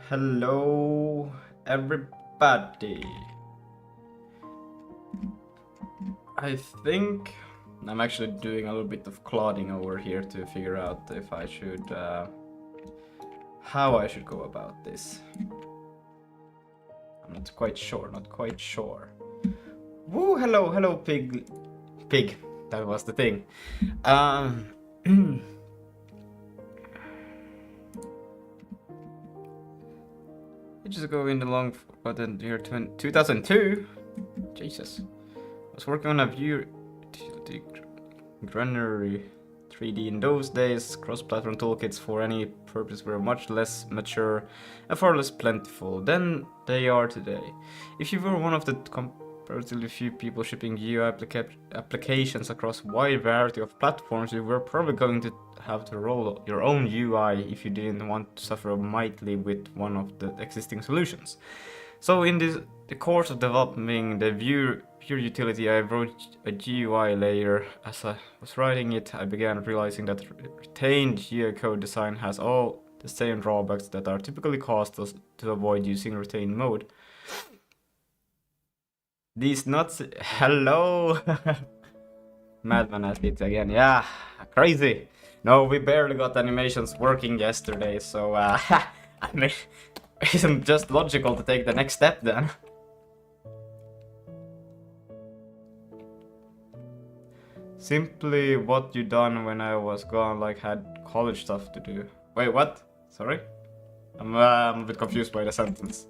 Hello, everybody. I think I'm actually doing a little bit of clodding over here to figure out if I should, how I should go about this. I'm not quite sure. Woo, hello, pig. Pig, that was the thing. Just going along for the year 2002. Jesus. I was working on a view utility granary 3D in those days. Cross-platform toolkits for any purpose were much less mature and far less plentiful than they are today. If you were one of the comparatively few people shipping UI applications across a wide variety of platforms, you were probably going to have to roll your own UI if you didn't want to suffer mightily with one of the existing solutions. So in the course of developing the Vue utility, I wrote a GUI layer. As I was writing it, I began realizing that retained GUI code design has all the same drawbacks that are typically caused us to avoid using retained mode. These nuts... Hello! Madman has it again. Yeah, crazy. No, we barely got animations working yesterday, so I mean, isn't just logical to take the next step then? Simply what you done when I was gone, like had college stuff to do. Wait, what? Sorry? I'm a bit confused by the sentence.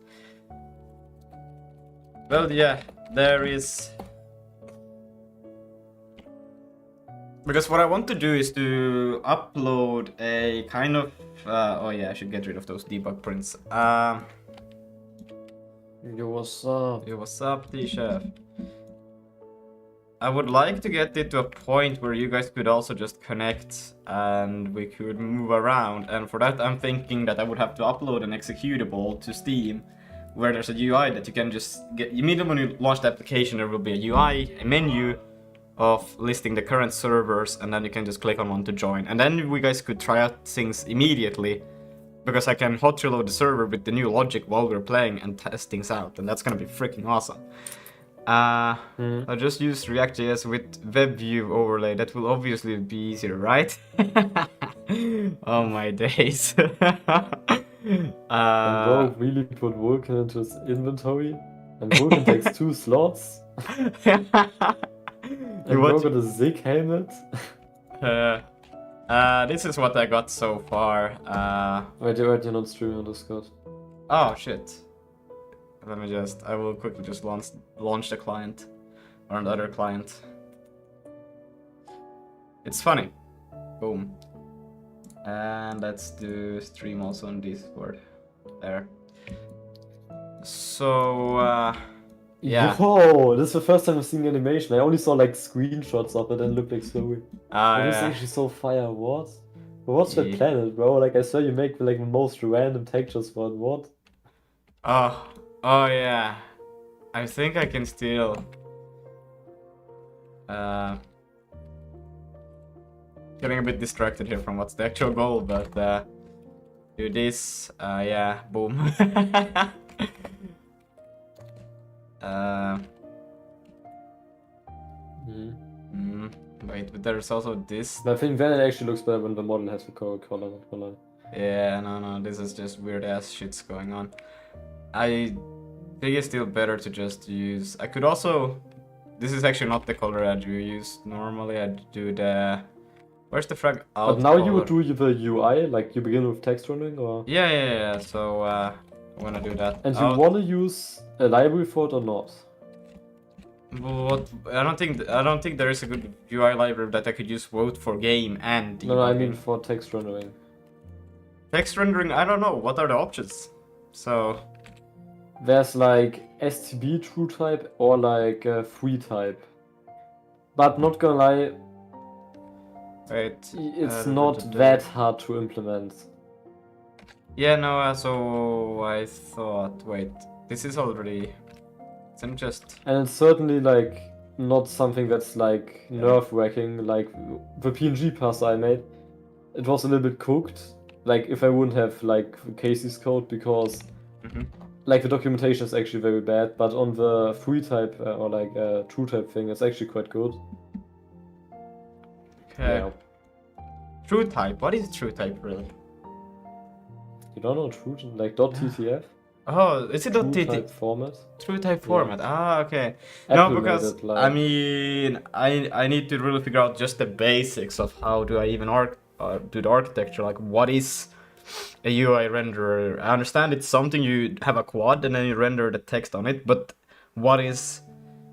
Well, yeah, there is... Because what I want to do is to upload a kind of... oh yeah, I should get rid of those debug prints. Yo, what's up? Yo, what's up, T-Chef? I would like to get it to a point where you guys could also just connect and we could move around. And for that, I'm thinking that I would have to upload an executable to Steam where there's a UI that you can just get. Immediately when you launch the application, there will be a UI, a menu of listing the current servers, and then you can just click on one to join. And then we guys could try out things immediately, because I can hot reload the server with the new logic while we're playing and test things out, and that's gonna be freaking awesome. I just use React.js with WebView overlay. That will obviously be easier, right? Oh my days. Bro really put Vulkan into his inventory, and Vulkan takes 2 slots. And bro got a Zig helmet. This is what I got so far. Wait, you're not streaming on Discord. Oh shit. Let me just... I will quickly just launch the client. Or another client. It's funny. Boom. And let's do stream also on Discord. There. So, yeah. Whoa, this is the first time I've seen the animation. I only saw like screenshots of it and it looked like slowly. This is actually so fire. What? What's the planet, bro? Like, I saw you make like the most random textures for it. What? Oh yeah. I think I can still... Getting a bit distracted here from what's the actual goal, but do this. Yeah, boom. Wait, but there's also this. I think then it actually looks better when the model has the color, not color. Yeah, no, this is just weird ass shits going on. I think it's still better to just use... I could also... This is actually not the color I do use normally. I do the... Where's the frag out? But now color? You would do the UI, like you begin with text rendering, or? Yeah. So I'm gonna do that. And you wanna use a library for it or not? What? I don't think there is a good UI library that I could use both for game and debugging. No, I mean for text rendering. Text rendering, I don't know. What are the options? So there's like STB true type or like free type. But not gonna lie, wait, it's not that hard to implement. Yeah, no, so I thought, wait, this is already... I'm just... And it's certainly like not something that's like nerve-wracking. Like the PNG parser I made, it was a little bit cooked. like if I wouldn't have like Casey's code, because like the documentation is actually very bad, but on the free type or like true type thing, it's actually quite good. Okay. Yeah. True type. What is true type really? You don't know true like .ttf? Oh, is it true type format? True type format. Ah, okay. Apple no, because it, like... I mean, I need to really figure out just the basics of how do I even do the architecture. Like, what is a UI renderer? I understand it's something you have a quad and then you render the text on it, but what is?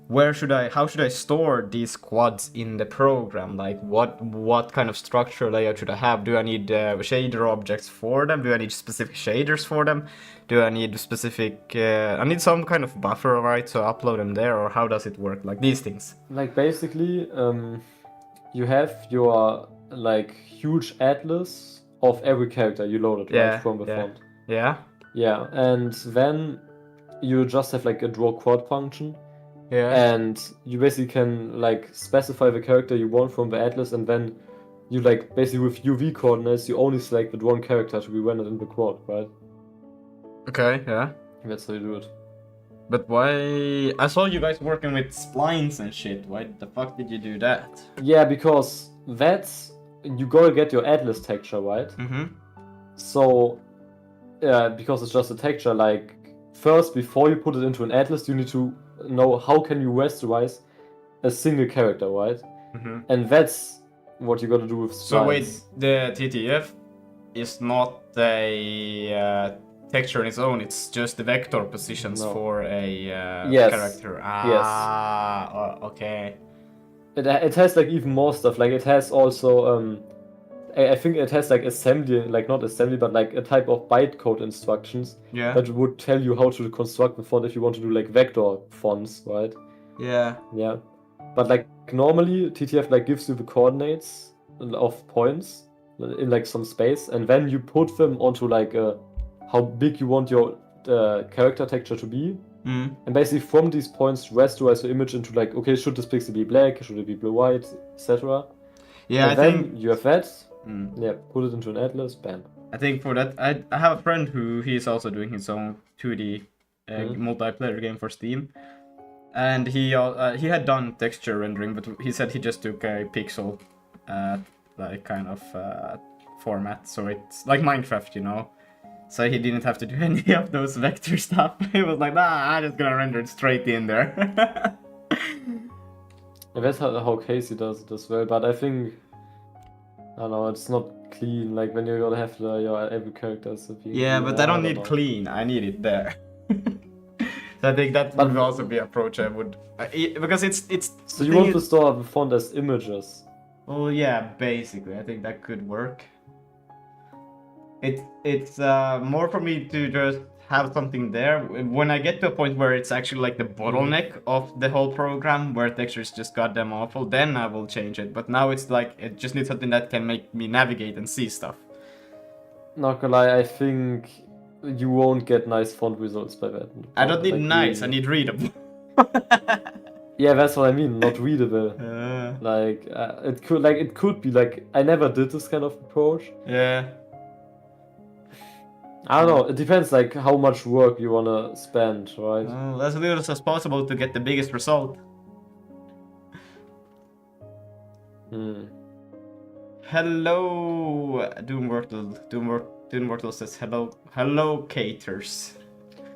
How should I store these quads in the program? Like what kind of structure layout should I have? Do I need shader objects for them? Do I need specific shaders for them? Do I need specific, I need some kind of buffer, right? So upload them there, or how does it work? Like these things. Like basically, you have your like huge atlas of every character you loaded, right, from the font. Yeah. Yeah, and then you just have like a draw quad function. Yeah. And you basically can like specify the character you want from the atlas, and then you like basically with UV coordinates you only select the one character to be rendered in the quad, right? Okay, yeah. That's how you do it. But why? I saw you guys working with splines and shit. Why the fuck did you do that? Yeah, because that's you gotta get your atlas texture, right? So, because it's just a texture, like first before you put it into an atlas, you need to know how can you rasterize a single character, right? And that's what you gotta do with splines. So wait, the TTF is not a texture on its own, it's just the vector positions for a character. Okay. It has like even more stuff, like it has also I think it has like assembly, like not assembly, but like a type of bytecode instructions that would tell you how to construct the font if you want to do like vector fonts, right? Yeah. But like normally TTF like gives you the coordinates of points in like some space, and then you put them onto like how big you want your character texture to be. And basically from these points rasterize the image into like, okay, should this pixel be black, should it be blue white, etc. Yeah, and then you have that. Yeah, put it into an atlas, bam. I think for that, I have a friend who he's also doing his own 2D multiplayer game for Steam, and he had done texture rendering, but he said he just took a pixel like kind of format, so it's like Minecraft, you know. So he didn't have to do any of those vector stuff. He was like, I'm just gonna render it straight in there. And that's how Casey does it as well, but I think, I don't know, it's not clean, like when you're gonna have your every character as a view. Yeah, but I don't need clean, I need it there. So I think that would also be an approach I would, because it's. So you want to store the font as images? Well, yeah, basically, I think that could work. It's more for me to just have something there. When I get to a point where it's actually like the bottleneck of the whole program, where texture is just goddamn awful, then I will change it. But now it's like, it just needs something that can make me navigate and see stuff. Not gonna lie, I think you won't get nice font results by that. I don't need like nice, I need readable. Yeah, that's what I mean, not readable. Like, it could be like, I never did this kind of approach. Yeah. I don't know, it depends like how much work you wanna spend, right? As little as possible to get the biggest result. Hello, Doomwortel says hello Caters.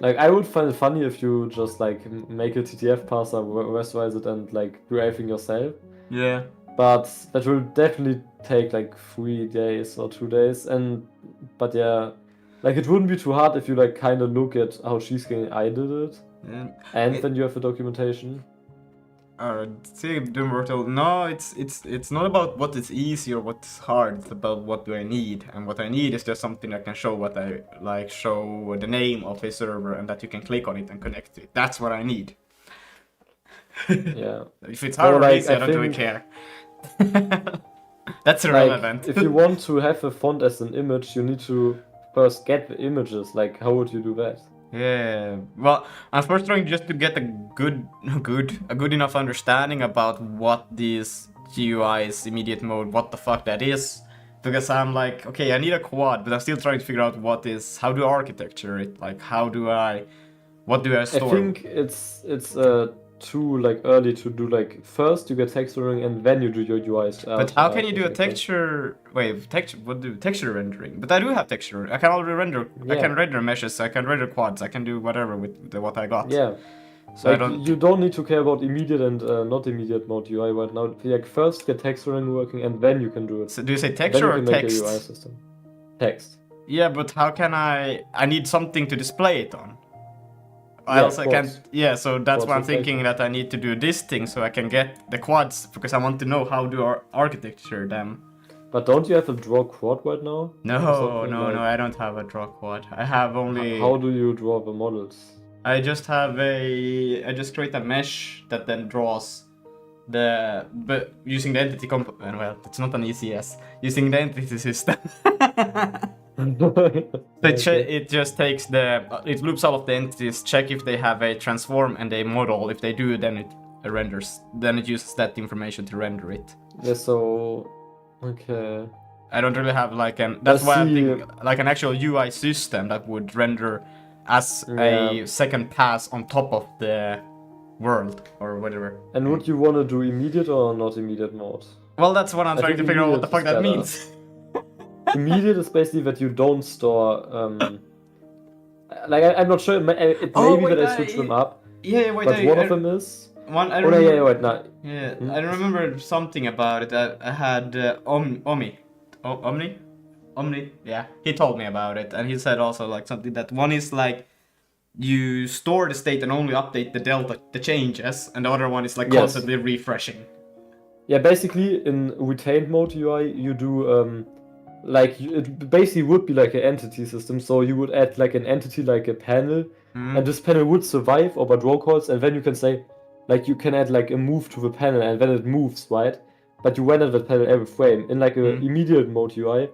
Like, I would find it funny if you just like make a TTF parser, rasterize it, and like do everything yourself. Yeah. But that will definitely take like 3 days or 2 days, but yeah. Like, it wouldn't be too hard if you like kind of look at how Cheesecake I did it, and then you have the documentation. See, Doomwortel, no, it's not about what is easy or what's hard. It's about what do I need, and what I need is just something that can show what I like, show the name of a server, and that you can click on it and connect to it. That's what I need. Yeah. If it's hard or like, easy, I don't really care. That's irrelevant. Like, if you want to have a font as an image, you need to first get the images. Like, how would you do that? Yeah, well, I'm first trying just to get a good enough understanding about what these GUI's immediate mode, what the fuck that is, Because I'm like, okay, I need a quad, but I'm still trying to figure out how do I architecture it? Like, what do I store? I think it's too like early to do like first you get texturing and then you do your UI stuff. But how can you do a texture? Wait, texture rendering? But I do have texture. I can already render. Yeah. I can render meshes. I can render quads. I can do whatever with what I got. Yeah. So like, you don't need to care about immediate and not immediate mode UI right now. Like first get texturing working and then you can do it. So do you say texture or then text? you can make a UI system. Text. Yeah, but how can I need something to display it on. Yeah, else I can't. Yeah, so that's why I'm thinking that I need to do this thing so I can get the quads because I want to know how to architecture them. But don't you have a draw quad right now? No, I don't have a draw quad. I have only. How do you draw the models? I just create a mesh that then draws but using the entity well, it's not an ECS. Using the entity system. It just takes it loops all of the entities, check if they have a transform and a model. If they do, then it renders. Then it uses that information to render it. Yeah, so okay. I don't really have that's why I'm thinking like an actual UI system that would render as a second pass on top of the world or whatever. And would you want to do immediate or not immediate mode? Well, that's what I'm trying to figure out what the fuck that means. Immediate is basically that you don't store. I'm not sure. It may be that I switch them up. Yeah, wait. But one of them is. One. I remember something about it. I had Omni. Yeah, he told me about it, and he said also like something that one is like you store the state and only update the changes, and the other one is like constantly refreshing. Yeah, basically in retained mode UI you do it basically would be like an entity system, so you would add like an entity like a panel, and this panel would survive over draw calls, and then you can say like you can add like a move to the panel and then it moves, right? But you render that panel every frame. In like a immediate mode UI,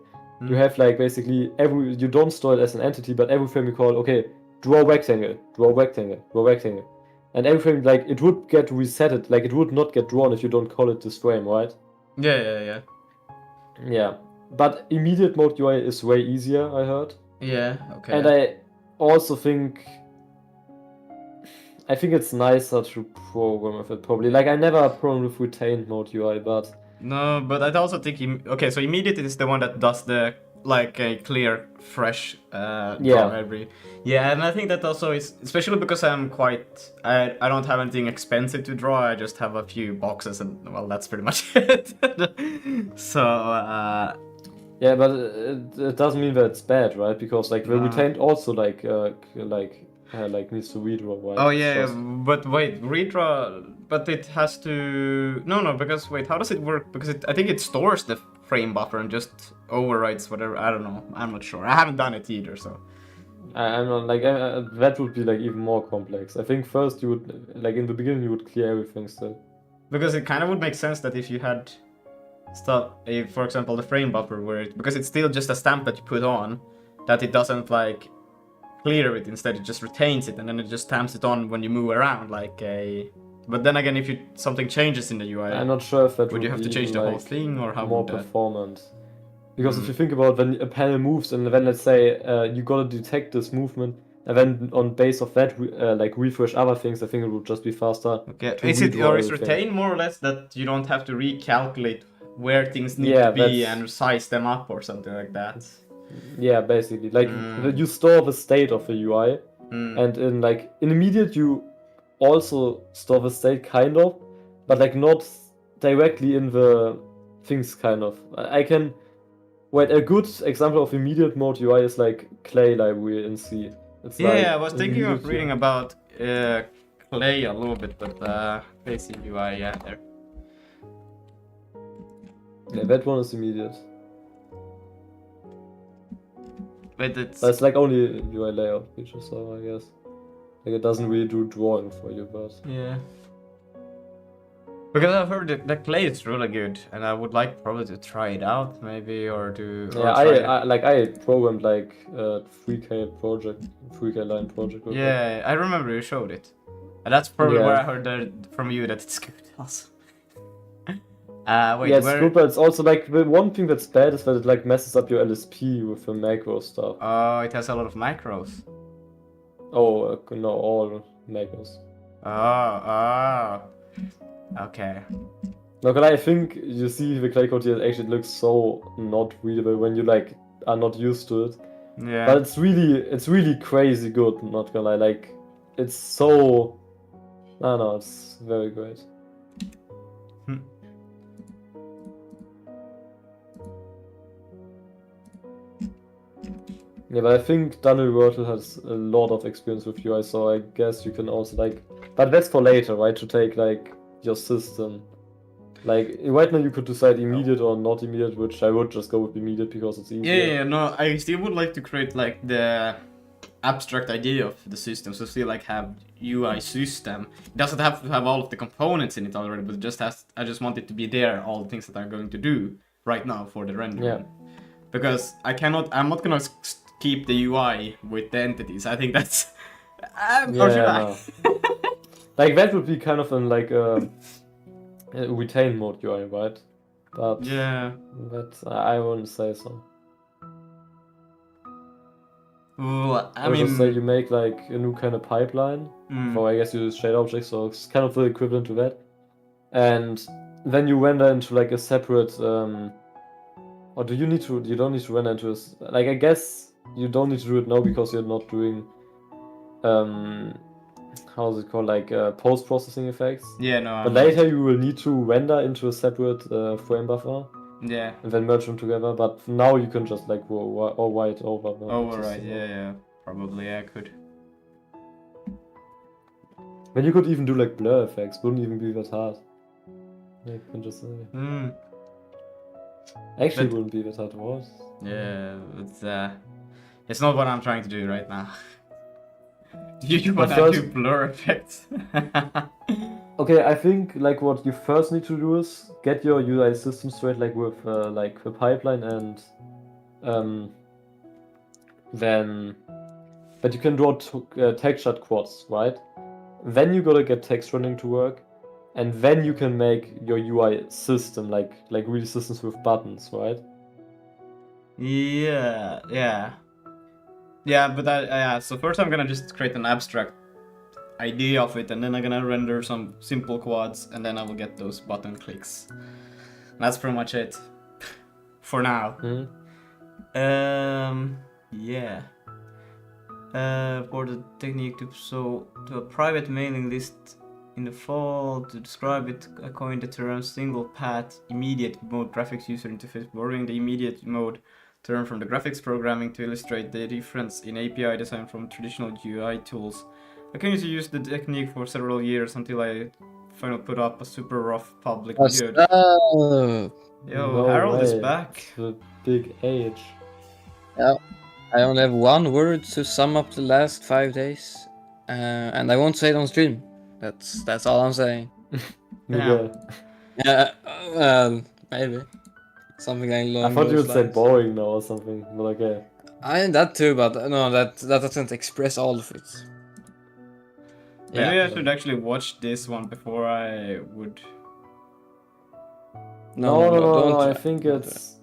you have like basically you don't store it as an entity, but every frame you call okay, draw rectangle, draw rectangle, draw rectangle. And every frame like it would get resetted, like it would not get drawn if you don't call it this frame, right? Yeah. Yeah. But immediate mode UI is way easier, I heard. Yeah, okay. And I also think it's nicer to program with it probably. Like I never programmed with retained mode UI, but no, but I also think so immediate is the one that does the like a clear, fresh draw every. Yeah, and I think that also is especially because I don't have anything expensive to draw. I just have a few boxes, and well, that's pretty much it. So. Yeah, but it doesn't mean that it's bad, right? Because like the retained also like needs to redraw, right? Oh yeah, but wait, redraw, but it has to because wait, how does it work? Because I think it stores the frame buffer and just overwrites whatever. I don't know. I'm not sure. I haven't done it either, so. I'm not like that would be like even more complex. I think first you would like in the beginning you would clear everything still. Because it kind of would make sense that if you had stuff, for example, the frame buffer because it's still just a stamp that you put on, that it doesn't like clear it, instead it just retains it and then it just stamps it on when you move around like a. But then again, if something changes in the UI, I'm not sure if that would you have to change the whole thing or how more performance. Because if you think about when a panel moves and then let's say you gotta detect this movement and then on base of that like refresh other things, I think it would just be faster. Okay, is retain more or less that you don't have to recalculate where things need to be and size them up or something like that? Yeah, basically. Like you store the state of the UI and in immediate you also store the state kind of, but like not directly in the things kind of. A good example of immediate mode UI is like Clay library in C. It's I was thinking of reading about Clay a little bit, but basic UI, there. Yeah, that one is immediate. But it's like only UI layout feature, so I guess like it doesn't really do drawing for you, but yeah. Because I've heard that Clay is really good, and I would like probably to try it out, maybe, or do. Yeah, I programmed like a 3K line project. Yeah, I remember you showed it, and that's probably where I heard from you that it's good also. Wait, yeah, it's where? good, but it's also like the one thing that's bad is that it like messes up your LSP with the macro stuff. Oh, it has a lot of macros. Oh, no, all macros. Oh. Okay. No, but I think you see the clay code here, actually it looks so not readable when you like are not used to it. Yeah. But it's really crazy good, not gonna lie. Like, it's so... I don't know, it's very great. Yeah, but I think Daniel Wörtel has a lot of experience with UI, so I guess you can also like... But that's for later, right? To take like your system. Like, right now you could decide immediate or not immediate, which I would just go with immediate because it's easier. Yeah, no, I still would like to create like the abstract idea of the system, so still like have UI system. It doesn't have to have all of the components in it already, but it just has, I just want it to be there, all the things that I'm going to do right now for the rendering. Yeah. Because I'm not gonna keep the UI with the entities. I think that's... or should I? No. Like, that would be kind of in like a retain mode UI, right? But Yeah. But I wouldn't say so. Well, I Or mean... just say you make like a new kind of pipeline. For I guess you use shade objects, so it's kind of the equivalent to that. And then you render into like a separate or do you need to, you don't need to render into like, I guess you don't need to do it now because you're not doing how is it called, like post-processing effects. Yeah, no. But later you will need to render into a separate frame buffer. Yeah. And then merge them together, but now you can just like white over. Right, yeah, probably I could. Then you could even do like blur effects, wouldn't even be that hard. You can just say. Actually, wouldn't be that hard, what? Yeah, it's not what I'm trying to do right now. You want to do blur effects? Okay, I think like what you first need to do is get your UI system straight, like with like the pipeline, and then, but you can draw textured quads, right? Then you gotta get text rendering to work, and then you can make your UI system, like really systems with buttons, right? Yeah, but so first I'm gonna just create an abstract idea of it, and then I'm gonna render some simple quads, and then I will get those button clicks. That's pretty much it for now. Yeah. For the technique to a private mailing list in the fall, to describe it, I coined the term single path immediate mode graphics user interface, borrowing the immediate mode term from the graphics programming to illustrate the difference in API design from traditional UI tools. I continued to use the technique for several years until I finally put up a super rough public good. Yo, no Harold is back. It's a big age. Yeah, I only have one word to sum up the last 5 days, and I won't say it on stream. That's all I'm saying. Yeah. Yeah, maybe something like long. I thought you would say boring now or something, but okay. I that too, but no, that doesn't express all of it. Maybe I should actually watch this one before I would. No. I think it's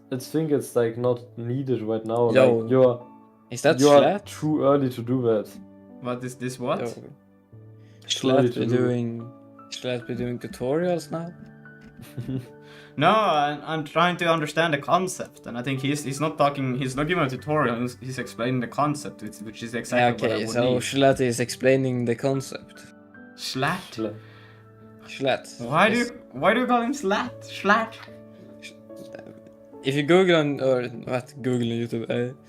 like not needed right now. Yo, like you're too early to do that. What is this? What? Should I be doing tutorials now? No, I'm trying to understand the concept, and I think he's not giving a tutorial, he's explaining the concept, which is exactly what I would need. So Schlatt is explaining the concept. Schlatt? Schlatt. Why do you call him Schlatt? Schlatt? If you Google on Google on YouTube,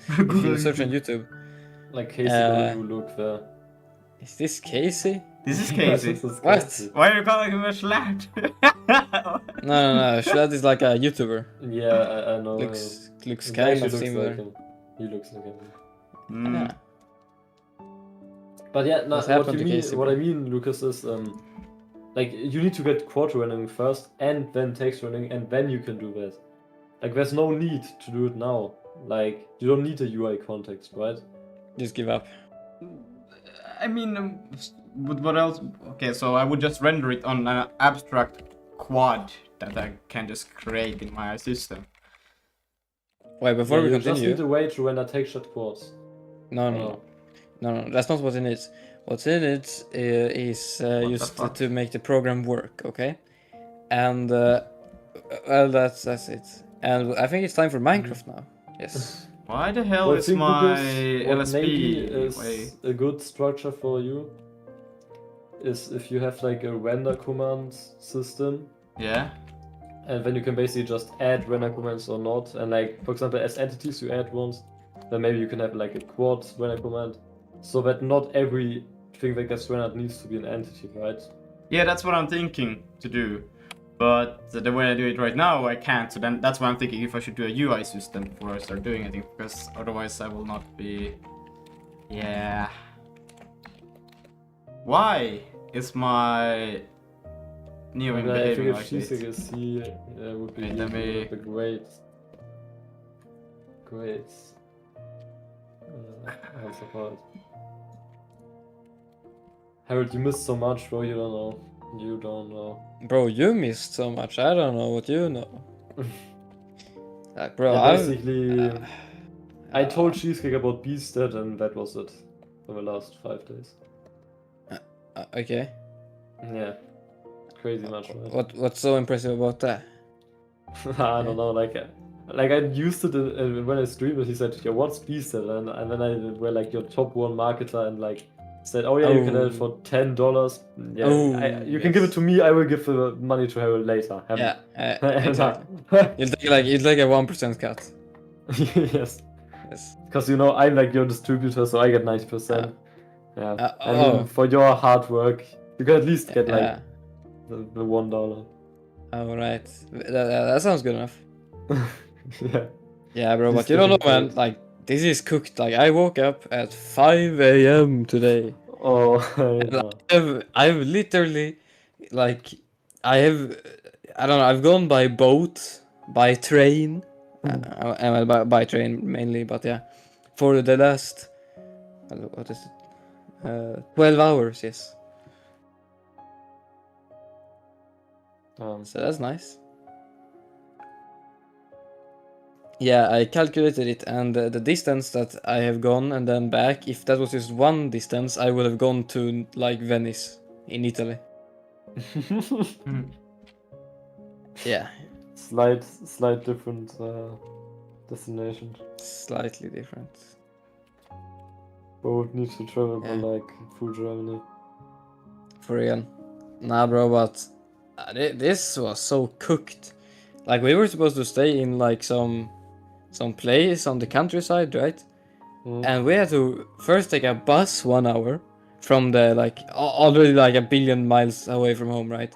if you search on YouTube, like Casey, look there. Is this Casey? This is Casey. What? Why are you calling him a Schlatt? No. Schlatt is like a YouTuber. Yeah, I know. Looks kind of similar. Like he looks like him. Yeah. But yeah, no, what I mean, Lucas, is like you need to get quad rendering first, and then text rendering, and then you can do that. Like there's no need to do it now. Like you don't need a UI context, right? Just give up. I mean, what else? Okay, so I would just render it on an abstract quad that I can just create in my system. Wait, before we you just continue. need a way to render textured quads. No, that's not what it needs. What it needs is just to make the program work, okay? And well, that's it. And I think it's time for Minecraft now. Yes. Why the hell Well, I is think, my Lucas, what maybe LSP is a good structure for you is if you have like a render command system, Yeah. and then you can basically just add render commands or not. And like, for example, as entities you add ones, then maybe you can have like a quad render command, so that not everything that gets rendered needs to be an entity, right? Yeah, that's what I'm thinking to do. But the way I do it right now, I can't. So then that's why I'm thinking if I should do a UI system before I start doing anything, because otherwise I will not be. Yeah. Why is my Neo I behaving think if like she's this? like a C, would be Wait, let me- the grades. What's it called? Harold, you missed so much, bro. You don't know. You don't know. Bro, you missed so much. I don't know what you know. Like, bro, Yeah, basically, I told Cheesecake about Beasted, and that was it for the last 5 days. Okay. Yeah, crazy much, right? What's so impressive about that? I don't know, like I used it when I streamed it. He said, "Yeah, what's Beasted?" And then I were like your top one marketer and like said, "Oh yeah, you can have it for $10. Yeah, you can give it to me. I will give the money to Harold later." Yeah, exactly. You'll take a 1% cut. Yes, Yes. because you know I'm like your distributor, so I get 90%. Yeah, I mean for your hard work, you can at least get like the $1. All right, that sounds good enough. Yeah. Yeah, bro, but you don't know, man. Like, this is cooked. Like, I woke up at 5 a.m. today. Oh, I've literally, like, I don't know, I've gone by boat, by train, by train mainly, but yeah, for the last, what is it, 12 hours, yes. So that's nice. Yeah, I calculated it, and the distance that I have gone and then back, if that was just one distance, I would have gone to, like, Venice in Italy. Yeah. Slight different destination. Slightly different. Both need to travel by like through Germany. For real. Nah, bro, but this was so cooked. Like, we were supposed to stay in like some place on the countryside, right? And we had to first take a bus 1 hour from the, like, already like a billion miles away from home, right?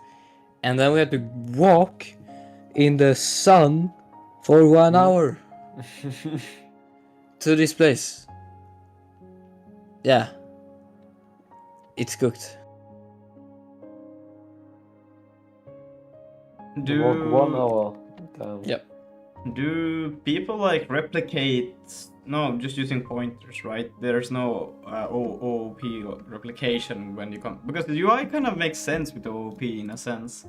And then we had to walk in the sun for 1 hour to this place. Yeah. It's cooked. Walk 1 hour. Damn. Yep. Do people like replicate? No, just using pointers, right? There's no OOP replication when you come, because the UI kind of makes sense with OOP in a sense.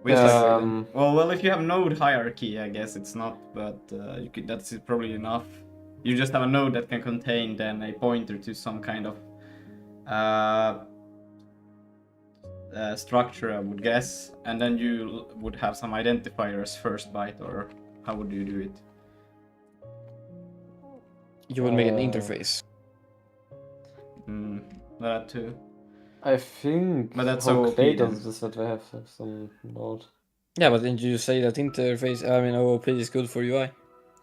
Well, if you have node hierarchy, I guess it's not, but that's probably enough. You just have a node that can contain then a pointer to some kind of structure, I would guess, and then you would have some identifier as first byte, or how would you do it? You would make an interface. That too. I think. But that's how OOP Clay then. does this that they have some node. Yeah, but didn't you say that interface? I mean, OOP is good for UI.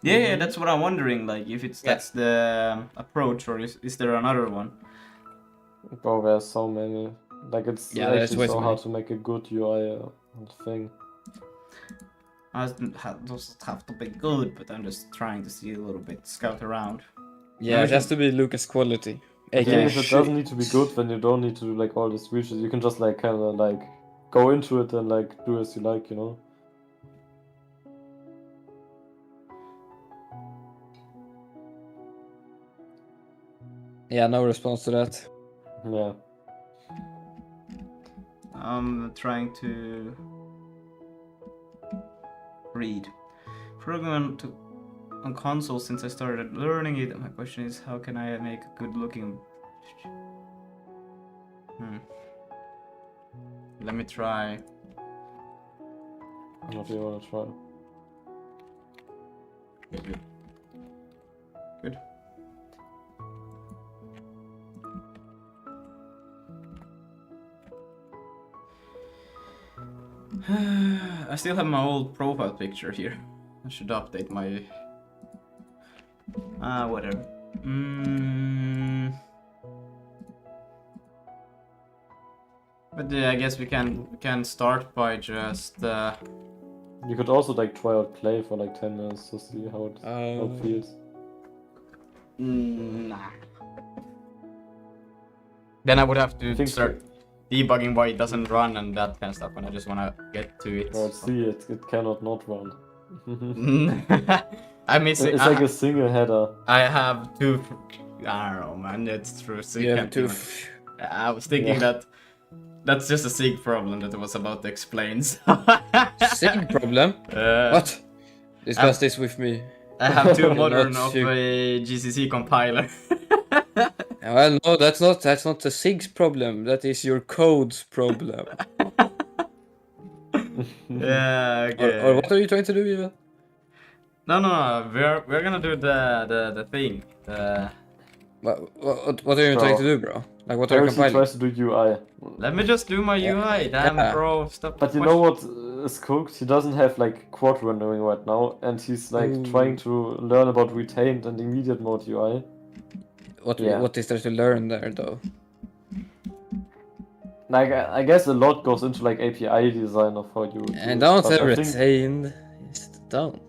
Yeah, that's what I'm wondering. Like, if that's the approach, or is there another one? Bro, there's so many. Like, it's actually so hard to make a good UI thing. Doesn't have to be good, but I'm just trying to see a little bit, scout around. Yeah, it has to be Lucas quality. The thing is, it doesn't need to be good, then you don't need to do like all these features. You can just like kind of like go into it and like do as you like, you know? Yeah, no response to that. Yeah. I'm trying to read. Programming on console since I started learning it. My question is, how can I make a good looking? Let me try. What do you want to try? Good. I still have my old profile picture here. I should update my... whatever. But yeah, I guess we can start by just... You could also like try out Clay for like 10 minutes to see how it feels. Nah. Then I would have to start debugging why it doesn't run and that kind of stuff, and I just want to get to it. Oh, see, it cannot not run. I miss it. It's like a single header. I have two... I don't know, man, it's true. So You have two... I was thinking that that's just a Zig problem that I was about to explain. Zig problem? What? Discuss this with me. I have two modern of a GCC compiler. Well, no, that's not the Zig's problem. That is your code's problem. Yeah, okay. Or what are you trying to do, even? No. We're gonna do the thing. What are you trying to do, bro? Like, what are you compiling? Tries to do UI. Let me just do my UI, damn bro, stop. But you know what is cooked? He doesn't have like quad rendering right now, and he's like trying to learn about retained and immediate mode UI. What is there to learn there, though? Like, I guess a lot goes into like API design of how you. And don't have retained. Don't.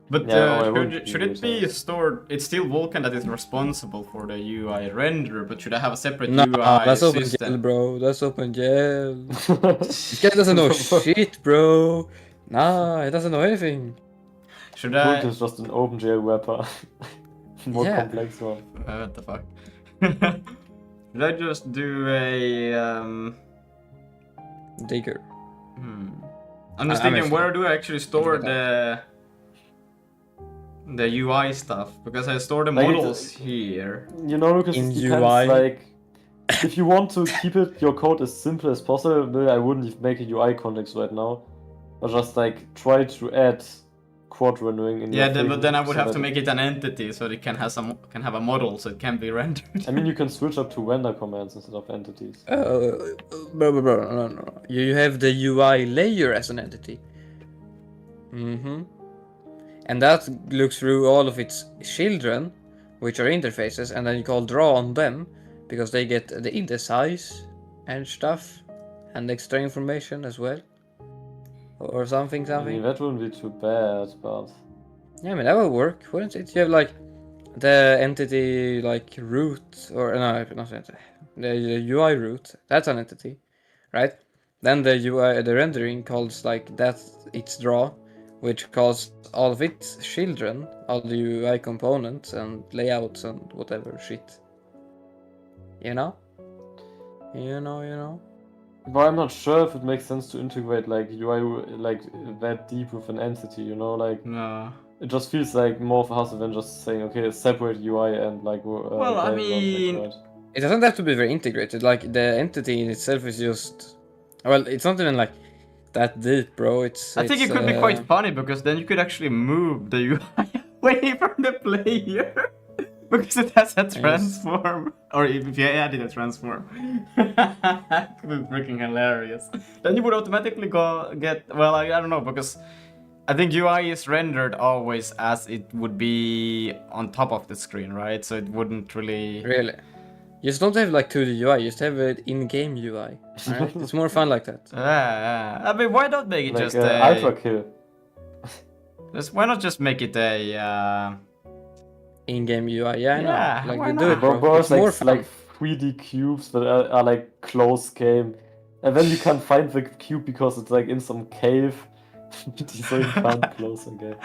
But should it be stored? It's still Vulkan that is responsible for the UI render, but should I have a separate UI that's system? OpenGL, bro. That's OpenGL. This guy doesn't know shit, bro. Nah, he doesn't know anything. Should I? Vulkan is just an OpenGL wrapper. More complex one. What the fuck? Should I just do a Digger? I'm just thinking, where do I actually store the UI stuff? Because I store the models here. You know, because in it UI, depends, like, if you want to keep your code as simple as possible, I wouldn't even make a UI context right now, but just like try to add quad rendering in. Yeah, but then I would have to make it an entity so it can have a model so it can be rendered. I mean, you can switch up to render commands instead of entities. Bro, no. You have the UI layer as an entity. And that looks through all of its children, which are interfaces, and then you call draw on them, because they get the index size and stuff, and extra information as well. Or something. I mean, that wouldn't be too bad, but... Yeah, I mean, that will work, wouldn't it? You have, like, the entity, like, root, or, no, not entity, the UI root, that's an entity, right? Then the UI, the rendering calls, like, that, its draw, which calls all of its children, all the UI components and layouts and whatever shit. You know? But I'm not sure if it makes sense to integrate like UI like that deep with an entity, you know, like No. It just feels like more of a hassle than just saying, okay, separate UI and like. Well, I mean, it doesn't have to be very integrated. Like the entity in itself is just, well, it's not even like that deep, bro. I think it could be quite funny because then you could actually move the UI away from the player. Because it has a transform, or if you added a transform, it could be freaking hilarious. Then you would automatically well, I don't know, because I think UI is rendered always as it would be on top of the screen, right? So it wouldn't really... Really? You just don't have like 2D UI, you just have it in-game UI, right? It's more fun like that. I mean, why not make it like just Ultra Kill? Why not just make it a... In-game UI, yeah, I know. Like, why we not? do it, bro. It's more fun. Like 3D cubes that are like close game, and then you can't find the cube because it's like in some cave, so you can't close again.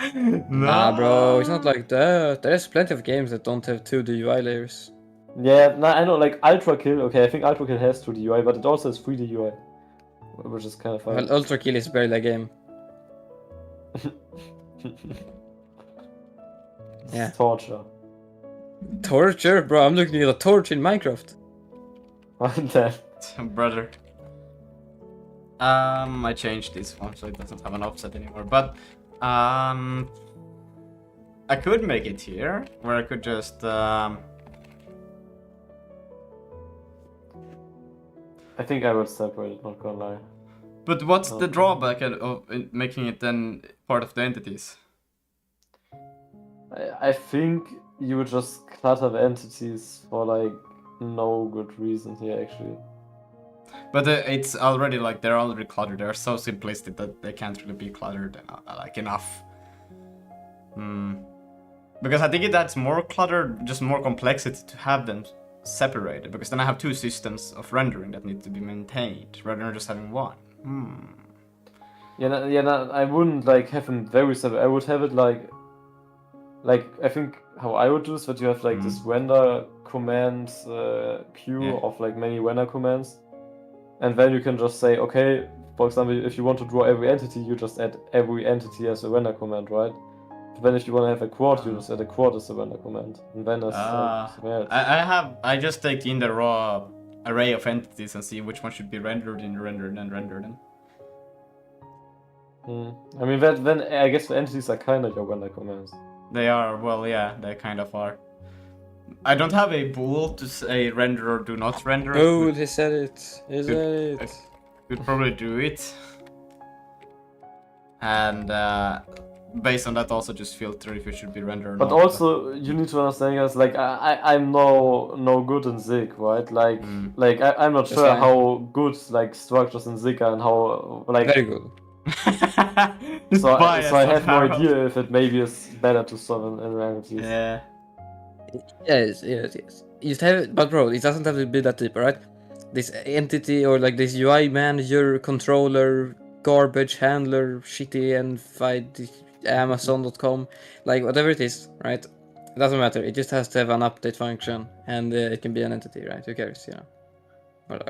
No. Nah, bro, it's not like that. There's plenty of games that don't have 2D UI layers. Yeah, I know, like Ultra Kill. Okay, I think Ultra Kill has 2D UI, but it also has 3D UI. which is kind of fun. Well, Ultra Kill is barely a game. Yeah. Torture. Torture? Bro, I'm looking at a torch in Minecraft. Brother. I changed this one so it doesn't have an offset anymore. But I could make it here, where I could just I think I would separate it, not gonna lie. But what's the drawback of making it then part of the entities? I think you would just clutter the entities for like no good reason here actually. But it's already like they're already cluttered. They're so simplistic that they can't really be cluttered like enough. Because I think it adds more clutter, just more complexity to have them separated. Because then I have two systems of rendering that need to be maintained rather than just having one. I wouldn't like have them very separate. I would have it like I think how I would do is that you have like this render command queue of like many render commands, and then you can just say, okay, for example, if you want to draw every entity, you just add every entity as a render command, right? But then if you want to have a quad, you just add a quad as a render command, and then it's I just take in the raw array of entities and see which one should be rendered in rendered and rendered in. I mean, then I guess the entities are kind of your render commands. They are, well, yeah, they kind of are. I don't have a bool to say render or do not render. Oh, he said it. He said it. Could probably do it. And based on that, also just filter if it should be rendered or not. But also, you need to understand, guys, like, I'm no good in Zig, right? Like, I'm not sure how good, like, structures in Zig are and how, like... Very good. so I have no idea if it maybe is better to solve in realities. Yeah. Yes. You just have it, but bro, it doesn't have to be that deep, right? This entity or like this UI manager, controller, garbage handler, shitty and fight Amazon.com, like whatever it is, right? It doesn't matter. It just has to have an update function, and it can be an entity, right? Who cares, you know?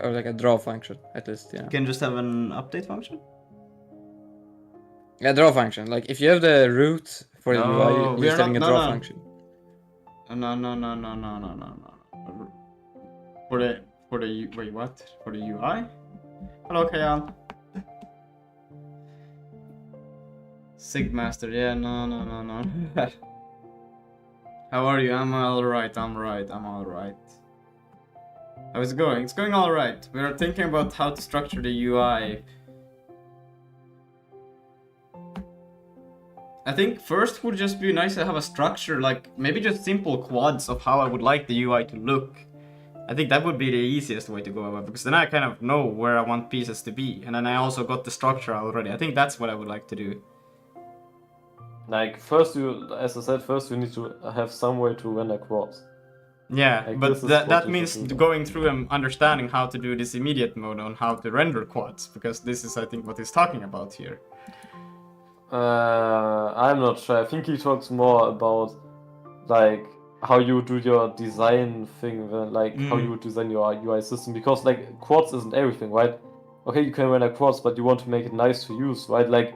Or like a draw function, at least, you know. You can just have an update function. Yeah, draw function. Like if you have the root for the UI, you're just having a draw function. No. For the wait, what? For the UI? Hello, Kayan. Sigmaster, yeah, no. How are you? I'm alright. How's it going? It's going alright. We are thinking about how to structure the UI. I think first would just be nice to have a structure, like maybe just simple quads of how I would like the UI to look. I think that would be the easiest way to go about it, because then I kind of know where I want pieces to be, and then I also got the structure already. I think that's what I would like to do. Like first as I said, you need to have some way to render quads. Yeah, like, but that means going through and understanding how to do this immediate mode on how to render quads, because this is, I think, what he's talking about here. I'm not sure. I think he talks more about like how you do your design thing, like how you would design your UI system, because like quads isn't everything, right? Okay, you can render quads, but you want to make it nice to use, right? Like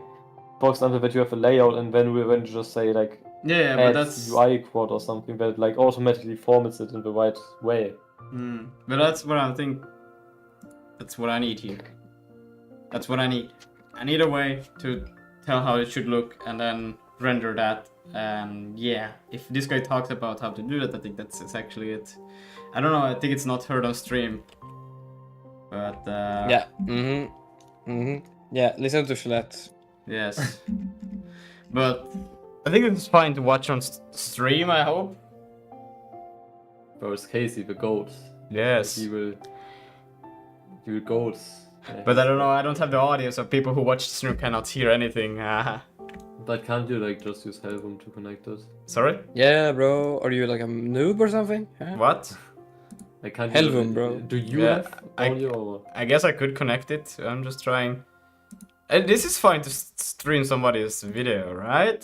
for example, that you have a layout and then when you just say like but that's UI quad or something that like automatically formats it in the right way. But that's what I think. That's what I need here. That's what I need. I need a way to tell how it should look and then render that. And yeah, if this guy talks about how to do that, I think that's actually it. I don't know, I think it's not heard on stream, but yeah. Yeah, listen to Schlett. Yes. But I think it's fine to watch on stream, I hope. Where's Casey the goat? Yes. He will goats. But I don't know, I don't have the audio, so people who watch the stream cannot hear anything. But can't you like just use Helvum to connect it? Sorry? Yeah, bro. Are you like a noob or something? Huh? What? I can't. Helvum, bro. Do you have audio? I guess I could connect it. I'm just trying. And this is fine to stream somebody's video, right?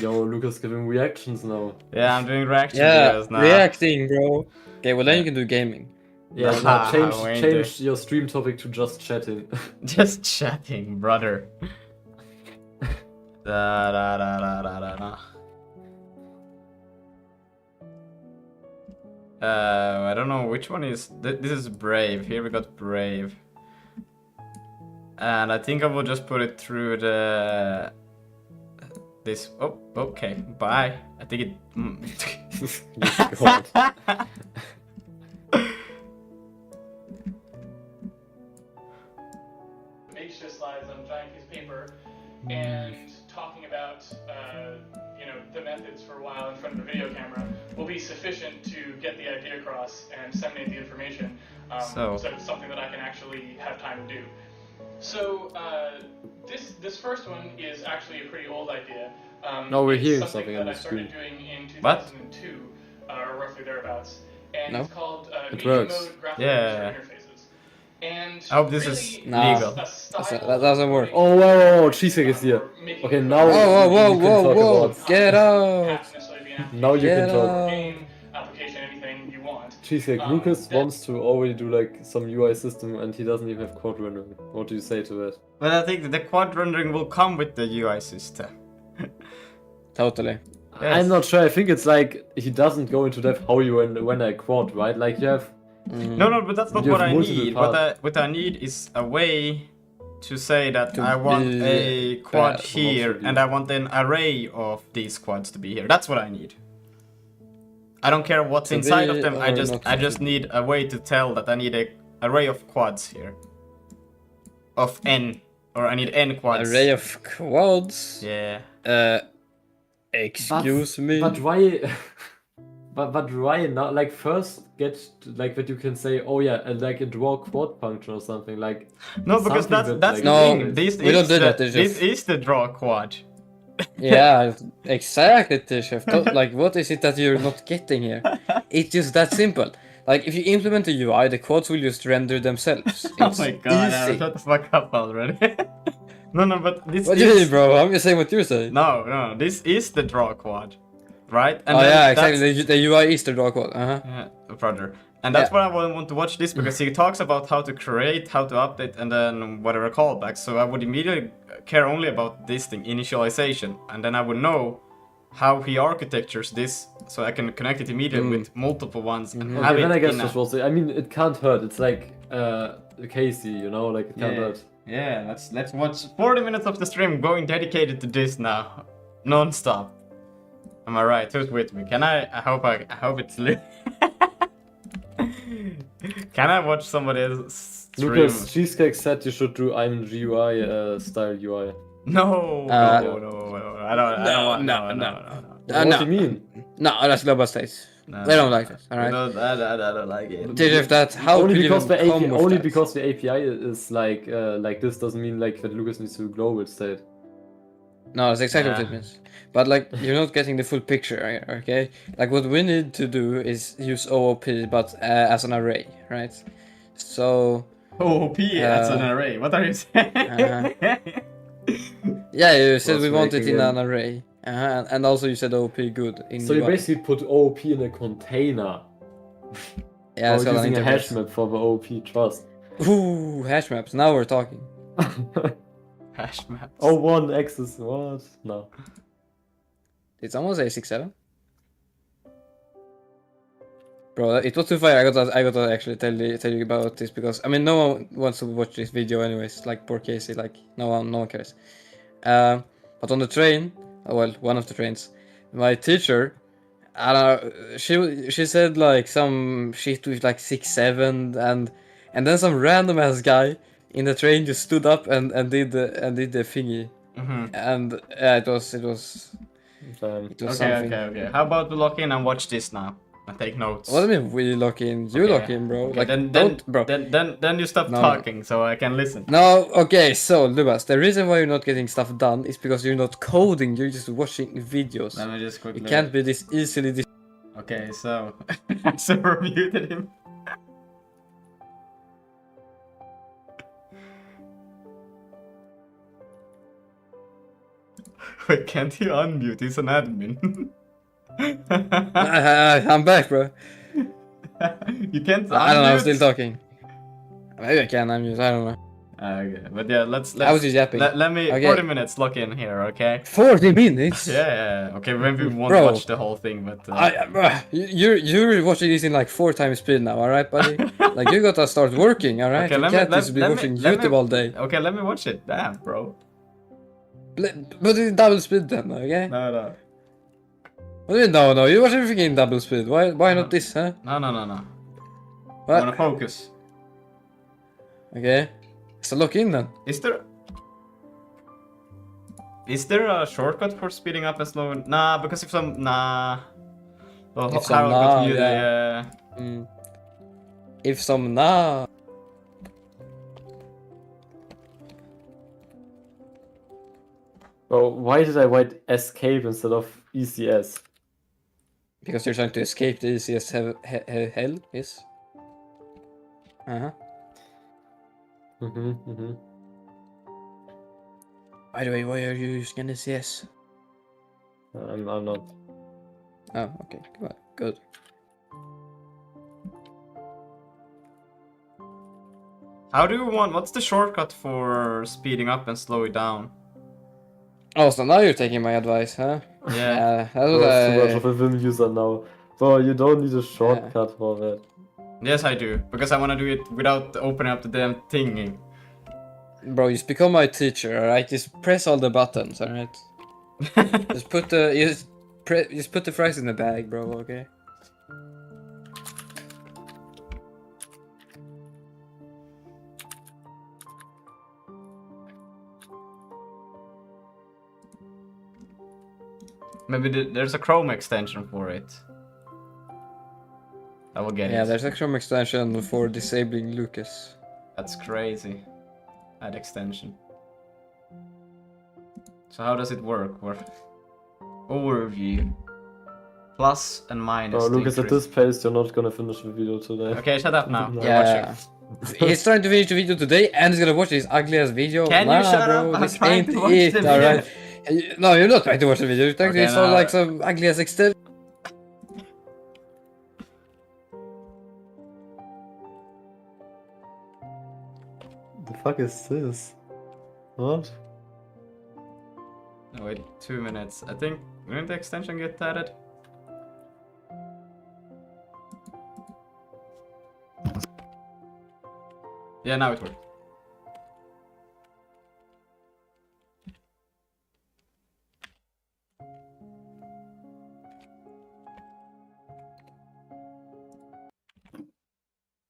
Yo, Lucas giving reactions now. Yeah, I'm doing reaction videos now. Reacting, bro. Okay, well then you can do gaming. Yeah, Nah, change your stream topic to just chatting. Just chatting, brother. Da, da, da, da, da, da, da. I don't know which one is. This is Brave. Here we got Brave. And I think I will just put it through the. This. Oh, okay. Bye. I think it. God. Makeshift slides on a giant piece of paper and talking about the methods for a while in front of a video camera will be sufficient to get the idea across and disseminate the information. So it's something that I can actually have time to do. So this first one is actually a pretty old idea. No, we're hearing something something that on I the started screen. doing in What? 2002, or roughly thereabouts, and No? it's called It Media works. Mode Graphical Yeah. User Interfaces. And I hope this really, is Nah. legal. That doesn't work. Oh, whoa, Cheesecake is here. Okay, now Whoa, whoa, you can whoa, talk whoa! about. Get out! Now you Get can talk. out! Game, application, anything you want. Cheesecake, Lucas wants to already do like some UI system and he doesn't even have quad rendering. What do you say to that? But I think the quad rendering will come with the UI system. Totally. Yes. I'm not sure. I think it's like he doesn't go into depth how you render a quad, right? Like you have. No, but that's not You what have I multiple need. parts. What I need is a way to say that To I want be a quad bad. here What should and I want an array of these quads to be here. That's what I need. I don't care what's To inside of be them. or I not just to need a way to tell that I need a array of quads here. Of n, or I need n quads. Array of quads. Yeah. Excuse me. But why? But why not? Like first get like that you can say, oh yeah, like a draw quad function or something like. No, because something that's that, the like- thing. No, This we is don't do the, that, it's this just- is the draw quad. Yeah, exactly, Tisha. Like, what is it that you're not getting here? It's just that simple. Like, if you implement the UI, the quads will just render themselves. Oh It's my god, easy. shut the fuck up already. No, but this What do you mean, is... bro? I'm just saying what you're saying. No, this is the draw quad, right? Oh then yeah, that's- exactly. The UI is the draw quad. Yeah, brother. And that's Yeah. why I want to watch this, because he talks about how to create, how to update, and then whatever callbacks. So I would immediately care only about this thing, initialization. And then I would know how he architectures this, so I can connect it immediately with multiple ones and have Okay, it then I guess in this a... was. I mean, it can't hurt. It's like Casey, you know, like it can't Yeah. hurt. Yeah, let's watch 40 minutes of the stream going dedicated to this now, non-stop. Am I right? Who's with me? Can I hope it's lit. Can I watch somebody else stream? Lucas, Cheesecake said you should do I'm GUI style UI. No, Uh, no, I don't want. What no. do you mean? No, that's global states. They don't like that. All right. I don't like it. Tisha, that how only could you because the even come API, with only that? because the API is like this doesn't mean like that Lucas needs to do global state. No, that's exactly what Yeah. it means. But like, you're not getting the full picture, here, okay? Like, what we need to do is use OOP, but as an array, right? So, OOP as an array. What are you saying? yeah, you said Was we want it making in it- an array. And also you said OOP good in So you UI. basically put OOP in a container. Yeah, it's or got an using a hash interface. map for the OOP trust. Ooh, hash maps. Now we're talking. Hash maps. Oh, one axis. What? No. It's almost A67. Bro, it was too fire. I gotta actually tell you about this because I mean no one wants to watch this video anyways. Like poor Casey, like no one cares. But on the train, well, one of the trains, my teacher, I don't know, she said like some shit with like 6-7 and then some random ass guy in the train just stood up and did the thingy. And it was something. Okay. How about we lock in and watch this now and take notes? What do you mean we lock in? You Okay. lock in, bro. Okay, Like then, don't, bro. Then you stop No. talking so I can listen. No, okay, so Lubas, the reason why you're not getting stuff done is because you're not coding, you're just watching videos. Let me just You quickly. can't be this easily Okay, so so we muted him. Wait, can't he unmute? He's an admin. I'm back, bro. You can't I don't know, I'm unmute? still talking. Maybe I can unmute, I don't know. Okay, but yeah, let's I was just yapping. let me Okay. 40 minutes lock in here, okay? 40 minutes? Yeah. Okay, maybe we won't Bro, watch the whole thing, but you're watching this in like 4 times speed now, alright, buddy? Like, you gotta start working, alright? okay, You can't just be watching YouTube all day. Okay, let me watch it. Damn, bro. But in double speed then, okay? No. What do you mean, no, you watch everything in double speed. Why not this, huh? No. I What? wanna focus. Okay. So look in then. Is there a shortcut for speeding up and slowing? Nah, because if some Well, If some Harold got muted, yeah. yeah. If some nah. Oh, why did I write escape instead of ECS? Because you're trying to escape the easiest hell, yes? Uh-huh. By the way, why are you using ECS? I'm not. Oh, okay, good. How do you want? What's the shortcut for speeding up and slow it down? Oh, so now you're taking my advice, huh? Yeah. That's what Bro, too much of a Vim user now. Bro, you don't need a shortcut for that. Yes, I do, because I want to do it without opening up the damn thingy. Bro, just become my teacher, alright? Just press all the buttons, alright? Just put the fries in the bag, bro, okay? Maybe there's a Chrome extension for it. I will get it. Yeah, there's a Chrome extension for disabling Lucas. That's crazy. Add extension. So how does it work? Overview. Plus and minus. Bro, Lucas, at this pace, you're not gonna finish the video today. Okay, shut up now. No. We're Yeah. watching. He's trying to finish the video today and he's gonna watch this ugly ass video. Can you shut bro, up? I'm this trying ain't to watch it, the video. alright? No, you're not trying to watch the video. You're trying to Okay, install no. like some ugly ass extension. The fuck is this? What? No, wait, 2 minutes. I think, didn't the extension get added? Yeah, now it worked.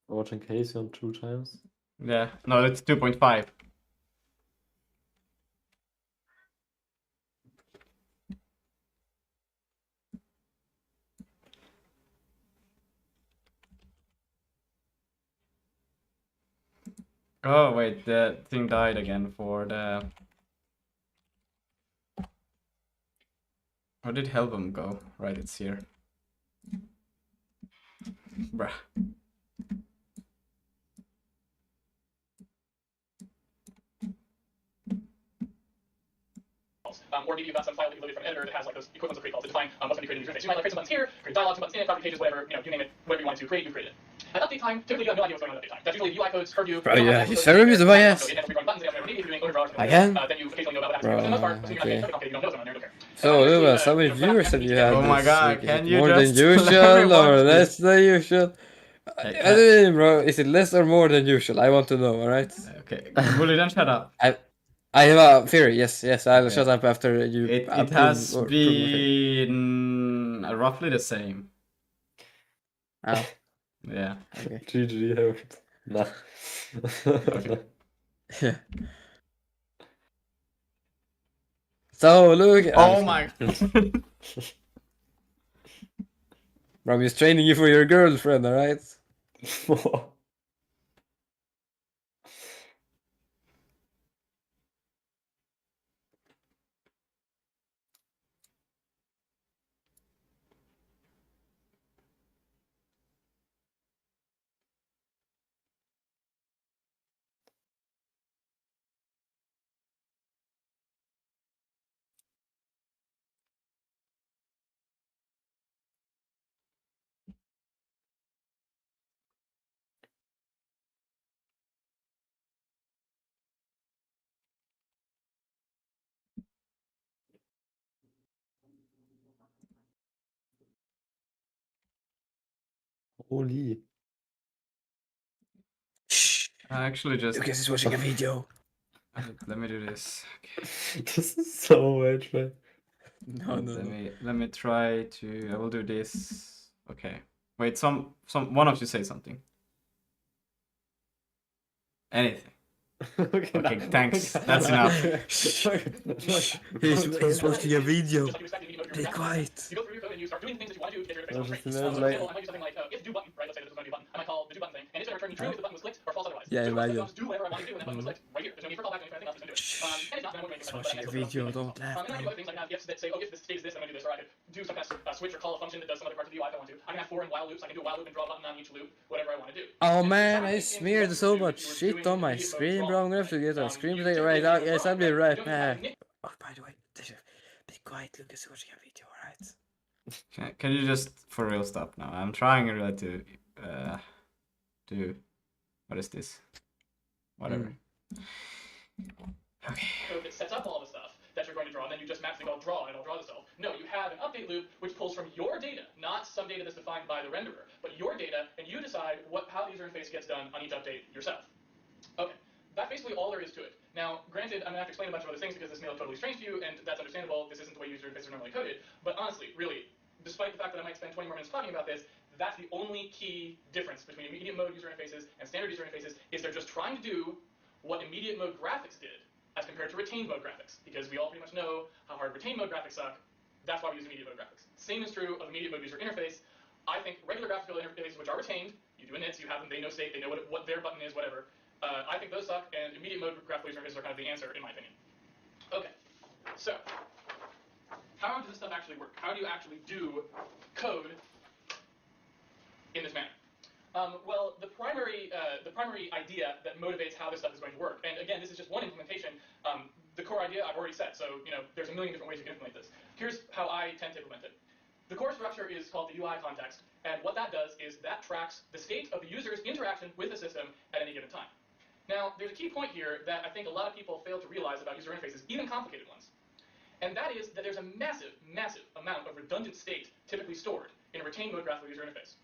Watching Casey on 2 times? Yeah, no, it's 2.5. Oh wait, the thing died again for the... Where did Helbum go? Right, it's here. Bruh. Or maybe you've got some file that you loaded from an editor that has like those equivalents of create calls to define what's going to be created in the interface. You might like create some buttons here, create dialogue, some buttons in it, property pages, whatever, you name it, whatever you want to create, you create it. At update time, typically you have no idea what's going on at update time. That's usually UI codes, purview. Bro, yeah, you server is my ass. I can? Then you occasionally know about what happens. For the most part, so you're not Okay. getting complicated, you don't know what's going on there, don't care. So, Lukas, how many viewers have you had Oh my this god, week? Is can it you more just than let me usual watch or this? less than usual? I mean, bro, is it less or more than usual? I want to know, alright? Okay, Bully, then shut up. I have a theory, yes, I'll Okay. shut up after you It approve has or prove my theory. been roughly the same. Oh, Yeah. okay. GG, Harold. Nah. Okay. Yeah. So, look. Oh my. Bro, I'm just training you for your girlfriend, alright? Holy. Shh. I actually just Lucas is watching a video. let me do this. Okay. This is so much, man. No. Let me try to. I will do this. Okay. Wait. Some one of you say something. Anything. Okay. Thanks. That's enough. He's watching a video. Just like you expect in a video mode, Be you're quiet. You go through your code and you start doing things that you want to do to get your interface I on was screen. just So, imagine, for like- example, I might do something like if do button, right? Let's say that this was going to be a button. I might call the do button thing, and it's going to return me true if the button was clicked or false otherwise. Yeah, so imagine. I'll just do whatever I want to do when that button was clicked. Right here. There's no need for callback or anything else. It's going to do it. And it's not, then I won't do anything. He's watching a video. Don't laugh, And then I can do other things. I can have ifs that say, oh, if this state is this, I'm going to do this. Or I could do some kind of switch or call a function that does some other parts of the UI if I want to. I can have for and while loops. I can do a while loop and draw a button on each loop, whatever I want to do. Oh man, I smeared so much shit on my screen, bro. I'm gonna have to get a screen protector right out. Yes, I'll be right back. Oh, by the way, be quiet, Lucas is watching a video, alright? Can you just for real stop now? I'm trying really to do. What is this? Whatever. Okay. Code that sets up all the stuff that you're going to draw, and then you just magically go draw, and it'll draw the stuff. No, you have an update loop which pulls from your data, not some data that's defined by the renderer, but your data, and you decide how the user interface gets done on each update yourself. Okay, that's basically all there is to it. Now, granted, I'm going to have to explain a bunch of other things because this may look totally strange to you, and that's understandable. This isn't the way user interfaces are normally coded. But honestly, really, despite the fact that I might spend 20 more minutes talking about this, that's the only key difference between immediate mode user interfaces and standard user interfaces is they're just trying to do what immediate mode graphics did as compared to retained mode graphics, because we all pretty much know how hard retained mode graphics suck. That's why we use immediate mode graphics. Same is true of immediate mode user interface. I think regular graphical interfaces, which are retained, you do inits, you have them, they know state, they know what their button is, whatever. I think those suck, and immediate mode graphical user interfaces are kind of the answer, in my opinion. Okay, so how does this stuff actually work? How do you actually do code in this manner? Well, the primary idea that motivates how this stuff is going to work, and again, this is just one implementation. The core idea I've already said, so there's a million different ways you can implement this. Here's how I tend to implement it. The core structure is called the UI context, and what that does is that tracks the state of the user's interaction with the system at any given time. Now, there's a key point here that I think a lot of people fail to realize about user interfaces, even complicated ones. And that is that there's a massive, massive amount of redundant state typically stored in a retained mode graphical user interface.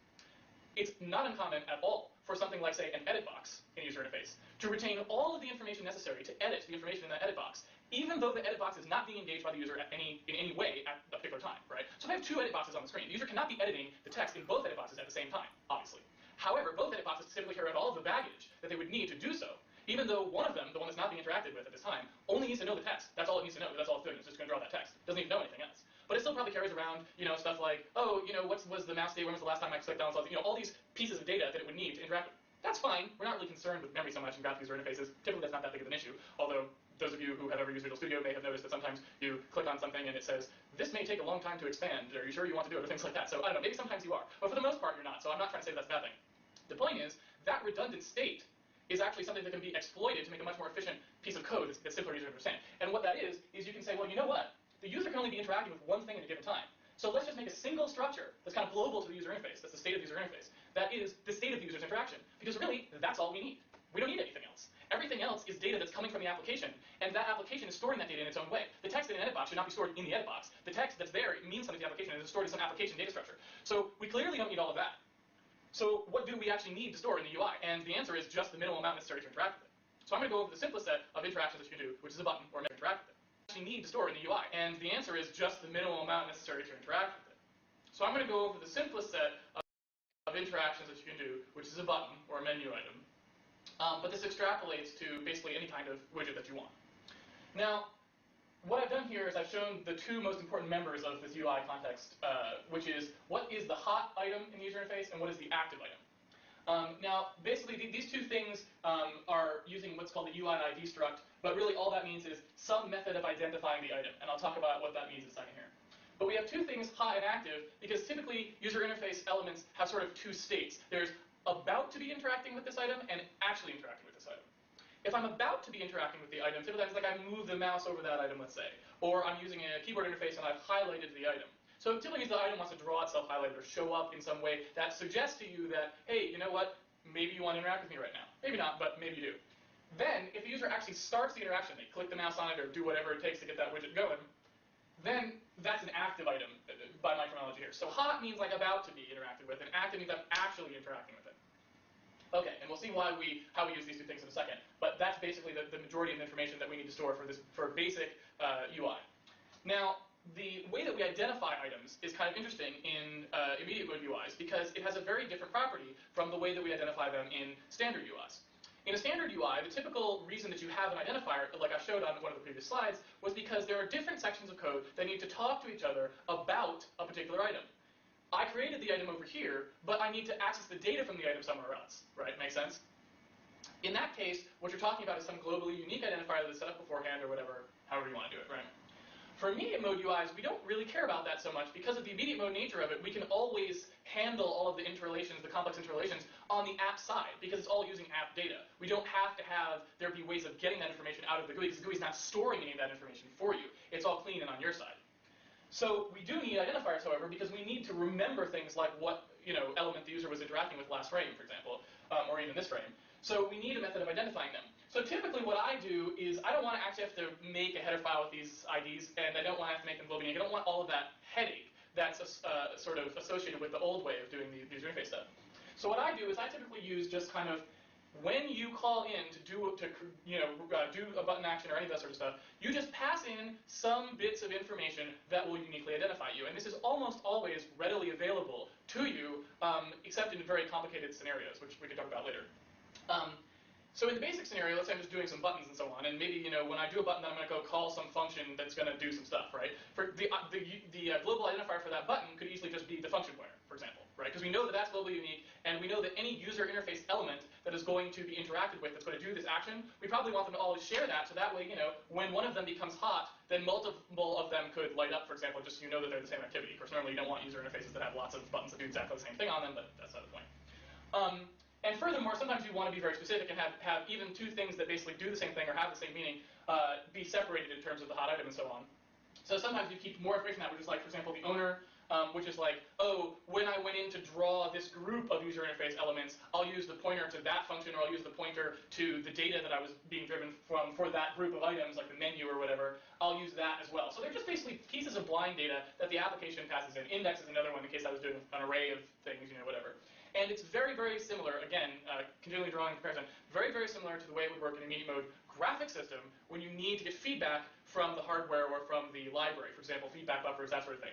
It's not uncommon at all for something like, say, an edit box in a user interface to retain all of the information necessary to edit the information in that edit box, even though the edit box is not being engaged by the user in any way at a particular time, right? So if I have two edit boxes on the screen, the user cannot be editing the text in both edit boxes at the same time, obviously. However, both edit boxes specifically carry out all of the baggage that they would need to do so, even though one of them, the one that's not being interacted with at this time, only needs to know the text. That's all it needs to know. That's all it's doing. It's just going to draw that text. It doesn't even know anything else. But it still probably carries around, stuff like, oh, what was the mouse state? When was the last time I clicked down? All these pieces of data that it would need to interact with. That's fine. We're not really concerned with memory so much in graphic user interfaces. Typically, that's not that big of an issue. Although those of you who have ever used Visual Studio may have noticed that sometimes you click on something and it says, this may take a long time to expand. Are you sure you want to do it? Or things like that. So I don't know. Maybe sometimes you are. But for the most part, you're not. So I'm not trying to say that's a bad thing. The point is, that redundant state is actually something that can be exploited to make a much more efficient piece of code that's simpler easier to understand. And what that is you can say, well, you know what? The user can only be interacting with one thing at a given time. So let's just make a single structure that's kind of global to the user interface. That's the state of the user interface. That is the state of the user's interaction. Because really, that's all we need. We don't need anything else. Everything else is data that's coming from the application, and that application is storing that data in its own way. The text in an edit box should not be stored in the edit box. The text that's there means something to the application, and it's stored in some application data structure. So we clearly don't need all of that. So what do we actually need to store in the UI? And the answer is just the minimal amount necessary to interact with it. So I'm going to go over the simplest set of interactions that you can do, which is a button or a method to interact with it. Actually need to store in the UI, and the answer is just the minimal amount necessary to interact with it. So I'm going to go over the simplest set of interactions that you can do, which is a button or a menu item. But this extrapolates to basically any kind of widget that you want. Now, what I've done here is I've shown the two most important members of this UI context, which is what is the hot item in the user interface and what is the active item. Now, basically, these two things are using what's called the UI ID struct, but really all that means is some method of identifying the item, and I'll talk about what that means in a second here. But we have two things, hot and active, because typically user interface elements have sort of two states. There's about to be interacting with this item and actually interacting with this item. If I'm about to be interacting with the item, typically it's like I move the mouse over that item, let's say, or I'm using a keyboard interface and I've highlighted the item. So typically the item wants to draw itself highlighted or show up in some way that suggests to you that, hey, you know what, maybe you want to interact with me right now. Maybe not, but maybe you do. Then, if the user actually starts the interaction, they click the mouse on it or do whatever it takes to get that widget going, then that's an active item, by my terminology here. So hot means like about to be interacted with, and active means I'm actually interacting with it. Okay, and we'll see how we use these two things in a second. But that's basically the majority of the information that we need to store for basic UI. Now, the way that we identify items is kind of interesting in immediate mode UIs because it has a very different property from the way that we identify them in standard UIs. In a standard UI, the typical reason that you have an identifier, like I showed on one of the previous slides, was because there are different sections of code that need to talk to each other about a particular item. I created the item over here, but I need to access the data from the item somewhere else, right? Make sense? In that case, what you're talking about is some globally unique identifier that's set up beforehand or whatever, however you want to do it, right? For immediate mode UIs, we don't really care about that so much because of the immediate mode nature of it. We can always handle all of the interrelations, the complex interrelations, on the app side because it's all using app data. We don't have to have there be ways of getting that information out of the GUI because the GUI is not storing any of that information for you. It's all clean and on your side. So we do need identifiers, however, because we need to remember things like what element the user was interacting with last frame, for example, or even this frame. So we need a method of identifying them. So typically what I do is I don't want to actually have to make a header file with these IDs, and I don't want to have to make them globally unique. I don't want all of that headache that's sort of associated with the old way of doing the user interface stuff. So what I do is I typically use just kind of when you call in to do a button action or any of that sort of stuff, you just pass in some bits of information that will uniquely identify you. And this is almost always readily available to you, except in very complicated scenarios, which we can talk about later. So in the basic scenario, let's say I'm just doing some buttons and so on, and maybe when I do a button, then I'm going to go call some function that's going to do some stuff, right? For the global identifier for that button could easily just be the function pointer, for example, right? Because we know that that's globally unique, and we know that any user interface element that is going to be interacted with that's going to do this action, we probably want them to always share that, so that way, when one of them becomes hot, then multiple of them could light up, for example, just so you know that they're the same activity. Of course, normally you don't want user interfaces that have lots of buttons that do exactly the same thing on them, but that's not the point. And furthermore, sometimes you want to be very specific and have even two things that basically do the same thing or have the same meaning be separated in terms of the hot item and so on. So sometimes you keep more information out, which is like, for example, the owner, which is like, oh, when I went in to draw this group of user interface elements, I'll use the pointer to that function, or I'll use the pointer to the data that I was being driven from for that group of items, like the menu or whatever. I'll use that as well. So they're just basically pieces of blind data that the application passes in. Index is another one in case I was doing an array of things, whatever. And it's very, very similar, again, continually drawing comparison, very, very similar to the way it would work in a immediate mode graphic system when you need to get feedback from the hardware or from the library, for example, feedback buffers, that sort of thing.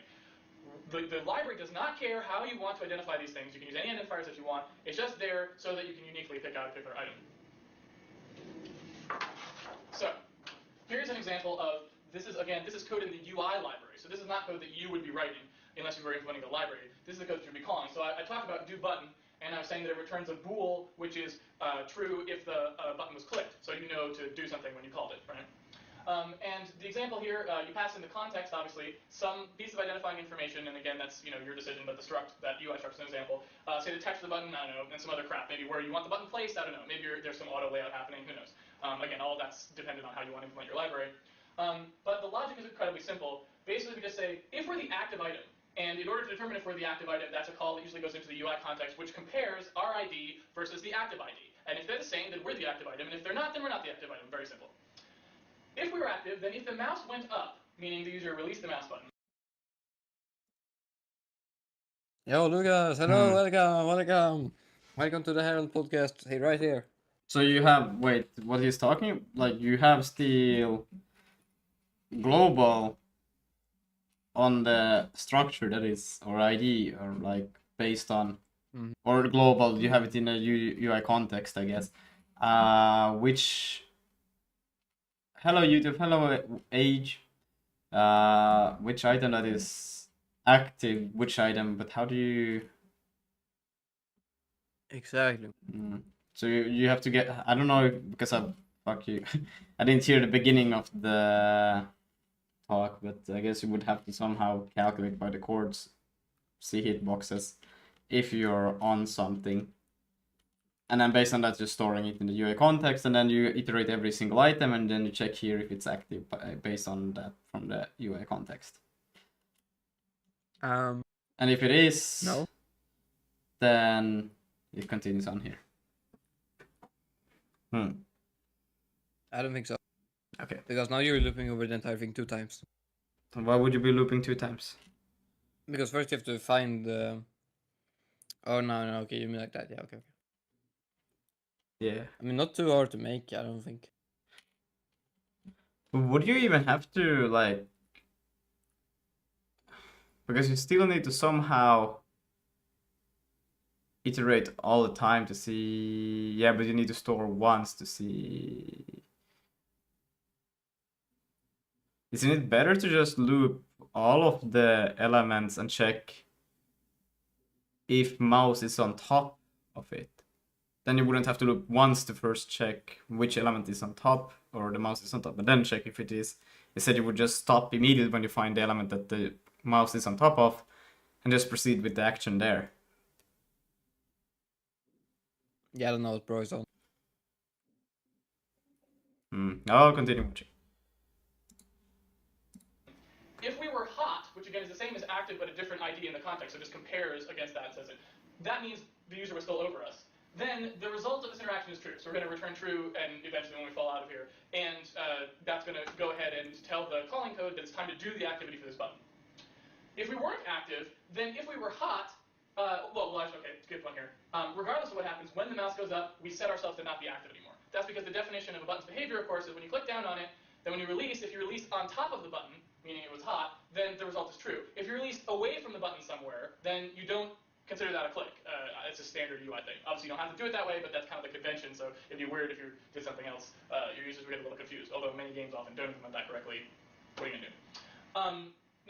The library does not care how you want to identify these things. You can use any identifiers that you want. It's just there so that you can uniquely pick out a particular item. So here's an example of, this is code in the UI library. So this is not code that you would be writing unless you were implementing the library. This is the code that you'd be calling. So I talked about do button, and I was saying that it returns a bool, which is true if the button was clicked. So you know to do something when you called it, right? And the example here, you pass in the context, obviously, some piece of identifying information, and again, that's your decision, but the struct, that UI struct is an example. Say the text of the button, I don't know, and some other crap, maybe where you want the button placed, I don't know, maybe there's some auto layout happening, who knows. Again, all of that's dependent on how you want to implement your library. But the logic is incredibly simple. Basically, we just say, if we're the active item, and in order to determine if we're the active item, that's a call that usually goes into the UI context, which compares our ID versus the active ID. And if they're the same, then we're the active item, and if they're not, then we're not the active item. Very simple. If we were active, then if the mouse went up, meaning the user released the mouse button. Yo, Lucas, hello, welcome. Welcome to the Herald podcast. Hey, right here. So you have, wait, what he's talking, like you have still global on the structure that is, or ID, or like based on, or global, you have it in a UI context, I guess, which, hello YouTube, hello Age, which item that is active, which item, but how do you... Exactly. So you have to get, I don't know, because fuck you, I didn't hear the beginning of the talk, but I guess you would have to somehow calculate by the chords, see hitboxes, if you're on something. And then based on that, you're storing it in the UI context, and then you iterate every single item, and then you check here if it's active based on that from the UI context. And if it is, no, then it continues on here. I don't think so. Okay. Because now you're looping over the entire thing 2 times. Why would you be looping 2 times? Because first you have to find the... Oh, no, okay, you mean like that. Yeah, okay. Yeah. I mean, not too hard to make, I don't think. Would you even have to, like... Because you still need to somehow iterate all the time to see... Yeah, but you need to store once to see... Isn't it better to just loop all of the elements and check if mouse is on top of it? Then you wouldn't have to loop once to first check which element is on top or the mouse is on top, but then check if it is. Instead, you would just stop immediately when you find the element that the mouse is on top of and just proceed with the action there. Yeah, I don't know what Bro is on. I'll continue watching. If we were hot, which again is the same as active but a different ID in the context, so just compares against that and says it, that means the user was still over us. Then the result of this interaction is true. So we're going to return true, and eventually when we fall out of here, and that's going to go ahead and tell the calling code that it's time to do the activity for this button. If we weren't active, then if we were hot, actually, okay, it's a good point here. Regardless of what happens, when the mouse goes up, we set ourselves to not be active anymore. That's because the definition of a button's behavior, of course, is when you click down on it, then when you release, if you release on top of the button, meaning it was hot, then the result is true. If you release away from the button somewhere, then you don't consider that a click. It's a standard UI thing. Obviously, you don't have to do it that way, but that's kind of the convention, so it'd be weird if you did something else. Your users would get a little confused, although many games often don't implement that correctly. What are you going to do?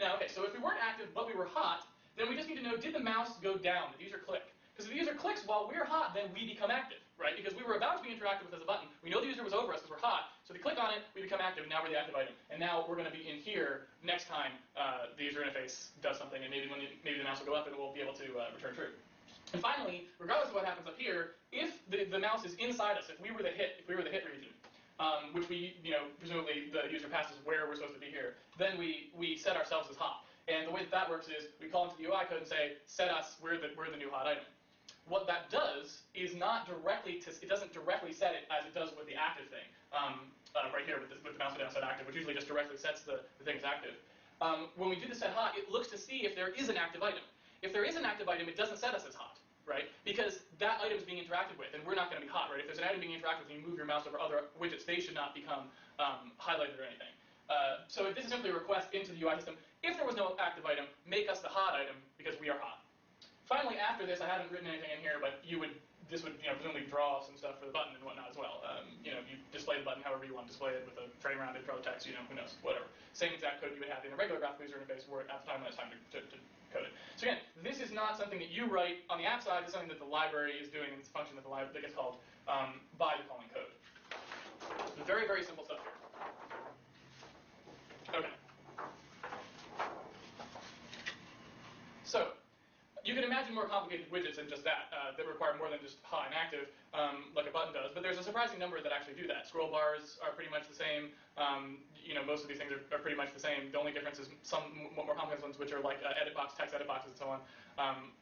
Now, okay, so if we weren't active but we were hot, then we just need to know, did the mouse go down? Did the user click? Because if the user clicks while we're hot, then we become active, right? Because we were about to be interacted with as a button. We know the user was over us because we're hot, so if we click on it, we become active, and now we're the active item. And now we're going to be in here next time the user interface does something, and maybe the mouse will go up and we'll be able to return true. And finally, regardless of what happens up here, if the mouse is inside us, if we were the hit region, which we, presumably the user passes where we're supposed to be here, then we set ourselves as hot. And the way that works is we call into the UI code and say, set us, we're the new hot item. What that does is it doesn't directly set it as it does with the active thing, right here with the mouse down set active, which usually just directly sets the thing as active. When we do the set hot, it looks to see if there is an active item. If there is an active item, it doesn't set us as hot, right? Because that item is being interacted with, and we're not going to be hot, right? If there's an item being interacted with and you move your mouse over other widgets, they should not become highlighted or anything. So this is simply a request into the UI system. If there was no active item, make us the hot item because we are hot. Finally, after this, I haven't written anything in here, but this would presumably draw some stuff for the button and whatnot as well. You display the button however you want to display it with a frame around it, draw the text, who knows, whatever. Same exact code you would have in a regular graphical user interface where at the time when it's time to code it. So again, this is not something that you write on the app side. This is something that the library is doing, and it's a function that that gets called by the calling code. Very, very simple stuff here. Okay. So, you can imagine more complicated widgets than just that require more than just hot and active, like a button does. But there's a surprising number that actually do that. Scroll bars are pretty much the same. Most of these things are pretty much the same. The only difference is some more complex ones, which are like edit box, text edit boxes, and so on,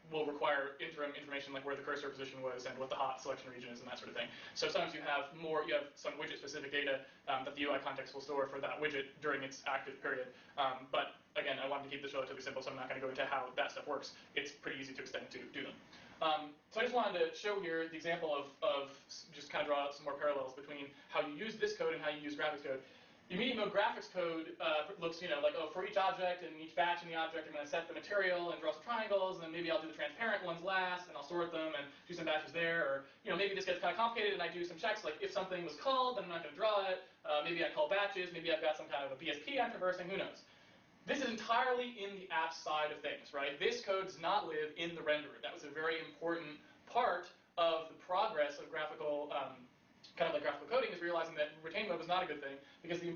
will require interim information like where the cursor position was and what the hot selection region is and that sort of thing. So sometimes you have some widget-specific data that the UI context will store for that widget during its active period. But again, I wanted to keep this relatively simple, so I'm not going to go into how that stuff works. It's pretty easy to extend to do them. So I just wanted to show here the example of just kind of draw out some more parallels between how you use this code and how you use graphics code. The immediate mode graphics code looks, like, for each object and each batch in the object, I'm going to set the material and draw some triangles, and then maybe I'll do the transparent ones last, and I'll sort them and do some batches there. Or, maybe this gets kind of complicated, and I do some checks, like if something was called, then I'm not going to draw it. Maybe I call batches. Maybe I've got some kind of a BSP I'm traversing. Who knows? This is entirely in the app side of things, right? This code does not live in the renderer. That was a very important part of the progress of graphical, kind of like graphical coding, is realizing that retain mode was not a good thing, because the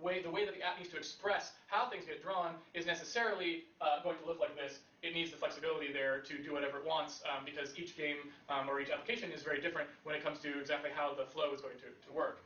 way that the app needs to express how things get drawn is necessarily going to look like this. It needs the flexibility there to do whatever it wants, because each game or each application is very different when it comes to exactly how the flow is going to work.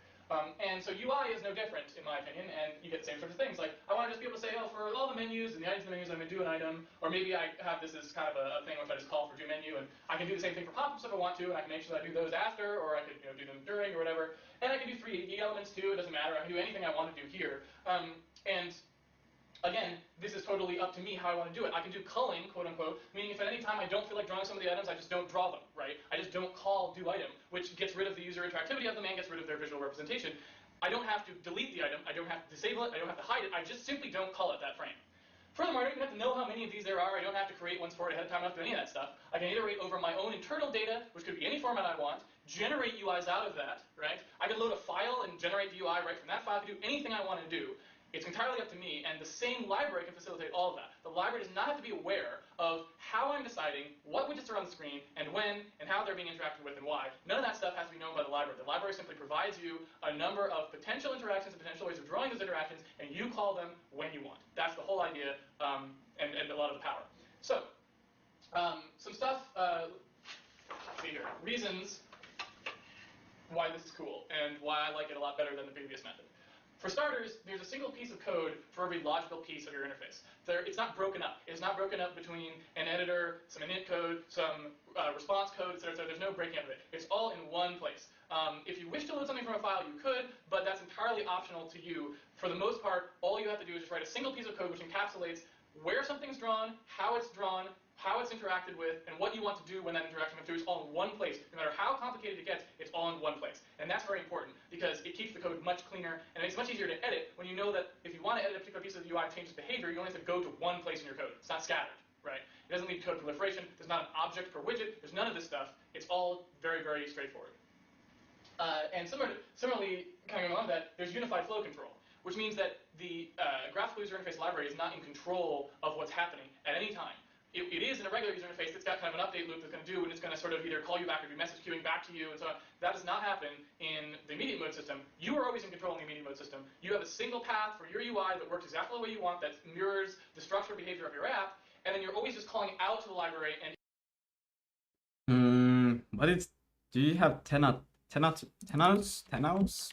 And so UI is no different, in my opinion, and you get the same sorts of things. Like, I want to just be able to say, for all the menus and the items in the menus, I'm going to do an item. Or maybe I have this as kind of a thing which I just call for do menu, and I can do the same thing for pop-ups if I want to, and I can make sure that I do those after, or I could do them during, or whatever. And I can do 3D elements too, it doesn't matter. I can do anything I want to do here. And Again, this is totally up to me how I want to do it. I can do culling, quote unquote, meaning if at any time I don't feel like drawing some of the items, I just don't draw them, right? I just don't call do item, which gets rid of the user interactivity of them and gets rid of their visual representation. I don't have to delete the item, I don't have to disable it, I don't have to hide it, I just simply don't call it that frame. Furthermore, I don't even have to know how many of these there are, I don't have to create ones for it ahead of time, I don't have to do any of that stuff. I can iterate over my own internal data, which could be any format I want, generate UIs out of that, right? I can load a file and generate the UI right from that file, I can do anything I want to do. It's entirely up to me, and the same library can facilitate all of that. The library does not have to be aware of how I'm deciding what widgets are on the screen, and when, and how they're being interacted with, and why. None of that stuff has to be known by the library. The library simply provides you a number of potential interactions and potential ways of drawing those interactions, and you call them when you want. That's the whole idea, and a lot of the power. So, some stuff, let's see here, reasons why this is cool, and why I like it a lot better than the previous method. For starters, there's a single piece of code for every logical piece of your interface. It's not broken up. It's not broken up between an editor, some init code, some response code, etc. There's no breaking up of it. It's all in one place. If you wish to load something from a file, you could, but that's entirely optional to you. For the most part, all you have to do is just write a single piece of code which encapsulates where something's drawn, how it's interacted with, and what you want to do when that interaction comes through. It's all in one place. No matter how complicated it gets, it's all in one place. And that's very important because it keeps the code much cleaner, and it makes it much easier to edit when you know that if you want to edit a particular piece of the UI and change its behavior, you only have to go to one place in your code. It's not scattered, right? It doesn't lead to code proliferation. There's not an object per widget. There's none of this stuff. It's all very, very straightforward. And similarly, kind of along that, there's unified flow control, which means that the graphical user interface library is not in control of what's happening at any time. It is in a regular user interface that's got kind of an update loop that's going to do, and it's going to sort of either call you back or do message queuing back to you, and so on. That does not happen in the immediate mode system. You are always in control in the immediate mode system. You have a single path for your UI that works exactly the way you want, that mirrors the structure and behavior of your app, and then you're always just calling out to the library and... What is... Do you have 10 outs?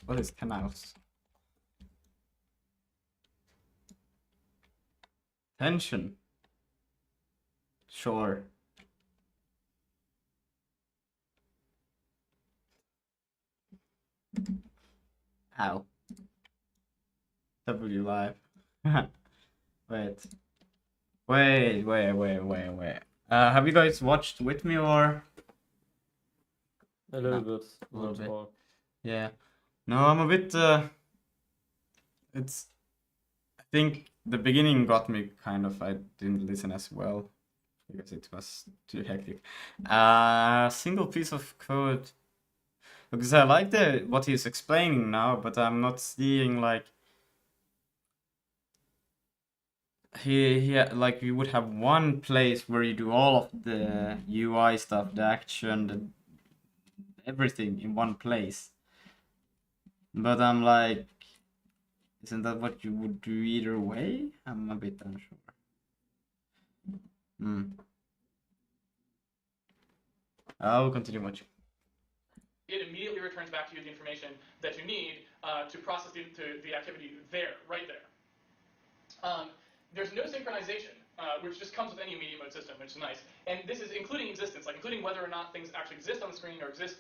What is 10 outs? Tension. Sure. Ow. W live. Wait. Have you guys watched with me or? A little bit. Yeah. No, I'm a bit. It's. I think the beginning got me kind of. I didn't listen as well because it was too hectic. Single piece of code. Because I like what he's explaining now, but I'm not seeing like. Like you would have one place where you do all of the UI stuff, the action, everything in one place. But I'm like, isn't that what you would do either way? I'm a bit unsure. I'll continue watching. It immediately returns back to you the information that you need to process the activity there, right there. There's no synchronization, which just comes with any immediate mode system, which is nice. And this is including existence, like including whether or not things actually exist on the screen or exist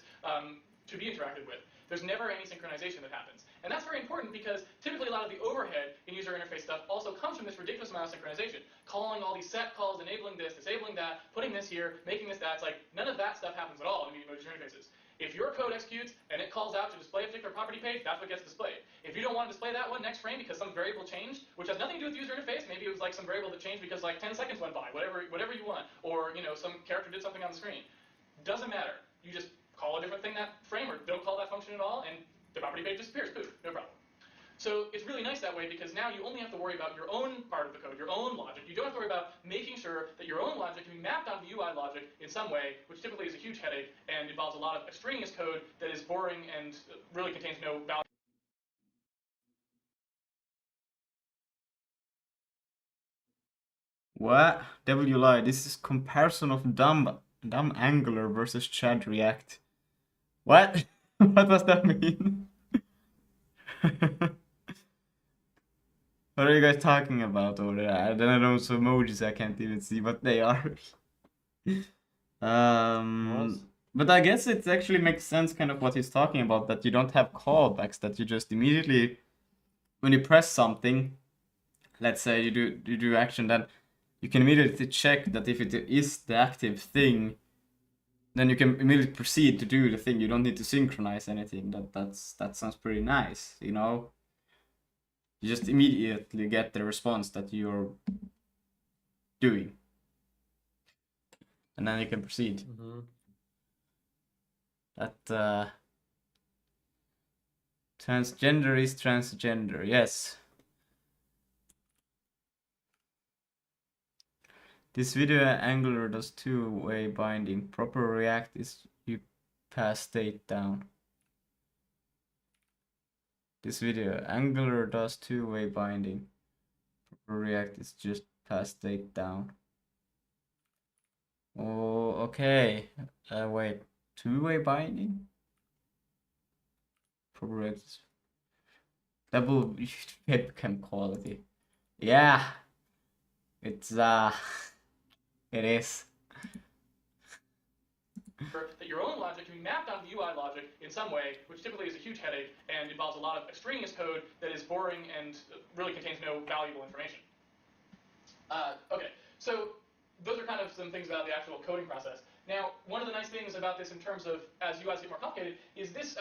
to be interacted with. There's never any synchronization that happens. And that's very important because typically a lot of the overhead in user interface stuff also comes from this ridiculous amount of synchronization. Calling all these set calls, enabling this, disabling that, putting this here, making this that. It's like none of that stuff happens at all in immediate mode user interfaces. If your code executes and it calls out to display a particular property page, that's what gets displayed. If you don't want to display that one next frame because some variable changed, which has nothing to do with the user interface, maybe it was like some variable that changed because like 10 seconds went by, whatever you want, or some character did something on the screen. Doesn't matter. You just call a different thing that frame or don't call that function at all, and the property page disappears. Poof, no problem. So it's really nice that way because now you only have to worry about your own part of the code, your own logic. You don't have to worry about making sure that your own logic can be mapped onto the UI logic in some way, which typically is a huge headache and involves a lot of extraneous code that is boring and really contains no value. What? WLI, this is comparison of dumb Angular versus Chad React. What? What does that mean? What are you guys talking about over there? Then I know some emojis I can't even see what they are. But I guess it actually makes sense kind of what he's talking about, that you don't have callbacks, that you just immediately, when you press something, let's say you do action, then you can immediately check that if it is the active thing, then you can immediately proceed to do the thing. You don't need to synchronize anything. That sounds pretty nice, you know? You just immediately get the response that you're doing. And then you can proceed. That transgender is transgender, yes. This video Angular does two-way binding. Proper React is you pass state down. This video Angular does two-way binding. Proper React is just pass state down. Oh, okay. Wait, two-way binding? Proper React is double webcam quality. Yeah, it's it is. That your own logic can be mapped onto the UI logic in some way, which typically is a huge headache and involves a lot of extraneous code that is boring and really contains no valuable information. Okay, so those are kind of some things about the actual coding process. Now, one of the nice things about this in terms of as UIs get more complicated is this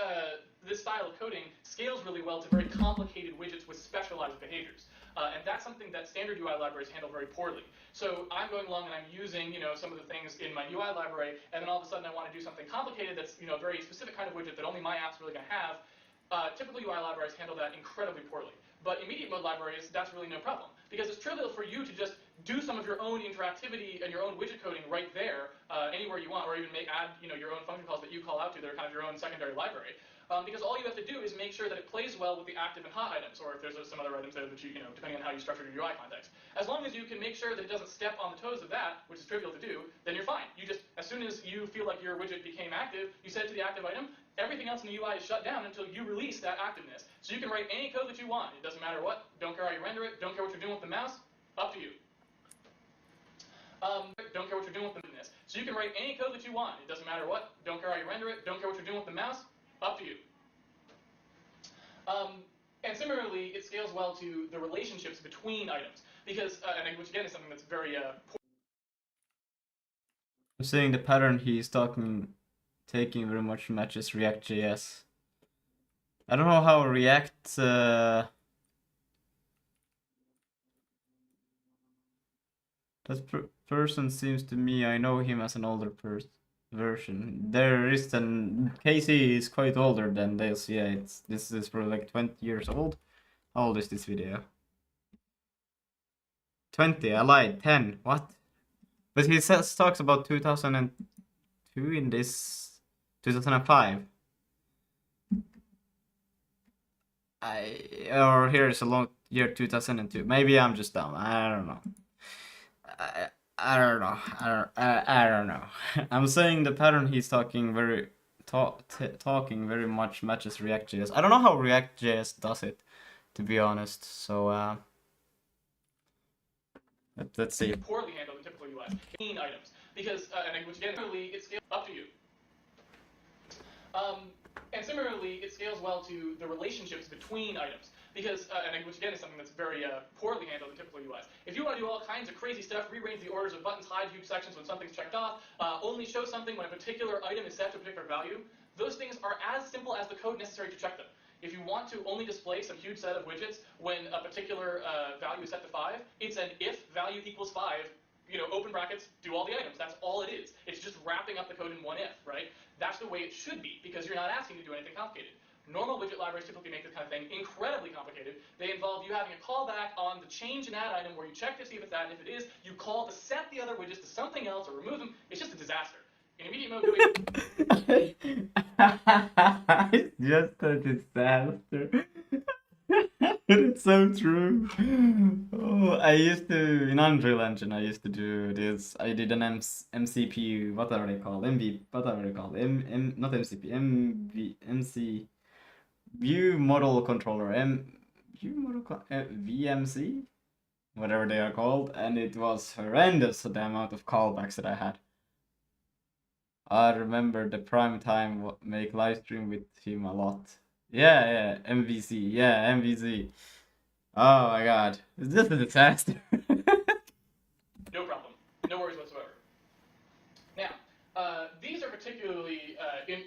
style of coding scales really well to very complicated widgets with specialized behaviors. And that's something that standard UI libraries handle very poorly. So I'm going along and I'm using, some of the things in my UI library, and then all of a sudden I want to do something complicated that's, a very specific kind of widget that only my app's really going to have. Typical UI libraries handle that incredibly poorly. But immediate mode libraries, that's really no problem. Because it's trivial for you to just do some of your own interactivity and your own widget coding right there, anywhere you want, or even add, your own function calls that you call out to that are kind of your own secondary library. Because all you have to do is make sure that it plays well with the active and hot items, or if there's some other items there that you, depending on how you structure your UI context. As long as you can make sure that it doesn't step on the toes of that, which is trivial to do, then you're fine. You just, as soon as you feel like your widget became active, you set it to the active item. Everything else in the UI is shut down until you release that activeness. So you can write any code that you want. It doesn't matter what. Don't care how you render it. Don't care what you're doing with the mouse. Up to you. Don't care what you're doing with the mouse. So you can write any code that you want. It doesn't matter what. Don't care how you render it. Don't care what you're doing with the mouse. Up to you. And similarly, it scales well to the relationships between items, because, which again is something that's very poor. I'm saying the pattern he's taking very much matches React.js. I don't know how React that person seems to me, I know him as an older version. There is an Casey is quite older than this. Yeah, this is for like 20 years old. How old is this video? 20, I lied, 10. What? But he talks about 2002 in this 2005. Or here's a long year 2002. Maybe I'm just dumb. I don't know. I don't know. I don't know. I'm saying the pattern he's talking very much matches React.js. I don't know how React.js does it, to be honest. So let's see. Poorly handled in typical UIs. Items, because which again, it scales up to you. And similarly, it scales well to the relationships between items, because, which again is something that's very poorly handled in typical UIs. If you want to do all kinds of crazy stuff, rearrange the orders of buttons, hide huge sections when something's checked off, only show something when a particular item is set to a particular value, those things are as simple as the code necessary to check them. If you want to only display some huge set of widgets when a particular value is set to 5, it's an if value equals 5, open brackets, do all the items. That's all it is. It's just wrapping up the code in one if, right? That's the way it should be, because you're not asking to do anything complicated. Normal widget libraries typically make this kind of thing incredibly complicated. They involve you having a callback on the change in that item where you check to see if it's that, and if it is, you call to set the other widgets to something else or remove them. It's just a disaster. In immediate mode, it's just a disaster. It's so true. Oh, I used to, in Unreal Engine, I used to do this. I did an MCP, what are they called? What are they called? Not MCP, MC, View Model Controller, VMC? Whatever they are called. And it was horrendous, the amount of callbacks that I had. I remember the prime time make live stream with him a lot. Yeah, MVC. Yeah, MVC. Oh my god. Is this a disaster? No problem. No worries whatsoever. Now, these are particularly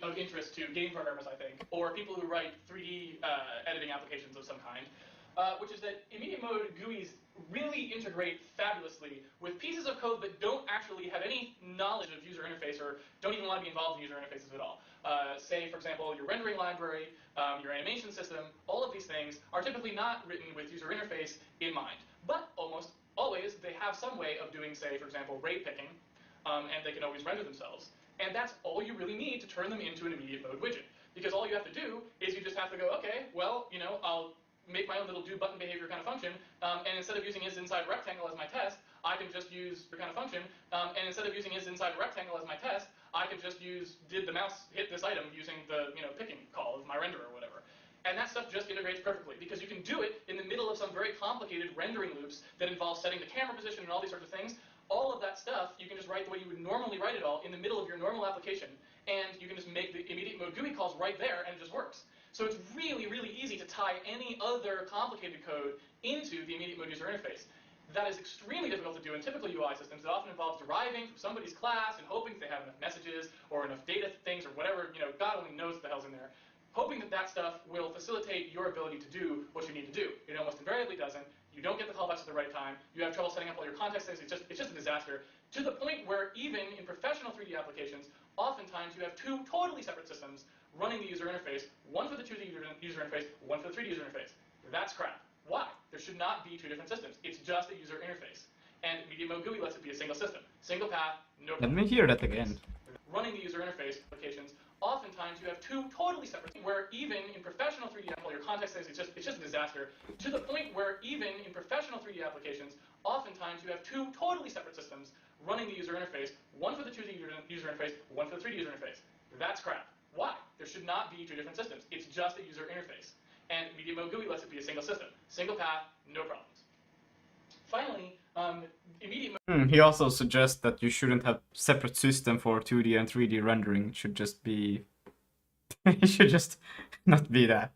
of interest to game programmers, I think, or people who write 3D editing applications of some kind, which is that immediate mode GUIs really integrate fabulously with pieces of code that don't actually have any knowledge of user interface or don't even want to be involved in user interfaces at all. Say, for example, your rendering library, your animation system, all of these things are typically not written with user interface in mind. But almost always, they have some way of doing, say, for example, rate picking, and they can always render themselves. And that's all you really need to turn them into an immediate mode widget. Because all you have to do is you just have to go, okay, well, I'll make my own little do button behavior kind of function, and instead of using is inside rectangle as my test, I can just use your kind of function, and instead of using is inside rectangle as my test, I can just use did the mouse hit this item using the picking call of my renderer or whatever. And that stuff just integrates perfectly because you can do it in the middle of some very complicated rendering loops that involve setting the camera position and all these sorts of things. All of that stuff you can just write the way you would normally write it all in the middle of your normal application, and you can just make the immediate mode GUI calls right there, and it just works. So it's really, really easy to tie any other complicated code into the immediate mode user interface. That is extremely difficult to do in typical UI systems. It often involves deriving from somebody's class and hoping they have enough messages or enough data things or whatever, God only knows what the hell's in there. Hoping that stuff will facilitate your ability to do what you need to do. It almost invariably doesn't. You don't get the callbacks at the right time. You have trouble setting up all your context things. It's just a disaster. To the point where even in professional 3D applications, oftentimes you have two totally separate systems running the user interface, one for the 2D user interface, one for the 3D user interface. That's crap. Why? There should not be two different systems. It's just a user interface. And immediate mode GUI lets it be a single system. Single path, no Let me hear that again. Running the user interface applications, oftentimes you have two totally separate, where even in professional 3D all your context things, it's just a disaster. To the point where even in professional 3D applications, oftentimes you have two totally separate systems running the user interface, one for the 2D user interface, one for the 3D user interface. That's crap. Why? There should not be two different systems. It's just a user interface. And immediate mode GUI lets it be a single system. Single path, no problems. Finally, immediate mode... He also suggests that you shouldn't have separate system for 2D and 3D rendering. It should just be... it should just not be that.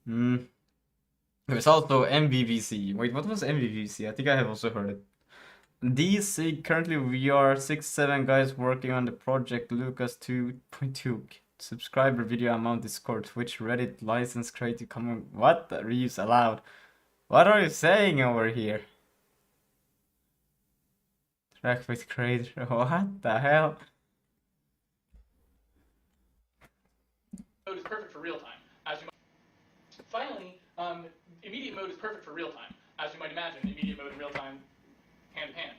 There's also MVVC. Wait, what was MVVC? I think I have also heard it. DC, currently we are 6-7 guys working on the project Lucas 2.2. Subscriber, video amount, Discord, Twitch, Reddit, license, creative commons. What? Reuse allowed. What are you saying over here? Track with creator. What the hell? Mode is perfect for real time. As you might... Finally, immediate mode is perfect for real time. As you might imagine, immediate mode and real time hand in hand.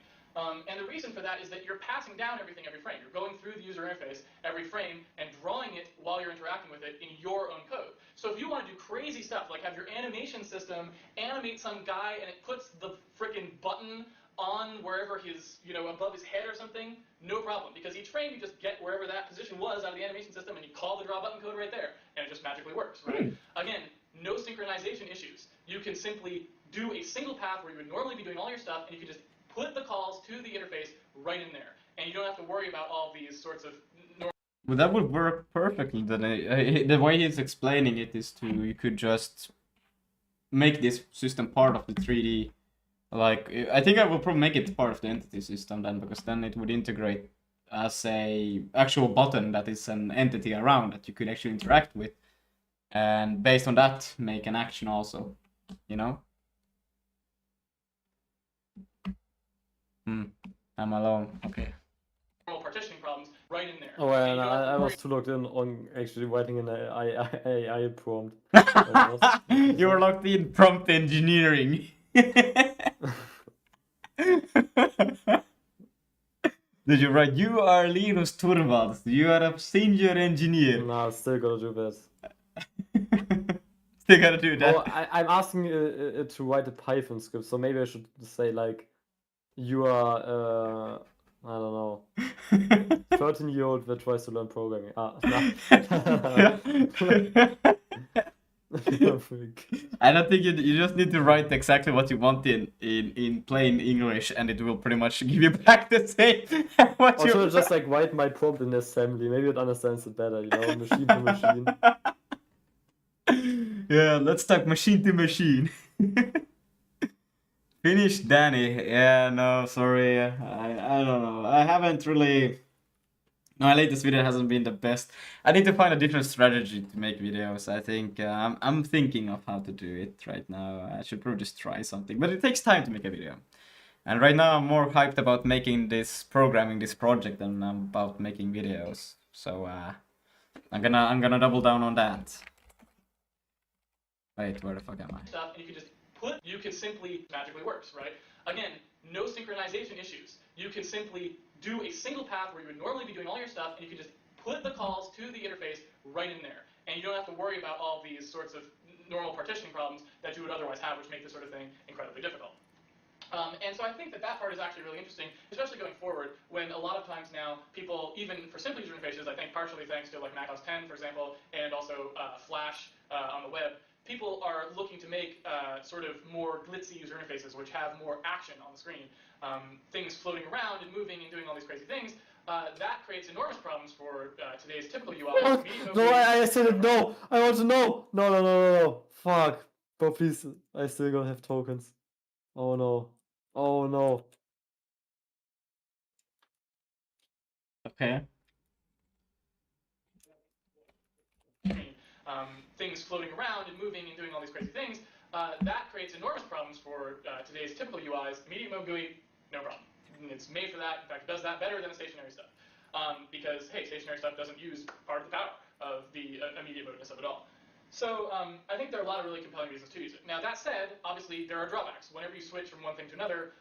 And the reason for that is that you're passing down everything every frame. You're going through the user interface every frame and drawing it while you're interacting with it in your own code. So if you want to do crazy stuff, like have your animation system animate some guy and it puts the frickin' button on wherever his, above his head or something, no problem. Because each frame you just get wherever that position was out of the animation system and you call the draw button code right there. And it just magically works, right? Again, no synchronization issues. You can simply do a single path where you would normally be doing all your stuff and you can just put the calls to the interface right in there. And you don't have to worry about all these sorts of... Well, that would work perfectly. Then the way he's explaining it is you could just make this system part of the 3D. Like, I think I will probably make it part of the entity system then, because then it would integrate as a actual button that is an entity around that you could actually interact with. And based on that, make an action also, I'm alone. Okay. Partitioning problems right in there. Oh, and I was too locked in on actually writing an AI prompt. You were locked in prompt engineering. Did you write, you are Linus Torvalds, you are a senior engineer? Nah, still gotta do that. Still gotta do that. Oh, I'm asking it to write a Python script, so maybe I should say like, you are, I don't know, 13-year-old that tries to learn programming. Nah. I don't think you just need to write exactly what you want in plain English, and it will pretty much give you back the same. What also, just like write my prompt in assembly. Maybe it understands it better, machine to machine. Yeah, let's talk machine to machine. Finish Danny. Yeah, no, sorry. I don't know. I haven't really. My latest video hasn't been the best. I need to find a different strategy to make videos. I think I'm thinking of how to do it right now. I should probably just try something, but it takes time to make a video. And right now I'm more hyped about making this programming this project than I'm about making videos. So I'm gonna double down on that. Wait, where the fuck am I? Stuff, and you can just you can simply magically works, right? Again, no synchronization issues. You can simply do a single path where you would normally be doing all your stuff, and you can just put the calls to the interface right in there. And you don't have to worry about all these sorts of normal partitioning problems that you would otherwise have, which make this sort of thing incredibly difficult. And so I think that that part is actually really interesting, especially going forward, when a lot of times now people, even for simple user interfaces, I think partially thanks to like Mac OS 10, for example, and also Flash on the web, people are looking to make sort of more glitzy user interfaces, which have more action on the screen. Things floating around and moving and doing all these crazy things. That creates enormous problems for today's typical UI. No, I said it, no! I want to know! No. Fuck. Bro, please, I still don't have tokens. Oh no. Oh no. Okay. Things floating around and moving and doing all these crazy things, that creates enormous problems for today's typical UIs. Immediate mode GUI, no problem. It's made for that. In fact, it does that better than the stationary stuff. Because, hey, stationary stuff doesn't use part of the power of the immediate modeness of it all. So I think there are a lot of really compelling reasons to use it. Now, that said, obviously, there are drawbacks. Whenever you switch from one thing to another,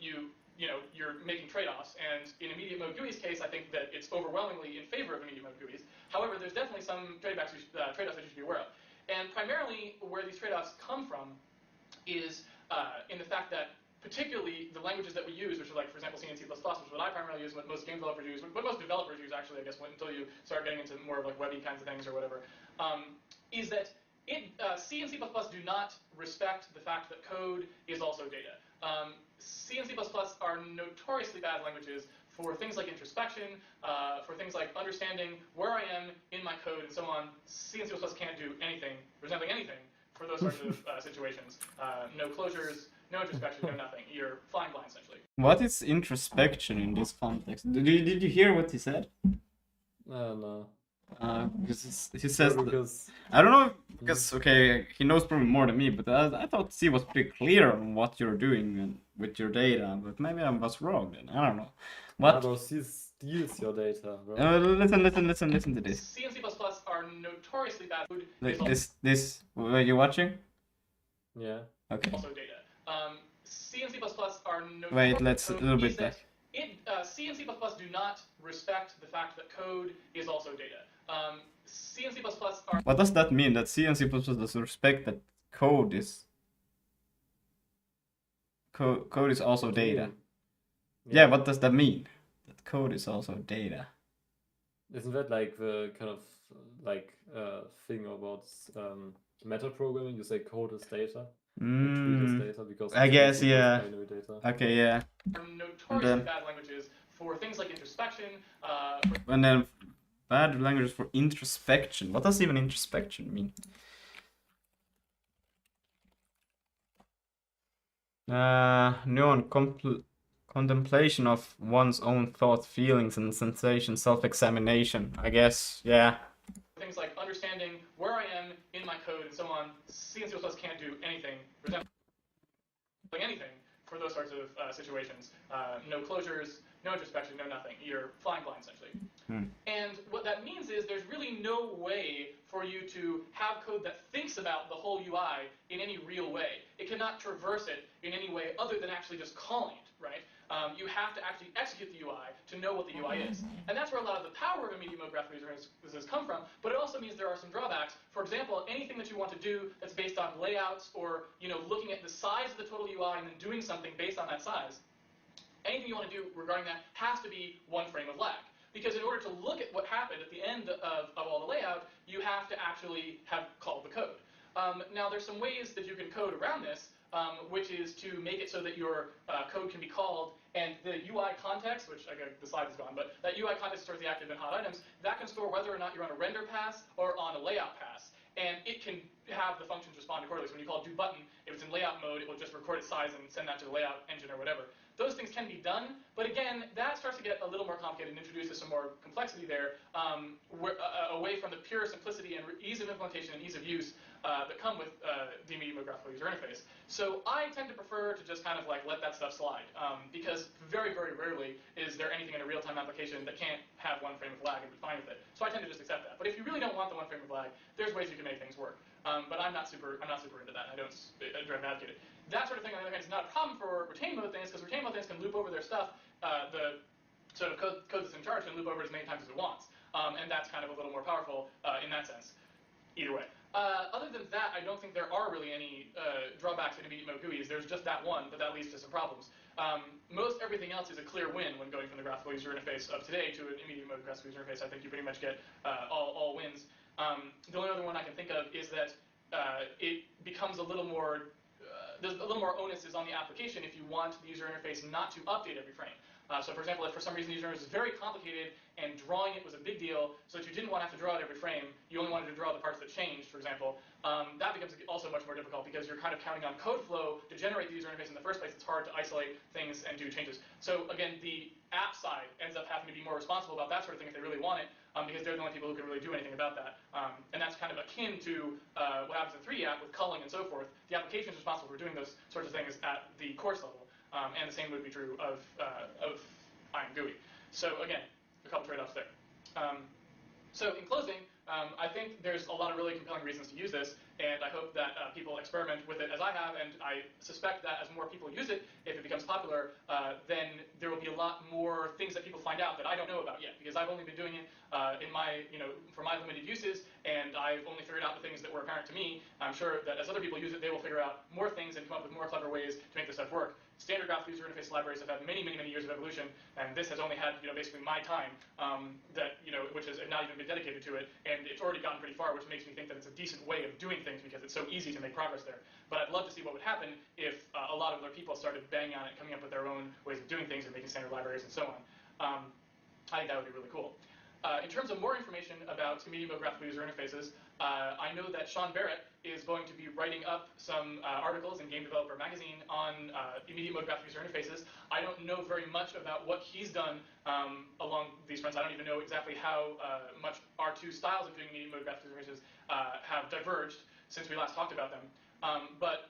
you're making trade-offs, and in immediate mode GUI's case, I think that it's overwhelmingly in favor of immediate mode GUIs. However, there's definitely some trade-offs that you should be aware of. And primarily, where these trade-offs come from is in the fact that particularly the languages that we use, which are like, for example, C and C++, which is what I primarily use, what most game developers use, what most developers use, actually, I guess, until you start getting into more of like webby kinds of things or whatever, is that C and C++ do not respect the fact that code is also data. C and C++ are notoriously bad languages for things like introspection, for things like understanding where I am in my code and so on. C and C++ can't do anything, resembling anything, for those sorts of situations. No closures, no introspection, no nothing. You're flying blind, essentially. What is introspection in this context? Did you hear what he said? No. Because he says I don't know because okay, he knows probably more than me, but I thought C was pretty clear on what you're doing with your data, but maybe I was wrong then. I don't know. What? Bro, C steals your data, bro. Listen to this. C and C++ are notoriously bad. This were you watching? Yeah. Okay. Also data. C and C++ are Wait, let's a little bit back. C and C++ do not respect the fact that code is also data. C and C++ are... What does that mean? That C and C++ does respect that code is... Code is also data. Yeah, what does that mean? That code is also data. Isn't that like the kind of like thing about meta programming? You say code is data. Tweet is data because I guess, yeah. Binary data. Okay, yeah. Notoriously bad languages for things like introspection. And then bad languages for introspection. What does even introspection mean? Contemplation of one's own thoughts, feelings, and sensations, self-examination. I guess, yeah. Things like understanding where I am in my code and so on. C and C++ can't do anything, resembling anything, for those sorts of situations. No closures, no introspection, no nothing. You're flying blind, essentially. And what that means is there's really no way for you to have code that thinks about the whole UI in any real way. It cannot traverse it in any way other than actually just calling it, right? You have to actually execute the UI to know what the UI is. And that's where a lot of the power of immediate mode graphical user interfaces come from, but it also means there are some drawbacks. For example, anything that you want to do that's based on layouts or looking at the size of the total UI and then doing something based on that size, anything you want to do regarding that has to be one frame of lag. Because in order to look at what happened at the end of all the layout, you have to actually have called the code. Now, there's some ways that you can code around this, which is to make it so that your code can be called, and the UI context, which the slide is gone, but that UI context stores the active and hot items, that can store whether or not you're on a render pass or on a layout pass. and it can have the functions respond accordingly. So when you call do button, if it's in layout mode, it will just record its size and send that to the layout engine or whatever. Those things can be done, but again, that starts to get a little more complicated and introduces some more complexity there, away from the pure simplicity and ease of implementation and ease of use that come with the immediate mode graphical user interface. So I tend to prefer to just kind of like let that stuff slide, because very, very rarely is there anything in a real-time application that can't have one frame of lag and be fine with it. So I tend to just accept that. But if you really don't want the one frame of lag, there's ways you can make things work. But I'm not super into that. I don't advocate it. That sort of thing, on the other hand, is not a problem for retain mode things, because retain mode things can loop over their stuff. The sort of code that's in charge can loop over as many times as it wants, and that's kind of a little more powerful in that sense. Either way. Other than that, I don't think there are really any drawbacks in immediate mode GUIs. There's just that one, but that leads to some problems. Most everything else is a clear win when going from the graphical user interface of today to an immediate mode graphical user interface. I think you pretty much get all wins. The only other one I can think of is that it becomes a little more, there's a little more onus is on the application if you want the user interface not to update every frame. So for example, if for some reason the user interface is very complicated and drawing it was a big deal, so that you didn't want to have to draw it every frame, you only wanted to draw the parts that changed, for example, that becomes also much more difficult because you're kind of counting on code flow to generate the user interface in the first place. It's hard to isolate things and do changes. So again, the app side ends up having to be more responsible about that sort of thing if they really want it, because they're the only people who can really do anything about that. And that's kind of akin to what happens in 3D app with culling and so forth. The application is responsible for doing those sorts of things at the course level. And the same would be true of IMGUI. So again, a couple trade-offs there. So in closing, I think there's a lot of really compelling reasons to use this, and I hope that people experiment with it as I have, and I suspect that as more people use it, if it becomes popular, then there will be a lot more things that people find out that I don't know about yet, because I've only been doing it in my, for my limited uses, and I've only figured out the things that were apparent to me. I'm sure that as other people use it, they will figure out more things and come up with more clever ways to make this stuff work. Standard graphical user interface libraries have had many, many, many years of evolution, and this has only had, basically my time, which has not even been dedicated to it, and it's already gotten pretty far, which makes me think that it's a decent way of doing things because it's so easy to make progress there. But I'd love to see what would happen if a lot of other people started banging on it, coming up with their own ways of doing things and making standard libraries and so on. I think that would be really cool. In terms of more information about immediate mode graphical user interfaces, I know that Sean Barrett is going to be writing up some articles in Game Developer Magazine on immediate mode graphical user interfaces. I don't know very much about what he's done along these fronts. I don't even know exactly how much our two styles of doing immediate mode graphical user interfaces have diverged since we last talked about them. But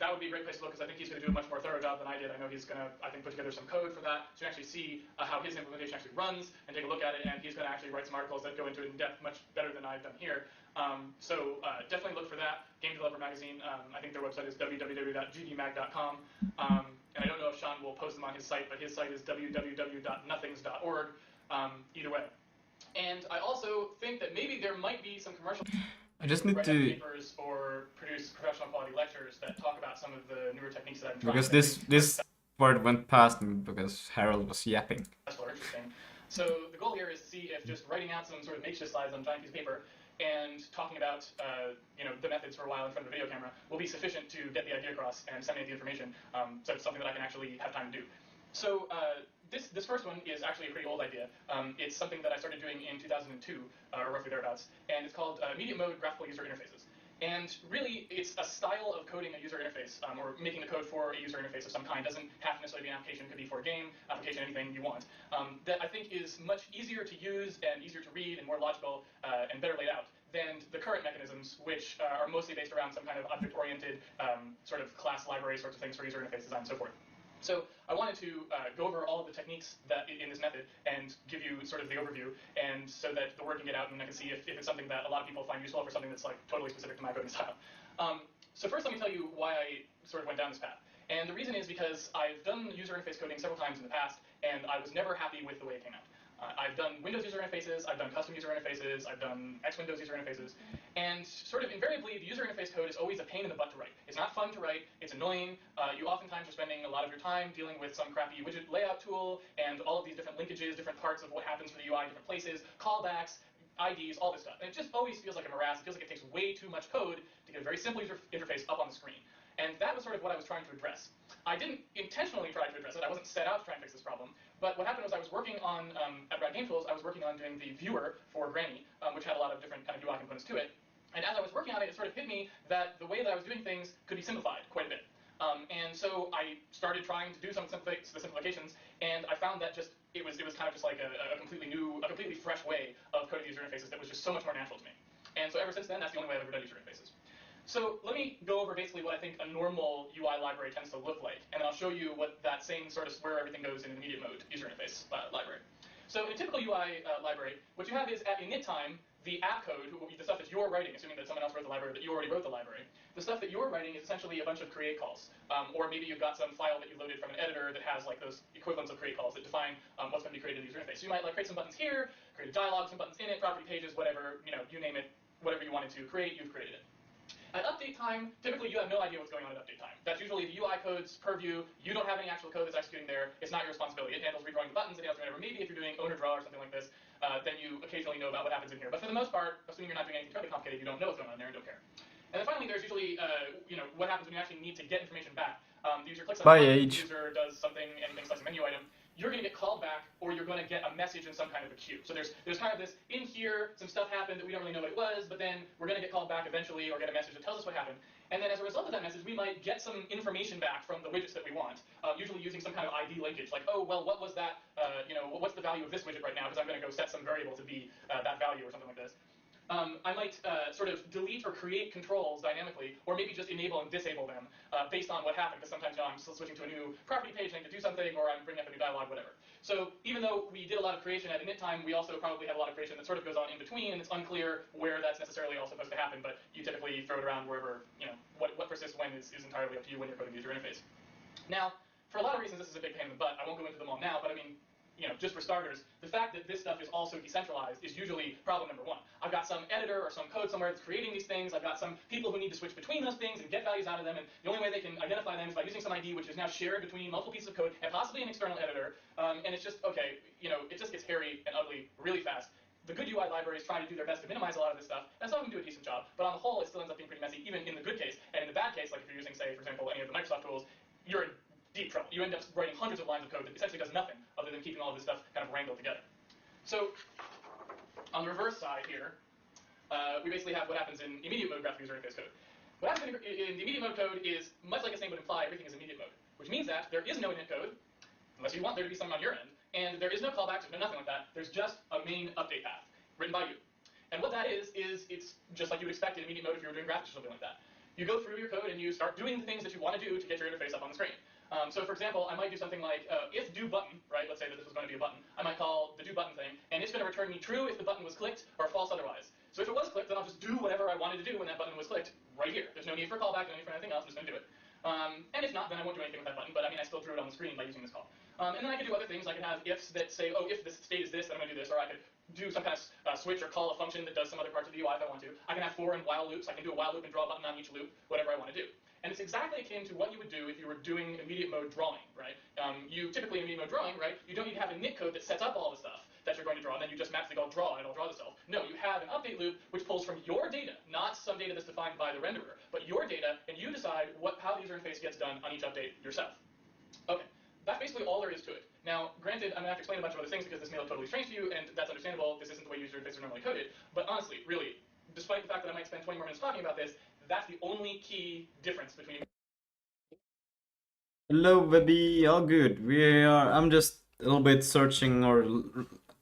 that would be a great place to look because I think he's going to do a much more thorough job than I did. I know he's going to, put together some code for that so you actually see how his implementation actually runs and take a look at it, and he's going to actually write some articles that go into it in depth much better than I've done here. So definitely look for that. Game Developer Magazine, I think their website is www.gdmag.com. And I don't know if Sean will post them on his site, but his site is www.nothings.org, either way. And I also think that maybe there might be some commercial... I just need write to papers or produce professional quality lectures that talk about some of the newer techniques that I've been because trying. this part went past me because Harold was yapping. That's more interesting. So the goal here is to see if just writing out some sort of makeshift slides on a giant piece of paper and talking about the methods for a while in front of a video camera will be sufficient to get the idea across and disseminate the information. So it's something that I can actually have time to do. So this first one is actually a pretty old idea. It's something that I started doing in 2002, or roughly thereabouts, and it's called immediate mode graphical user interfaces. And really, it's a style of coding a user interface, or making a code for a user interface of some kind. It doesn't have to necessarily be an application. It could be for a game, application, anything you want. That I think is much easier to use and easier to read and more logical and better laid out than the current mechanisms, which are mostly based around some kind of object-oriented sort of class library sorts of things for user interface design and so forth. So I wanted to go over all of the techniques that in this method and give you sort of the overview, and so that the word can get out and I can see if it's something that a lot of people find useful or something that's like totally specific to my coding style. So first let me tell you why I sort of went down this path. And the reason is because I've done user interface coding several times in the past, and I was never happy with the way it came out. I've done Windows user interfaces, I've done custom user interfaces, I've done X-Windows user interfaces, and sort of invariably the user interface code is always a pain in the butt to write. It's not fun to write, it's annoying, you oftentimes are spending a lot of your time dealing with some crappy widget layout tool, and all of these different linkages, different parts of what happens for the UI, different places, callbacks, IDs, all this stuff. And it just always feels like a morass. It feels like it takes way too much code to get a very simple user interface up on the screen. And that was sort of what I was trying to address. I didn't intentionally try to address it. I wasn't set out to try and fix this problem. But what happened was I was working on, at Rad Game Tools, I was working on doing the viewer for Granny, which had a lot of different kind of UI components to it. And as I was working on it, it sort of hit me that the way that I was doing things could be simplified quite a bit. And so I started trying to do some simplifications, and I found that just it was kind of just like a completely fresh way of coding user interfaces that was just so much more natural to me. And so ever since then, that's the only way I've ever done user interfaces. So let me go over basically what I think a normal UI library tends to look like, and then I'll show you what that same sort of where everything goes in an immediate mode user interface library. So in a typical UI library, what you have is at init time, the app code, the stuff that you're writing, assuming that someone else wrote the library, but you already wrote the library, the stuff that you're writing is essentially a bunch of create calls. Or maybe you've got some file that you loaded from an editor that has like those equivalents of create calls that define what's going to be created in the user interface. So you might like create some buttons here, create a dialog, some buttons in it, property pages, whatever, you name it, whatever you wanted to create, you've created it. At update time, typically you have no idea what's going on at update time. That's usually the UI code's purview. You don't have any actual code that's executing there. It's not your responsibility. It handles redrawing the buttons, it handles whatever. Maybe if you're doing owner draw or something like this, then you occasionally know about what happens in here. But for the most part, assuming you're not doing anything terribly complicated, you don't know what's going on there and don't care. And then finally, there's usually, what happens when you actually need to get information back. The user clicks on the button, the user does something, anything selects a menu item. You're going to get called back, or you're going to get a message in some kind of a queue. So there's kind of this, in here, some stuff happened that we don't really know what it was, but then we're going to get called back eventually, or get a message that tells us what happened. And then as a result of that message, we might get some information back from the widgets that we want, usually using some kind of ID linkage, like, oh, well, what was that, what's the value of this widget right now, because I'm going to go set some variable to be that value or something like this. I might sort of delete or create controls dynamically, or maybe just enable and disable them based on what happened, because sometimes I'm still switching to a new property page and I need to do something, or I'm bringing up a new dialog, whatever. So even though we did a lot of creation at init time, we also probably have a lot of creation that sort of goes on in between, and it's unclear where that's necessarily all supposed to happen, but you typically throw it around wherever, what persists when is entirely up to you when you're coding the user interface. Now, for a lot of reasons, this is a big pain in the butt. I won't go into them all now, but I mean, just for starters, the fact that this stuff is also decentralized is usually problem number one. I've got some editor or some code somewhere that's creating these things. I've got some people who need to switch between those things and get values out of them, and the only way they can identify them is by using some ID which is now shared between multiple pieces of code and possibly an external editor. And it's just, okay, it just gets hairy and ugly really fast. The good UI libraries try to do their best to minimize a lot of this stuff, and some of them do a decent job, but on the whole, it still ends up being pretty messy, even in the good case. And in the bad case, like if you're using, say, for example, any of the Microsoft tools, you're in deep trouble. You end up writing hundreds of lines of code that essentially does nothing other than keeping all of this stuff kind of wrangled together. So, on the reverse side here, we basically have what happens in immediate mode graphical user interface code. What happens in the immediate mode code is, much like its name would imply, everything is immediate mode, which means that there is no init code, unless you want there to be some on your end, and there is no callback, there's no nothing like that. There's just a main update path written by you. And what that is it's just like you would expect in immediate mode if you were doing graphics or something like that. You go through your code and you start doing the things that you want to do to get your interface up on the screen. So for example, I might do something like if do button, right? Let's say that this was going to be a button. I might call the do button thing, and it's going to return me true if the button was clicked, or false otherwise. So if it was clicked, then I'll just do whatever I wanted to do when that button was clicked right here. There's no need for a callback, no need for anything else. I'm just going to do it. And if not, then I won't do anything with that button, but I mean, I still drew it on the screen by using this call. And then I could do other things. I could have ifs that say, oh, if this state is this, then I'm going to do this, or I could do some kind of switch or call a function that does some other parts of the UI if I want to. I can have for and while loops. I can do a while loop and draw a button on each loop, whatever I want to do. And it's exactly akin to what you would do if you were doing immediate mode drawing, right? You typically in immediate mode drawing, right? You don't need to have a init code that sets up all the stuff that you're going to draw, and then you just magically go draw and it'll draw the stuff. No, you have an update loop which pulls from your data, not some data that's defined by the renderer, but your data, and you decide how the user interface gets done on each update yourself. Okay, that's basically all there is to it. Now, granted, I'm going to have to explain a bunch of other things because this may look totally strange to you, and that's understandable. This isn't the way user interfaces are normally coded. But honestly, really, despite the fact that I might spend 20 more minutes talking about this, that's the only key difference between. Hello, baby. All good. I'm just a little bit searching or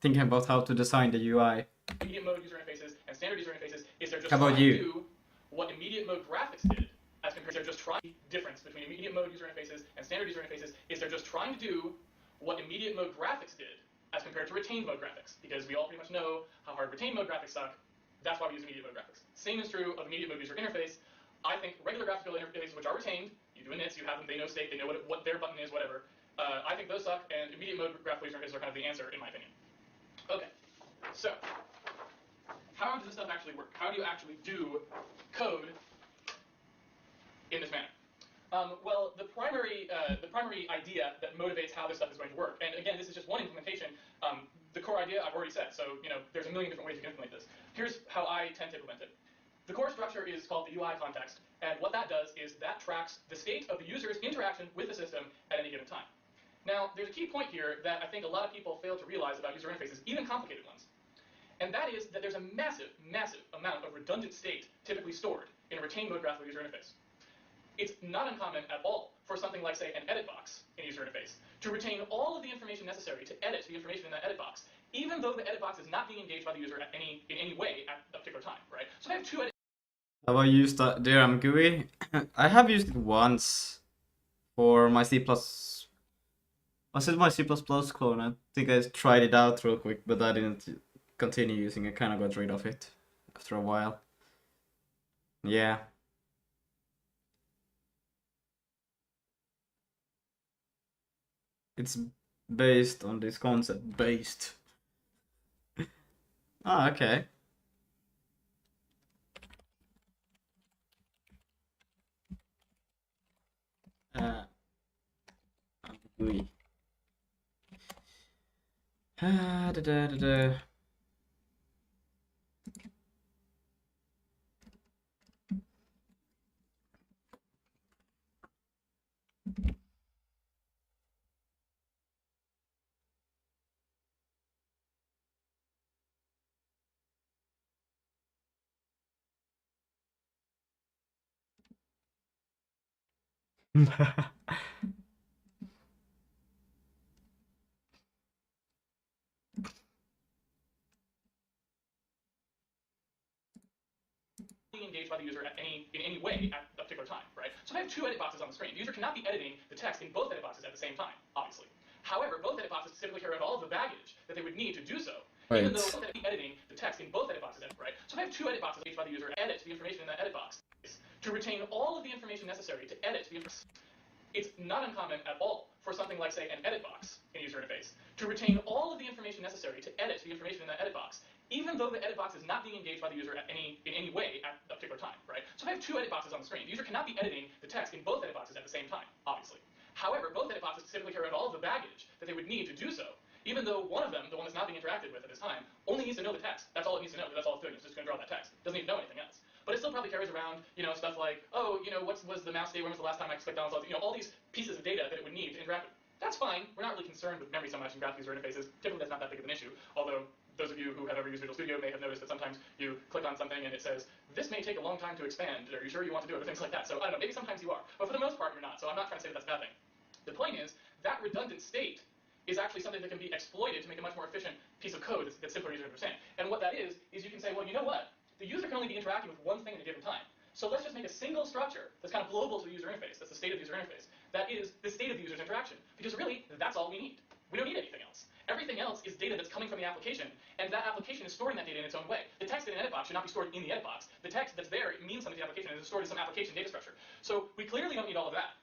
thinking about how to design the UI. Immediate mode user interfaces and standard user interfaces is they're just How about trying you? to do what immediate mode graphics did, as compared to just trying. Difference between immediate mode user interfaces and standard user interfaces is they're just trying to do what immediate mode graphics did, as compared to retained mode graphics, because we all pretty much know how hard retained mode graphics suck. That's why we use immediate mode graphics. Same is true of immediate mode user interface. I think regular graphical interfaces which are retained, you do inits, you have them, they know state, they know what their button is, whatever. I think those suck, and immediate mode graphical user interfaces are kind of the answer, in my opinion. Okay, so how does this stuff actually work? How do you actually do code in this manner? Well, the primary idea that motivates how this stuff is going to work, and again, this is just one implementation. The core idea I've already said, so there's a million different ways you can implement this. Here's how I tend to implement it. The core structure is called the UI context, and what that does is that tracks the state of the user's interaction with the system at any given time. Now, there's a key point here that I think a lot of people fail to realize about user interfaces, even complicated ones. And that is that there's a massive, massive amount of redundant state typically stored in a retained mode graphical user interface. It's not uncommon at all for something like, say, an edit box in a user interface to retain all of the information necessary to edit the information in that edit box, even though the edit box is not being engaged by the user in any way at a particular time, right? So I have two edit. Have I used that DRM GUI? I have used it once for my C++. Was it my C++ clone? I think I tried it out real quick, but I didn't continue using it. Kind of got rid of it after a while. Yeah. It's based on this concept. Based. Ah, okay. GUI. Da, da, da, da. Engaged by the user in any way at a particular time, right? So I have two edit boxes on the screen. The user cannot be editing the text in both edit boxes at the same time, obviously. However, both edit boxes typically carry out all of the baggage that they would need to do so. Wait. Even though they're editing the text in both edit boxes, right? So I have two edit boxes engaged by the user edit the information in that edit box to retain all of the information necessary to edit the information. It's not uncommon at all for something like, say, an edit box in a user interface to retain all of the information necessary to edit the information in that edit box, even though the edit box is not being engaged by the user in any way at a particular time, right? So I have two edit boxes on the screen. The user cannot be editing the text in both edit boxes at the same time, obviously. However, both edit boxes typically carry out all of the baggage that they would need to do so, even though one of them, the one that's not being interacted with at this time, only needs to know the text. That's all it needs to know, because that's all it's doing. It's just going to draw that text. It doesn't need to know anything else. But it still probably carries around, stuff like, oh, what was the mouse state? When was the last time I clicked on? All these pieces of data that it would need to interact with. That's fine. We're not really concerned with memory so much in graphic user interfaces. Typically, that's not that big of an issue. Although those of you who have ever used Visual Studio may have noticed that sometimes you click on something and it says, this may take a long time to expand. Are you sure you want to do it? Or things like that. So I don't know. Maybe sometimes you are. But for the most part, you're not. So I'm not trying to say that that's a bad thing. The point is, that redundant state is actually something that can be exploited to make a much more efficient piece of code that's simpler user to understand. And what that is you can say, well, you know what? The user can only be interacting with one thing at a given time. So let's just make a single structure that's kind of global to the user interface. That's the state of the user interface. That is the state of the user's interaction. Because really, that's all we need. We don't need anything else. Everything else is data that's coming from the application, and that application is storing that data in its own way. The text in an edit box should not be stored in the edit box. The text that's there, it means something to the application, and it's stored in some application data structure. So we clearly don't need all of that.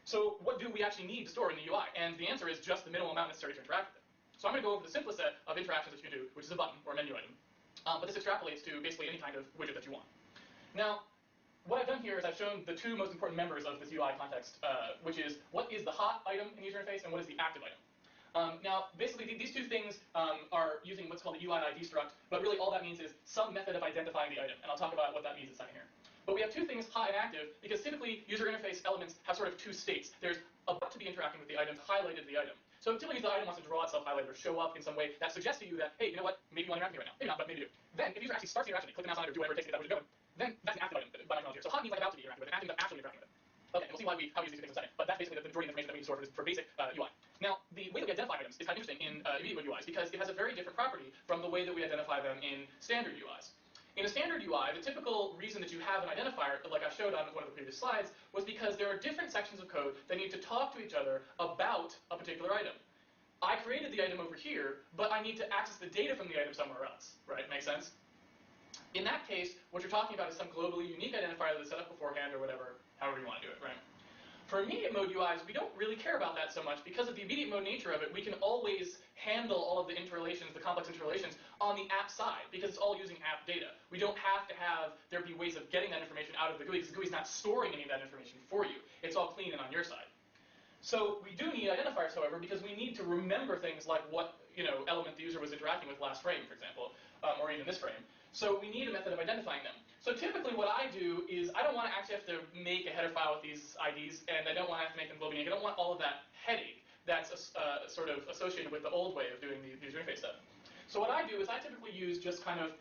So what do we actually need to store in the UI? And the answer is just the minimal amount necessary to interact with it. So I'm going to go over the simplest set of interactions that you can do, which is a button or a menu item. But this extrapolates to basically any kind of widget that you want. Now, what I've done here is I've shown the two most important members of this UI context, which is what is the hot item in the user interface and what is the active item. Now, basically, these two things are using what's called the UI ID struct, but really all that means is some method of identifying the item, and I'll talk about what that means in a second here. But we have two things, hot and active, because typically user interface elements have sort of two states. There's about to be interacting with the item, highlighted the item. So typically the item wants to draw itself highlighted or show up in some way that suggests to you that, hey, you know what, maybe you want to interact with me right now. Maybe not, but maybe you do. Then, if the user actually starts the interaction, they click the mouse on it or do whatever it takes to get that widget going, then that's an active item by my here. So hot means like about to be interacted with, and active means actually interacting with it. Okay, and we'll see how we use these things in a second, but that's basically the majority of information that we store for basic UI. Now, the way that we identify items is kind of interesting in immediate mode UIs because it has a very different property from the way that we identify them in standard UIs. In a standard UI, the typical reason that you have an identifier, like I showed on one of the previous slides, was because there are different sections of code that need to talk to each other about a particular item. I created the item over here, but I need to access the data from the item somewhere else, right? Make sense? In that case, what you're talking about is some globally unique identifier that's set up beforehand or whatever, however you want to do it, right? For immediate mode UIs, we don't really care about that so much because of the immediate mode nature of it. We can always handle all of the interrelations, the complex interrelations, on the app side because it's all using app data. We don't have to have there be ways of getting that information out of the GUI because the GUI is not storing any of that information for you. It's all clean and on your side. So we do need identifiers, however, because we need to remember things like what element the user was interacting with last frame, for example, or even this frame. So we need a method of identifying them. So typically what I do is I don't want to actually have to make a header file with these IDs, and I don't want to have to make them globally unique. I don't want all of that headache that's sort of associated with the old way of doing the user interface stuff. So what I do is I typically use just kind of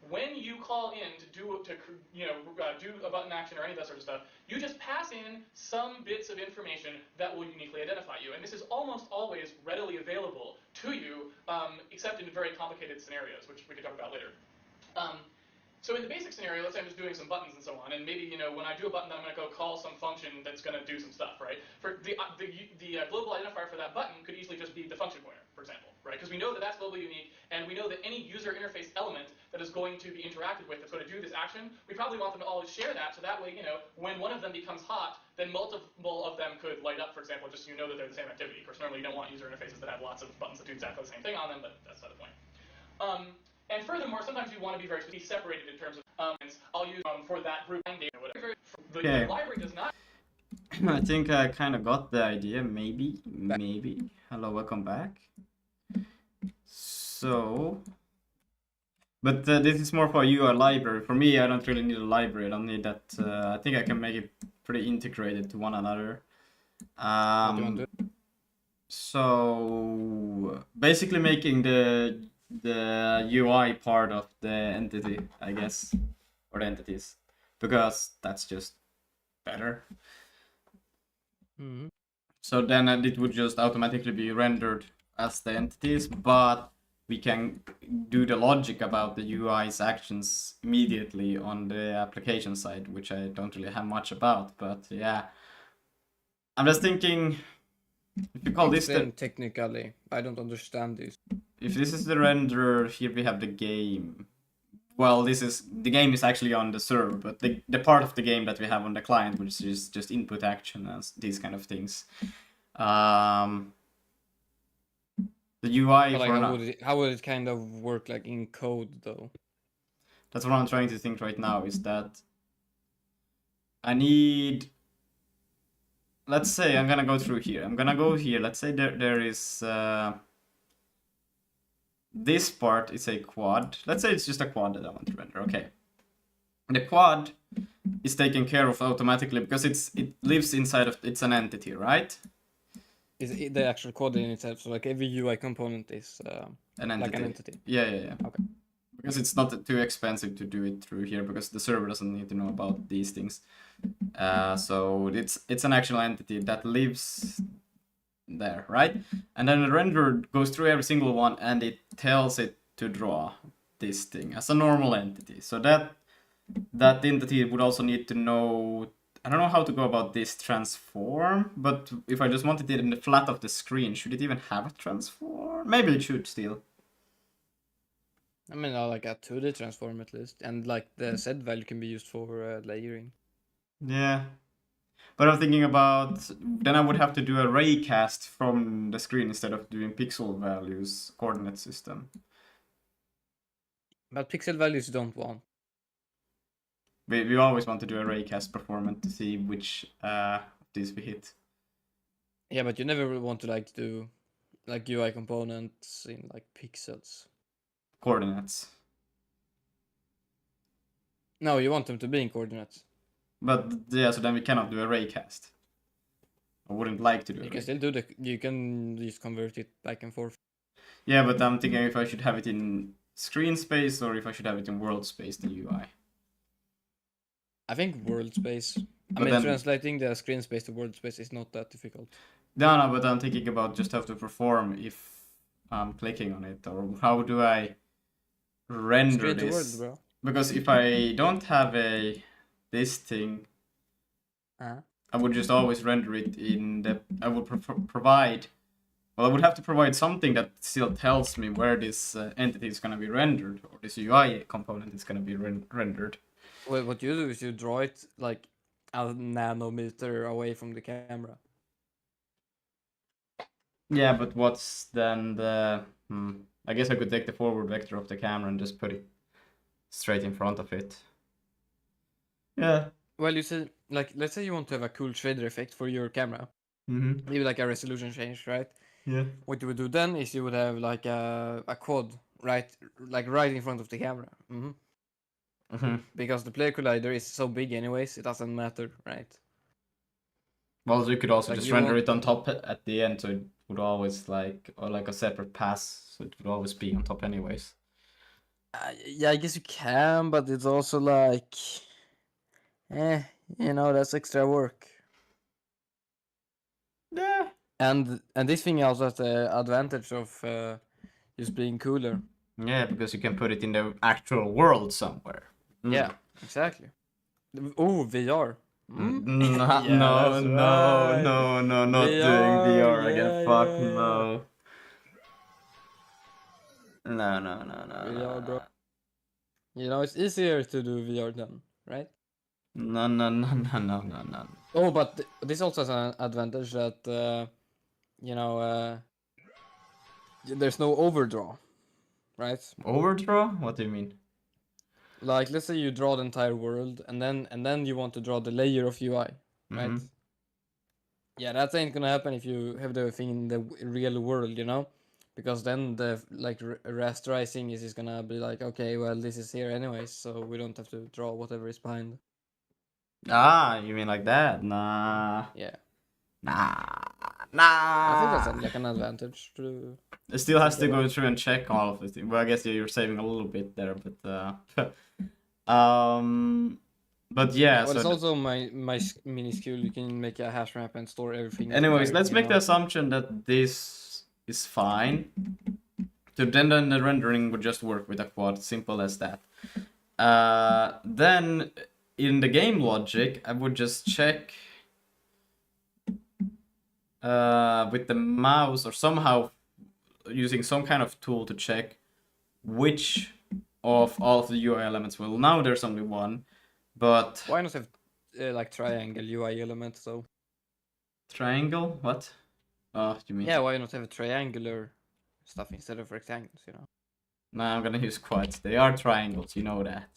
when you call in to do a button action or any of that sort of stuff, you just pass in some bits of information that will uniquely identify you. And this is almost always readily available to you, except in very complicated scenarios, which we could talk about later. So in the basic scenario, let's say I'm just doing some buttons and so on, and maybe when I do a button, then I'm going to go call some function that's going to do some stuff, right? For the global identifier for that button could easily just be the function pointer, for example, right? Because we know that that's globally unique, and we know that any user interface element that is going to be interacted with that's going to do this action, we probably want them to always share that, so that way, when one of them becomes hot, then multiple of them could light up, for example, just so you know that they're the same activity. Of course, normally you don't want user interfaces that have lots of buttons that do exactly the same thing on them, but that's not the point. And furthermore, sometimes you want to be very separated in terms of I'll use for that group data, whatever. The library does not. I think I kind of got the idea. Maybe. Hello, welcome back. So, but this is more for you, a library. For me, I don't really need a library. I don't need that. I think I can make it pretty integrated to one another. So basically making the UI part of the entity, I guess, or the entities, because that's just better. Mm-hmm. So then it would just automatically be rendered as the entities, but we can do the logic about the UI's actions immediately on the application side, which I don't really have much about, but yeah. I'm just thinking, if you call this the... Technically, I don't understand this. If this is the renderer, here we have the game. Well, the game is actually on the server, but the part of the game that we have on the client, which is just input action and these kind of things. The UI but for how would it kind of work like in code though? That's what I'm trying to think right now, is that I need... Let's say I'm gonna go through here. I'm gonna go here. Let's say there is... this part is a quad. Let's say it's just a quad that I want to render. Okay. The quad is taken care of automatically because it lives inside of... It's an entity, right? Is it the actual quad in itself? So like every UI component is an entity. Like an entity. Yeah. Okay. Because it's not too expensive to do it through here, because the server doesn't need to know about these things. So it's an actual entity that lives there, right? And then the renderer goes through every single one and it tells it to draw this thing as a normal entity. So that entity would also need to know... I don't know how to go about this transform, but if I just wanted it in the flat of the screen, should it even have a transform? Maybe it should still. I mean, I like a 2D transform at least, and like the Z value can be used for layering. Yeah, but I'm thinking about, then I would have to do a raycast from the screen instead of doing pixel values coordinate system. But pixel values you don't want. We always want to do a raycast performance to see which of these we hit. Yeah, but you never want to like do like UI components in like pixels. Coordinates. No, you want them to be in coordinates. But yeah, so then we cannot do a raycast. I wouldn't like to do it. You can still do you can just convert it back and forth. Yeah, but I'm thinking if I should have it in screen space or if I should have it in world space, the UI. I think world space. I mean, translating the screen space to world space is not that difficult. No, but I'm thinking about just how to perform if I'm clicking on it, or how do I render Screen this? to world, bro. Because if I don't have this thing, I would just always render it in the... I would provide... Well, I would have to provide something that still tells me where this entity is going to be rendered, or this UI component is going to be rendered. Well, what you do is you draw it like a nanometer away from the camera. Yeah, but what's then the... I guess I could take the forward vector of the camera and just put it straight in front of it. Yeah. Well, you said, like, let's say you want to have a cool shader effect for your camera. Mm-hmm. Maybe like a resolution change, right? Yeah. What you would do then is you would have like a quad, right? Like right in front of the camera. Because the player collider is so big anyways, it doesn't matter, right? Well, you could also just render it on top at the end, so would always like, or like a separate pass, so it would always be on top anyways. Yeah, I guess you can, but it's also like, you know, that's extra work. Yeah. And this thing also has the advantage of just being cooler. Yeah, because you can put it in the actual world somewhere. Yeah, exactly. Oh, VR. No, Yeah, that's right. no, not doing VR again. Fuck yeah. no. No. VR, bro. You know, it's easier to do VR then, right? No. Oh, but this also has an advantage that, you know, there's no overdraw, right? Overdraw? What do you mean? Like, let's say you draw the entire world, and then you want to draw the layer of UI, right? Mhm. Yeah, that ain't gonna happen if you have the thing in the real world, you know, because then the like rasterizing is gonna be like, okay, well, this is here anyways, so we don't have to draw whatever is behind. Ah, you mean like that? Nah. Yeah, Nah. I think that's like an advantage to. It still has to think go about. through and check all of it. Well, I guess you're saving a little bit there, but but yeah. Well, So it's also my minuscule. You can make a hash map and store everything. anyways, there, let's you make know? the assumption that this is fine. So then the rendering would just work with a quad, simple as that. Then in the game logic, I would just check with the mouse or somehow using some kind of tool to check which of all of the UI elements. Well, now there's only one, but Why not have like triangle UI elements though? triangle? What? Oh, you mean? Yeah, why not have a triangular stuff instead of rectangles? You know? No, I'm gonna use quads. They are triangles, you know that.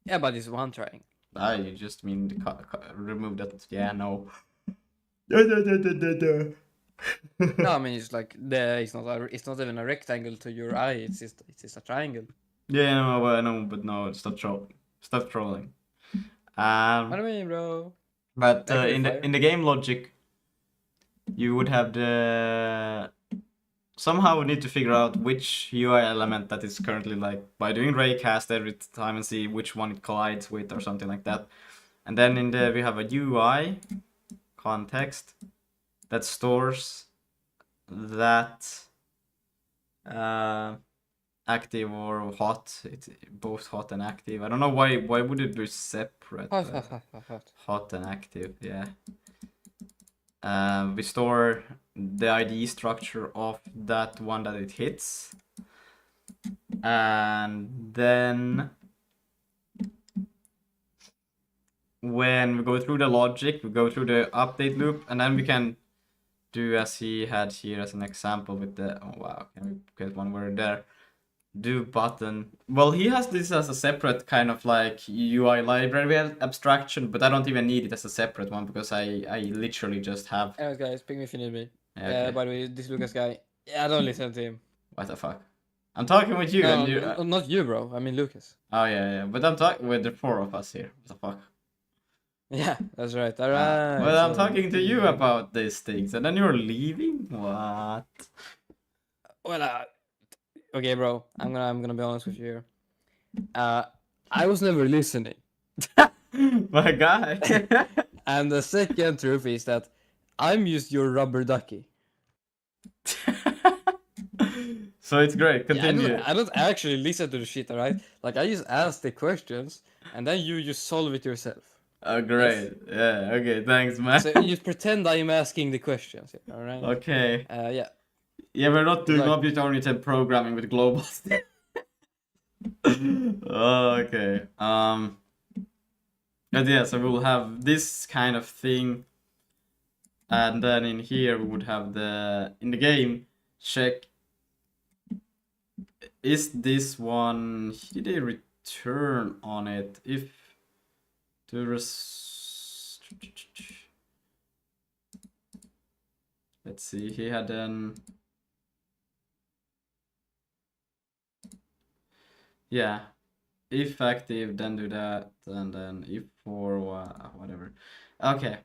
Yeah, but it's one triangle. Ah, you just mean remove that? Yeah, no. No, I mean it's like it's not even a rectangle to your eye. It's just a triangle. Yeah, no, I know, but no, stop trolling. Stop trolling. What do you mean, bro? But That could be in fire. the game logic, you would have the somehow we need to figure out which UI element that is currently like by doing raycast every time and see which one it collides with or something like that. And then in the we have a UI context that stores that active or hot. It's both hot and active. I don't know why would it be separate? Hot and active, yeah. We store the ID structure of that one that it hits. And then when we go through the logic, we go through the update loop, and then we can do as he had here as an example with the, oh wow, can we get one word there? Do button. Well, he has this as a separate kind of like UI library abstraction, but I don't even need it as a separate one because I literally just have. Anyways, guys, pick me if you need me. Okay. By the way, this Lucas guy, yeah, don't listen to him. What the fuck? I'm talking with you No, and you. not you, bro. I mean Lucas. Oh yeah, but I'm talking with the four of us here. What the fuck? Yeah, that's right. All right. Well, I'm talking to you about these things, and then you're leaving. What? Well, okay, bro. I'm gonna be honest with you here. I was never listening. My guy. And the second truth is that I'm just your rubber ducky. So it's great. Continue. Yeah, I don't actually listen to the shit, alright? Like I just ask the questions and then you just solve it yourself. Oh, great. Yeah. Okay. Thanks, man. So you just pretend I am asking the questions, alright? Okay. Yeah. Yeah, we're not doing Like- object-oriented programming with global. Oh, okay. But yeah, so we'll have this kind of thing, and then in here we would have the in the game check. Is this one? Did they return on it? If the let's see, he had an. Yeah, if active, then do that, and then if for whatever. Okay.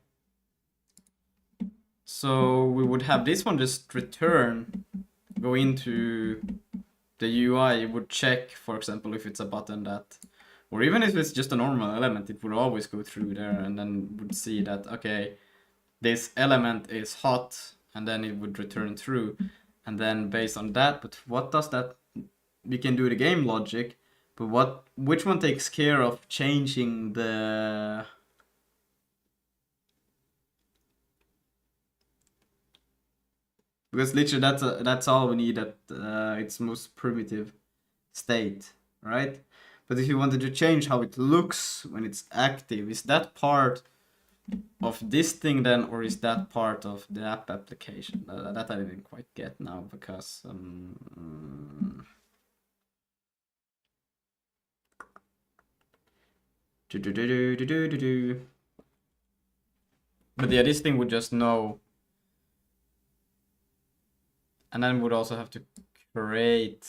So we would have this one just return, go into the UI, it would check, for example, if it's a button that, or even if it's just a normal element, it would always go through there and then would see that, okay, this element is hot, and then it would return true. And then based on that, but what does that, we can do the game logic, but which one takes care of changing the, because literally that's all we need at its most primitive state, right? But if you wanted to change how it looks when it's active, is that part of this thing then, or is that part of the app application? That I didn't quite get now, because but yeah, this thing would just know, and then would also have to create.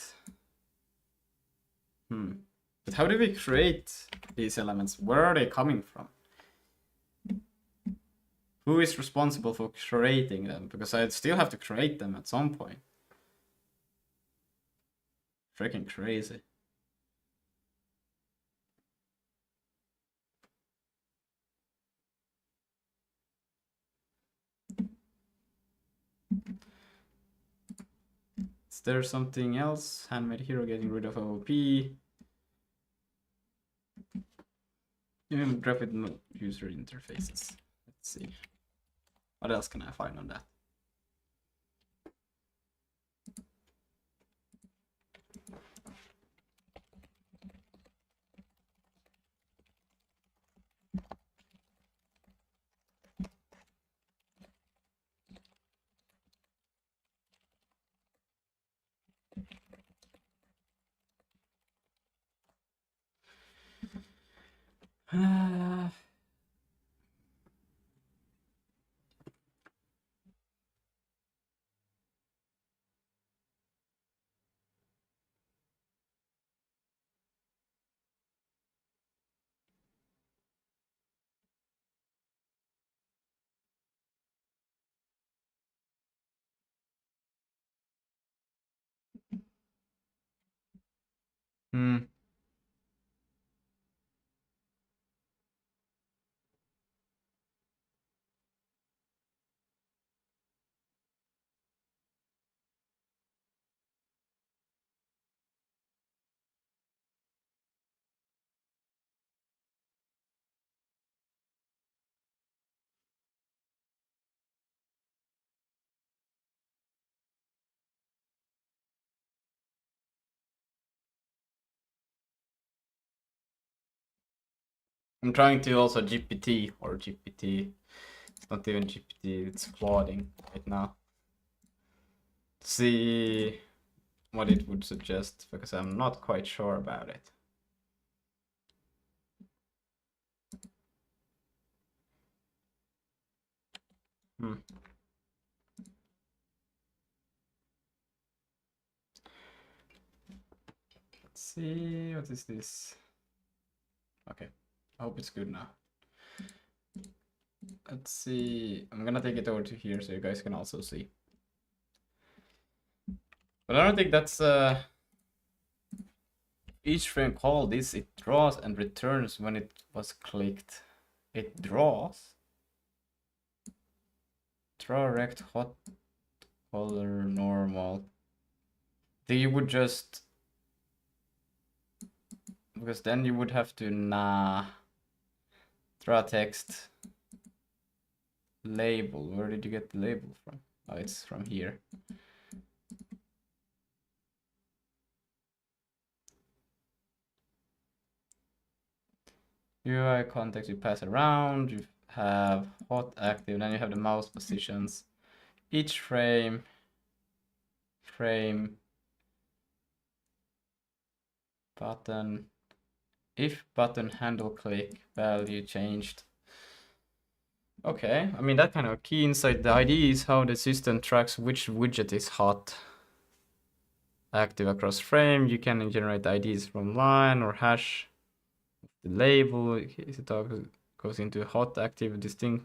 But how do we create these elements? Where are they coming from? Who is responsible for creating them? Because I'd still have to create them at some point. Freaking crazy. Is there something else? Handmade hero getting rid of OOP. Even graphic user interfaces. Let's see. What else can I find on that? Hmm. I'm trying to also GPT or GPT. It's not even GPT, it's plotting right now. See what it would suggest, because I'm not quite sure about it. Let's see, what is this? Okay, I hope it's good now. Let's see, I'm gonna take it over to here so you guys can also see. But I don't think that's each frame called this, it draws and returns when it was clicked. It draws. Draw rect hot color normal. Then you would just, because then you would have to draw text label. Where did you get the label from? Oh, it's from here. UI context, you pass around, you have hot active, then you have the mouse positions. Each frame, button, if button handle click value changed. Okay, I mean, that kind of key inside the ID is how the system tracks which widget is hot active across frame. You can generate IDs from line or hash. The label, it goes into hot active distinct.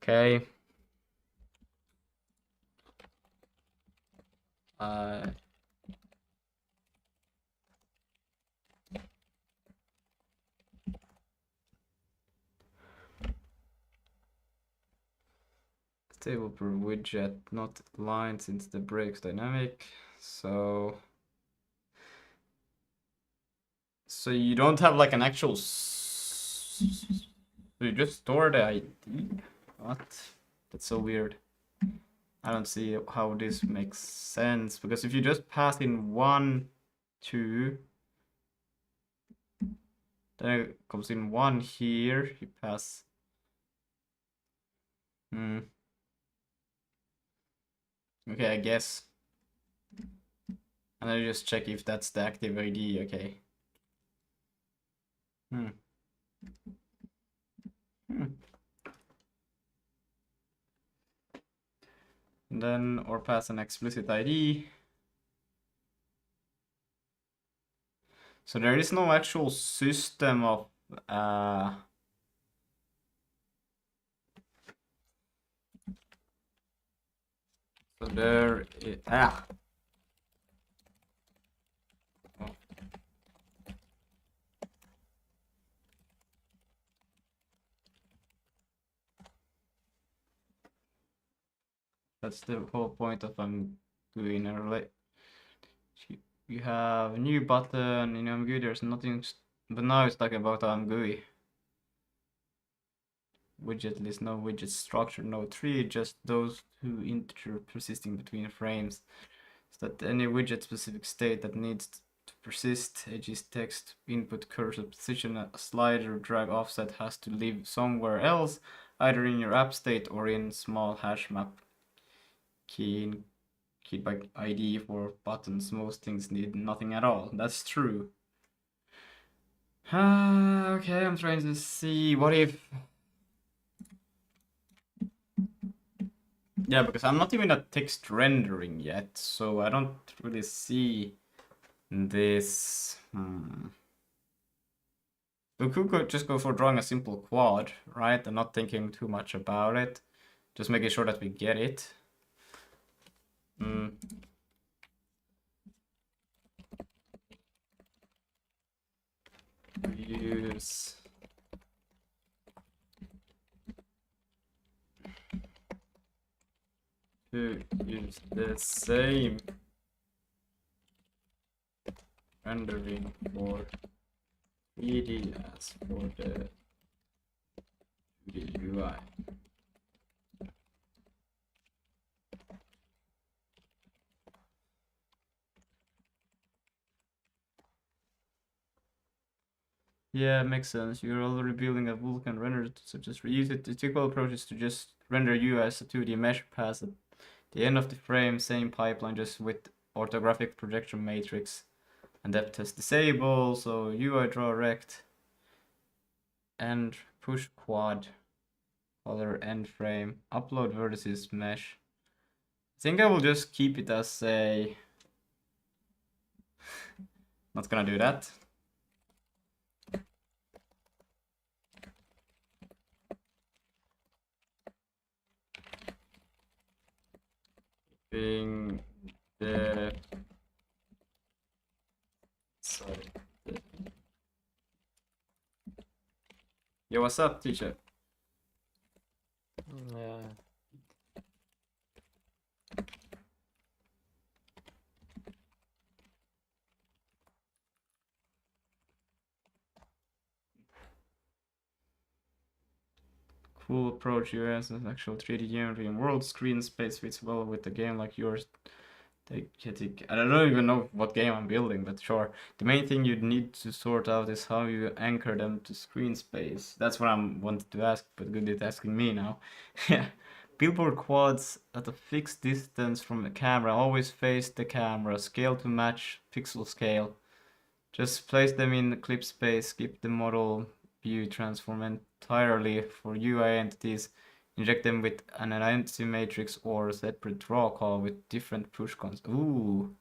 Okay. Table per widget, not line since the breaks dynamic. So you don't have like an actual. You just store the ID. What? That's so weird. I don't see how this makes sense, because if you just pass in 1, 2, then it comes in 1 here, you pass. Okay, I guess. And I just check if that's the active ID, okay. And then, or pass an explicit ID. So there is no actual system of so there is, oh. That's the whole point of I'm doing a relate. You have a new button in MGUI, there's nothing, but now it's talking about MGUI. Widget list, no widget structure, no tree, just those two integer persisting between frames. So that any widget specific state that needs to persist, edges, text, input, cursor, position, a slider, drag, offset has to live somewhere else, either in your app state or in small hash map keyed by ID for buttons. Most things need nothing at all. That's true. Okay, I'm trying to see what if. Yeah, because I'm not even at text rendering yet, so I don't really see this. We could just go for drawing a simple quad, right? And not thinking too much about it. Just making sure that we get it. Use to use the same rendering for 3D as for the 2D UI. Yeah, makes sense. You're already building a Vulkan render, so just reuse it. The typical approach is to just render you as a 2D mesh pass at the end of the frame, same pipeline, just with orthographic projection matrix and depth test disable. So UI draw rect and push quad color end frame, upload vertices mesh. I think I will just keep it as a. Not gonna do that. Being the sorry. Yo, what's up, teacher? Yeah. Cool approach. US as actual 3D geometry and world screen space fits well with a game like yours. I don't even know what game I'm building, but sure. The main thing you need to sort out is how you anchor them to screen space. That's what I wanted to ask, but good at asking me now. Yeah. Billboard quads at a fixed distance from the camera. Always face the camera. Scale to match pixel scale. Just place them in the clip space. Skip the model view transform entirely for UI entities. Inject them with an identity matrix or a separate draw call with different push cons. Ooh.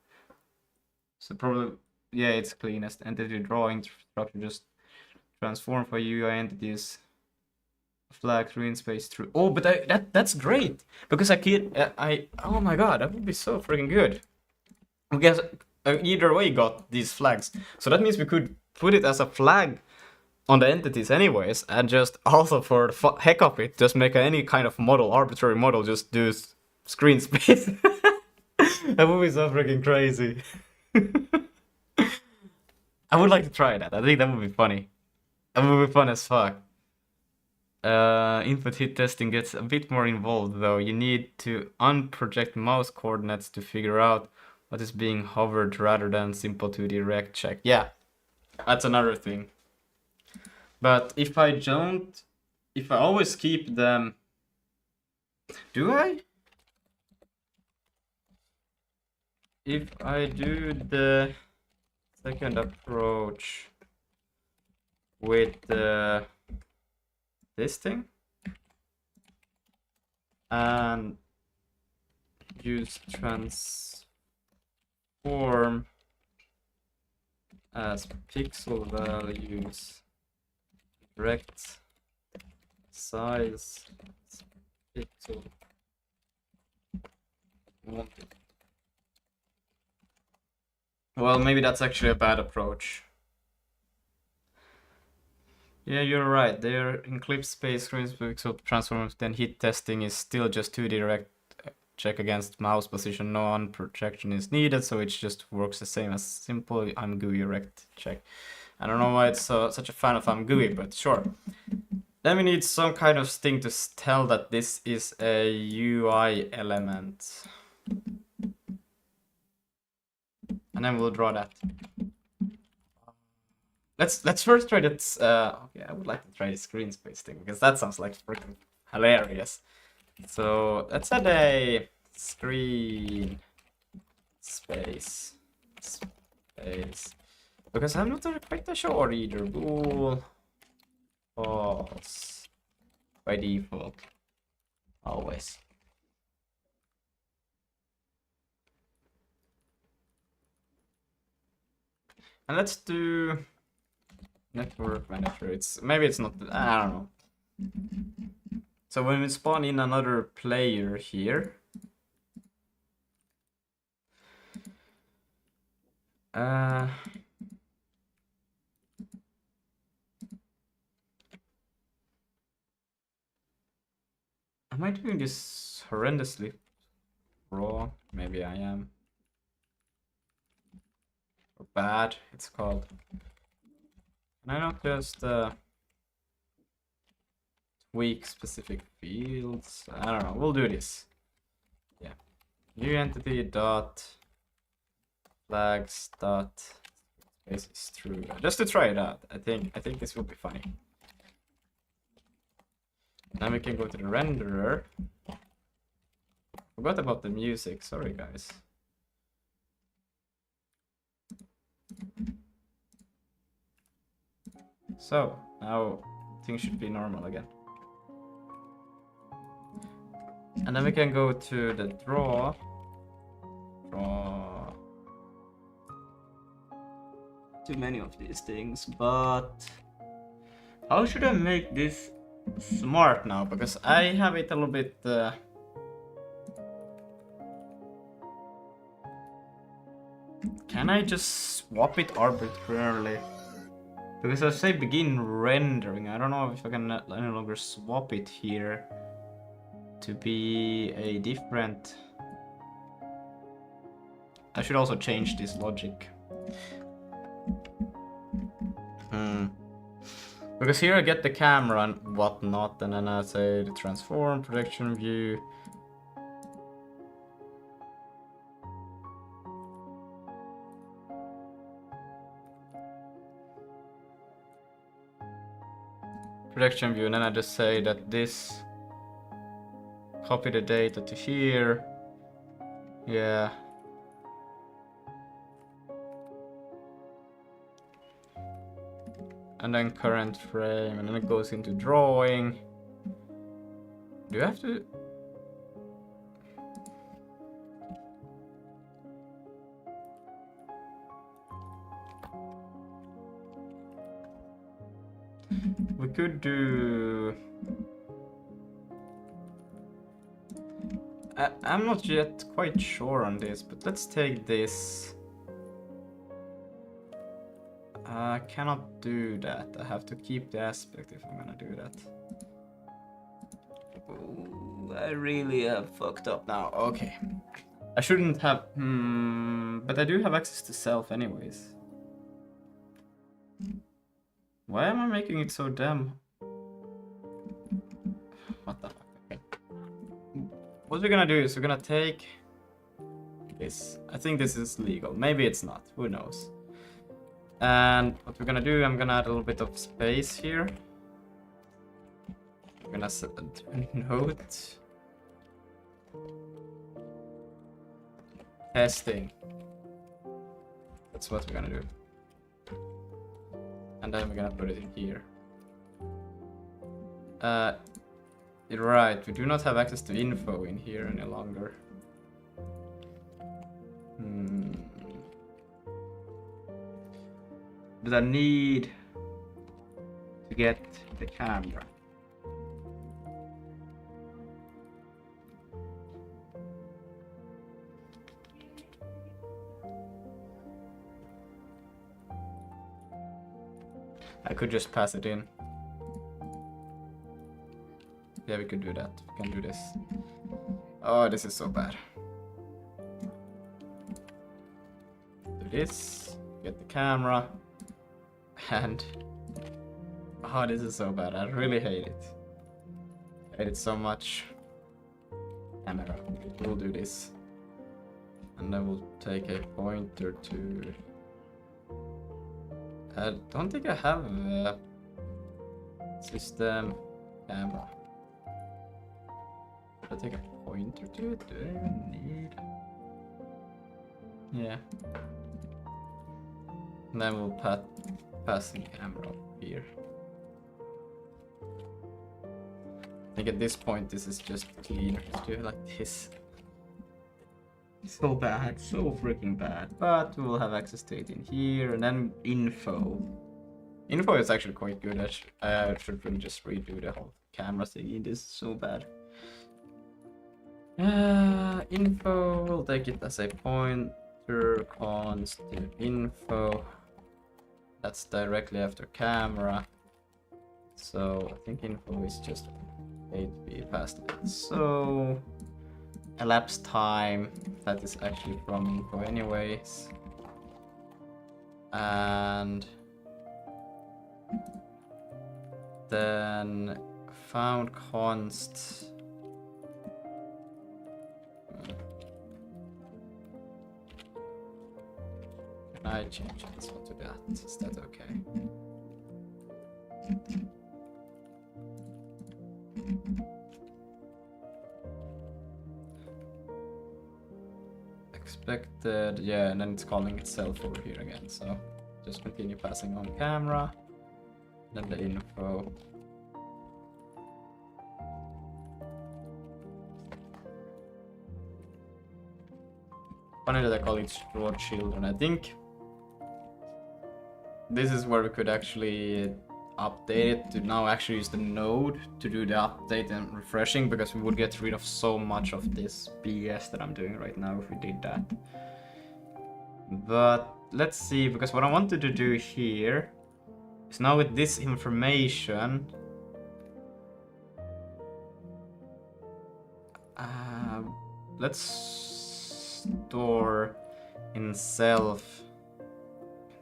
So probably, yeah, it's cleanest. Entity draw infrastructure just transform for UI entities. Flag screen space through. Oh, but that's great because I can't. Oh my god, that would be so freaking good. we guess either way got these flags. So that means we could put it as a flag on the entities anyways, and just also for the heck of it, just make any kind of model, arbitrary model, just do screen space. That would be so freaking crazy. I would like to try that. I think that would be funny. That would be fun as fuck. Input hit testing gets a bit more involved though. You need to unproject mouse coordinates to figure out what is being hovered rather than simple 2D rect check. Yeah, that's another thing. But if I always keep them... Do I? If I do the second approach with this thing and use transform as pixel values, direct size pixel wanted. Well, maybe that's actually a bad approach. Yeah, you're right. They're in clip space screens pixel transforms, then heat testing is still just 2D direct check against mouse position. No on projection is needed, so it just works the same as simple GUI rect check. I don't know why it's such a fan of GUI, but sure. Then we need some kind of thing to tell that this is a UI element. And then we'll draw that. Let's first try that. Okay, I would like to try the screen space thing because that sounds like freaking hilarious. So let's add a screen space because I'm not quite sure either. Bool false by default always. And let's do network manager. Maybe it's not. I don't know. So when we spawn in another player here, am I doing this horrendously wrong? Maybe I am. Or bad, it's called. Can I not just tweak specific fields? I don't know. We'll do this. Yeah. New entity dot flags dot space is true. Just to try it out. I think this will be funny. Then we can go to the renderer. Forgot about the music. Sorry, guys. So now things should be normal again. And then we can go to the draw. Too many of these things, but how should I make this smart now? Because I have it a little bit. Can I just swap it arbitrarily? Because I say begin rendering. I don't know if I can any longer swap it here to be a different. I should also change this logic. Because here I get the camera and whatnot, and then I say the transform projection view. Projection view, and then I just say that this copy the data to here. Yeah. And then current frame, and then it goes into drawing. Do you have to? We could do... I'm not yet quite sure on this, but let's take this. I cannot do that. I have to keep the aspect if I'm gonna do that. Ooh, I really have fucked up now. Okay. I shouldn't have... but I do have access to self anyways. Why am I making it so damn... What the fuck? Okay. What we're gonna do is we're gonna take... this. I think this is legal. Maybe it's not. Who knows? And what we're gonna do, I'm gonna add a little bit of space here. I'm gonna set a note. Testing. That's what we're gonna do. And then we're gonna put it in here. You're right, we do not have access to info in here any longer. But I need to get the camera. I could just pass it in. Yeah, we could do that. We can do this. Oh, this is so bad. Do this. Get the camera. And... oh, this is so bad. I really hate it. I hate it so much. Camera. We'll do this. And then we'll take a pointer to... I don't think I have a system camera. Should I take a pointer to it? Do I even need? Yeah. And then we'll pass the camera up here. I think at this point this is just cleaner to do like this. So bad, so freaking bad. But we will have access to it in here, and then info. Info is actually quite good. I should really just redo the whole camera thing. This is so bad. Info, we'll take it as a pointer const to info. That's directly after camera. So I think info is just a to be passed in. So elapsed time, that is actually from info anyways. And then found const. Can I change this one to that? Is that okay? Expected, yeah, and then it's calling itself over here again. So just continue passing on camera, then the info. Funny that I call it stored children. I think this is where we could actually update it to now actually use the node to do the update and refreshing, because we would get rid of so much of this BS that I'm doing right now if we did that. But let's see, because what I wanted to do here is now with this information, let's store in self.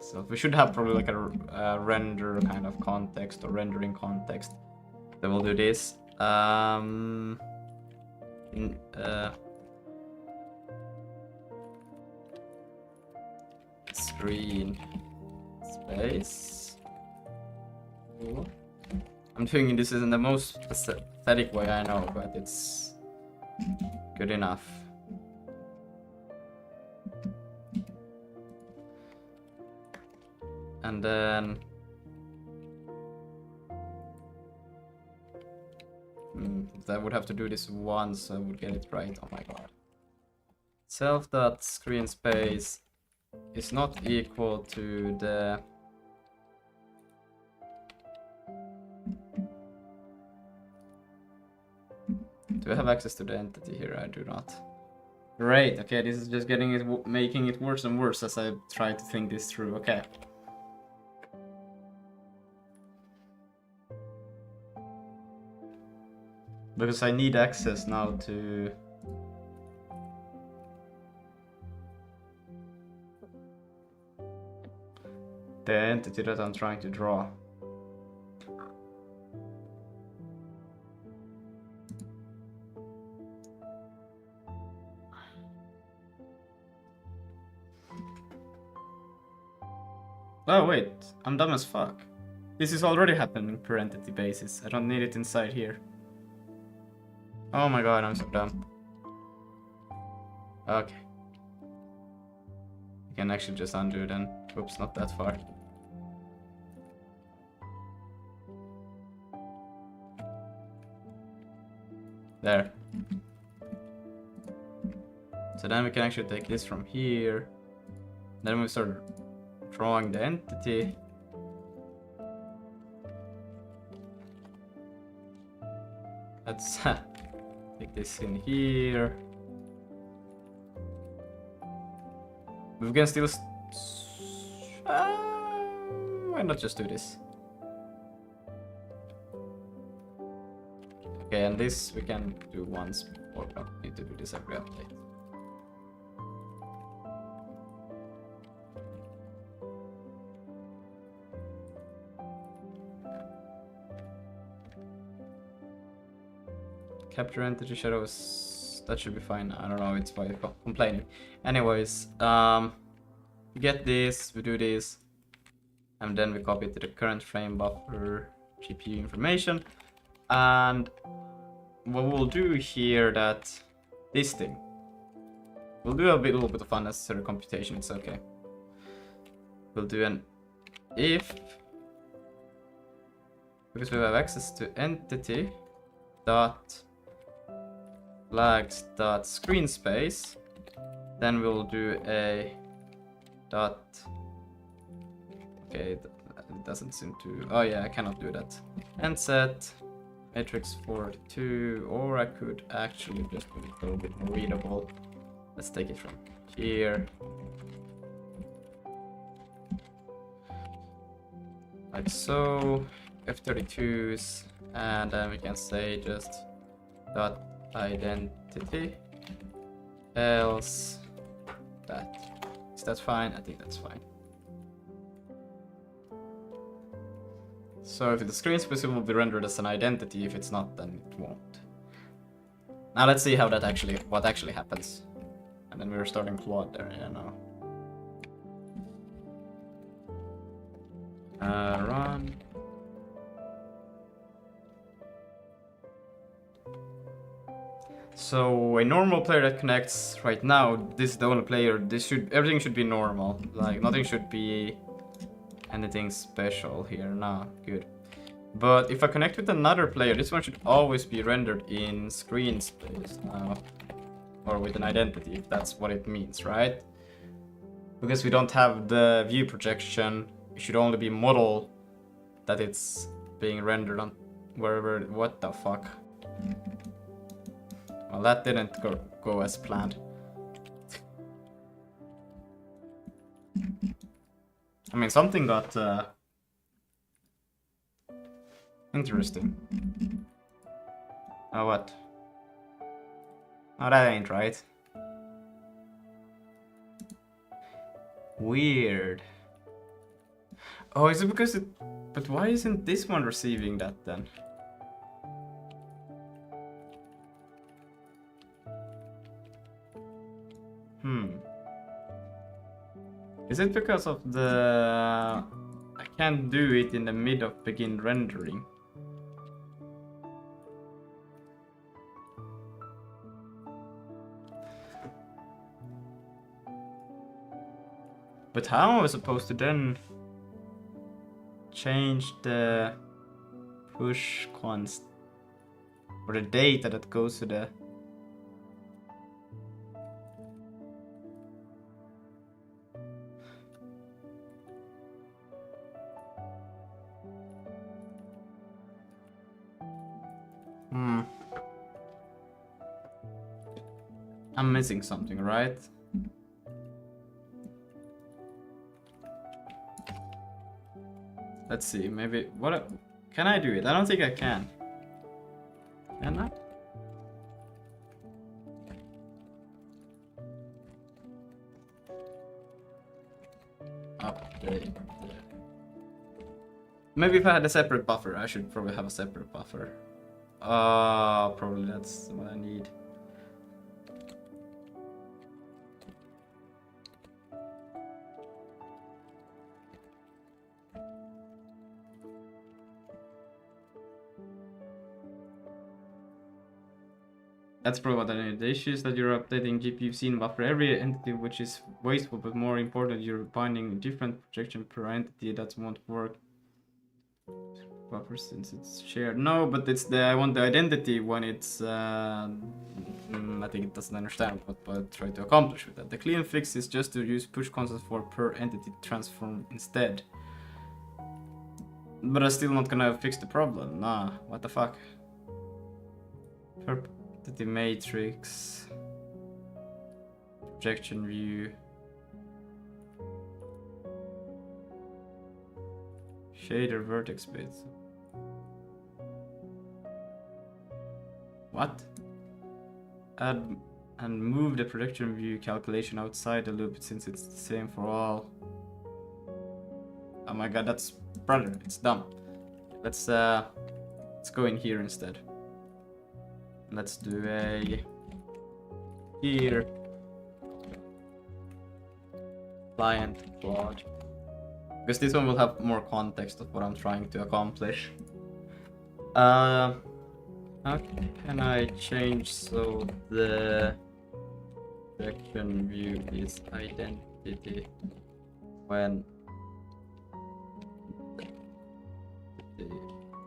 So we should have probably like a render kind of context or rendering context that will do this. Screen space. Ooh. I'm thinking this isn't the most aesthetic way I know, but it's good enough. And then if I would have to do this once, I would get it right. Oh my god. Self.screen space is not equal to the Do I have access to the entity here? I do not. Great. Okay, this is just getting it, making it worse and worse as I try to think this through. Okay. Because I need access now to... the entity that I'm trying to draw. Oh wait, I'm dumb as fuck. This is already happening per entity basis. I don't need it inside here. Oh my god, I'm so dumb. Okay. I can actually just undo then. Oops, not that far. There. So then we can actually take this from here. Then we start drawing the entity. Let's take this in here. We can still... why not just do this? Okay, and this we can do once before. We don't need to do this every update. Capture entity shadows. That should be fine. I don't know. It's why you're complaining. Anyways, we get this. We do this, and then we copy it to the current frame buffer GPU information. And what we'll do here, that this thing, we'll do a little bit of unnecessary computation. It's okay. We'll do an if, because we have access to entity dot flags dot screen space, then we'll do a dot. Okay, it doesn't seem to. Oh yeah, I cannot do that. And set matrix 42, or I could actually just make it a little bit more readable. Let's take it from here, like so. F32s, and then we can say just dot identity else that. Is that fine? I think that's fine. So if the screen space will be rendered as an identity, if it's not, then it won't. Now let's see how that what actually happens. And then we're starting Claude there, you know. Run. So a normal player that connects right now, this is the only player. Everything should be normal. Like nothing should be anything special here. Nah, good. But if I connect with another player, this one should always be rendered in screen space now, or with an identity, if that's what it means, right? Because we don't have the view projection, it should only be model that it's being rendered on wherever. What the fuck? Well, that didn't go as planned. I mean, something got interesting. Oh, what? Oh, that ain't right. Weird. Oh, is it because it... But why isn't this one receiving that then? Is it because of the... I can't do it in the mid of begin rendering? But how am I supposed to then change the push const or the data that goes to the... I'm missing something, right? Let's see, maybe can I do it? I don't think I can. Can I? Update. Maybe if I had a separate buffer, I should probably have a separate buffer. Probably that's what I need. That's probably what I need. The issue is that you're updating GPU scene buffer every entity, which is wasteful, but more important, you're binding different projection per entity. That won't work. Buffer since it's shared. No, but it's I want the identity when it's I think it doesn't understand what I try to accomplish with that. The clean fix is just to use push constant for per entity transform instead. But I'm still not gonna fix the problem. Nah, what the fuck? Per entity matrix. Projection view. Shader vertex bits. What? Add and move the projection view calculation outside the loop since it's the same for all. Oh my god, that's brother, it's dumb. Let's go in here instead. Let's do a here client plot. Because this one will have more context of what I'm trying to accomplish. How can I change so the projection view is identity when it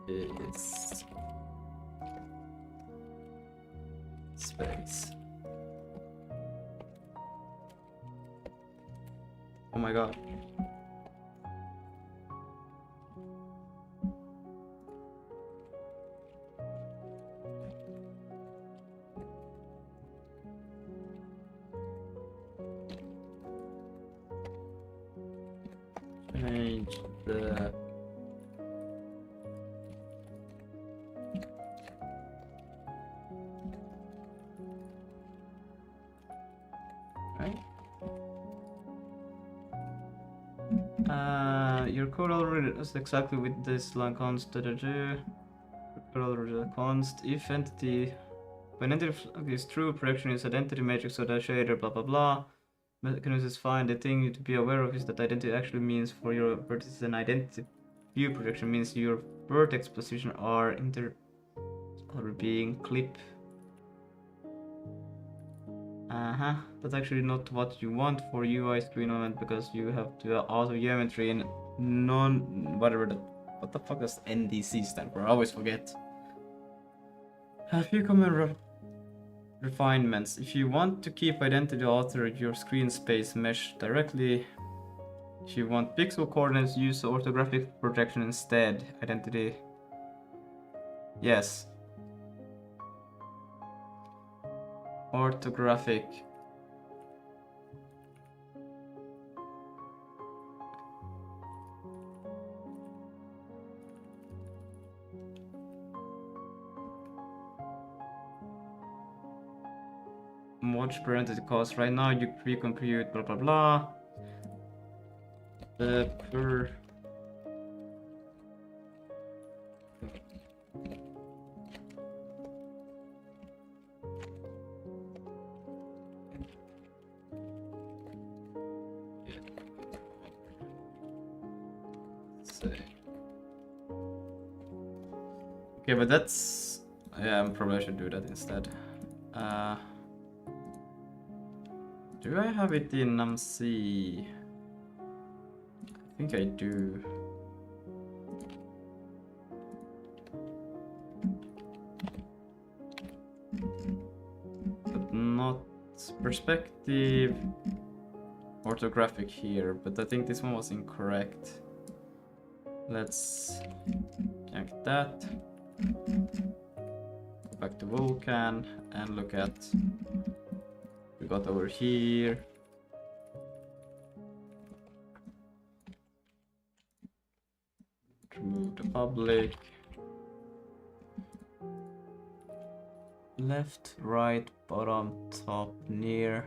is space? Oh my god. Change the your code already does exactly with this line const your code already const if entity when entity is true, projection is identity matrix, so the shader blah blah blah. Mechanism is fine. The thing to be aware of is that identity actually means for your vertices and identity view projection means your vertex position are being clip. That's actually not what you want for UI screen element because you have to auto geometry and what the fuck does NDC stand for? I always forget. A few common refinements. If you want to keep identity author your screen space mesh directly, if you want pixel coordinates, use orthographic projection instead. Identity. Yes. Orthographic. Watch per entity cost. Right now you pre-compute blah blah blah. The per okay, but that's yeah, probably I should do that instead. Do I have it in C? I think I do. But not perspective. Orthographic here, but I think this one was incorrect. Let's check that. Go back to Vulkan and look at We got over here. Remove the public. Left, right, bottom, top, near.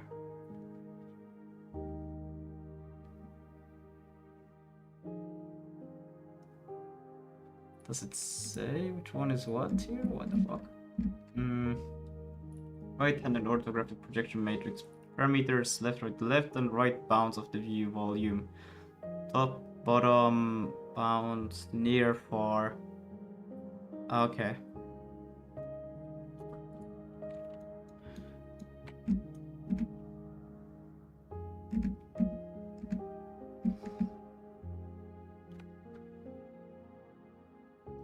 Does it say which one is what here? What the fuck? Right-handed orthographic projection matrix. Parameters left and right bounds of the view volume. Top, bottom, bounds, near, far. Okay.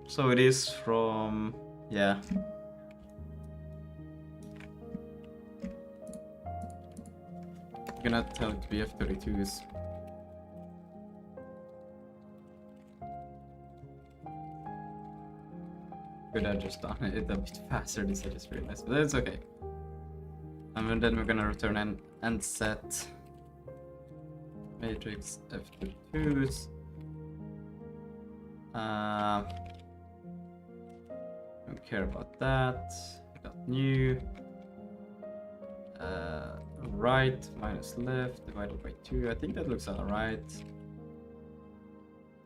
So it is from, yeah. I'm gonna tell it to be F32s. Could have just done it a bit faster, this I just realized, but it's okay. And then we're gonna return and set matrix F32s. Don't care about that. We got new. Right minus left divided by 2. I think that looks alright.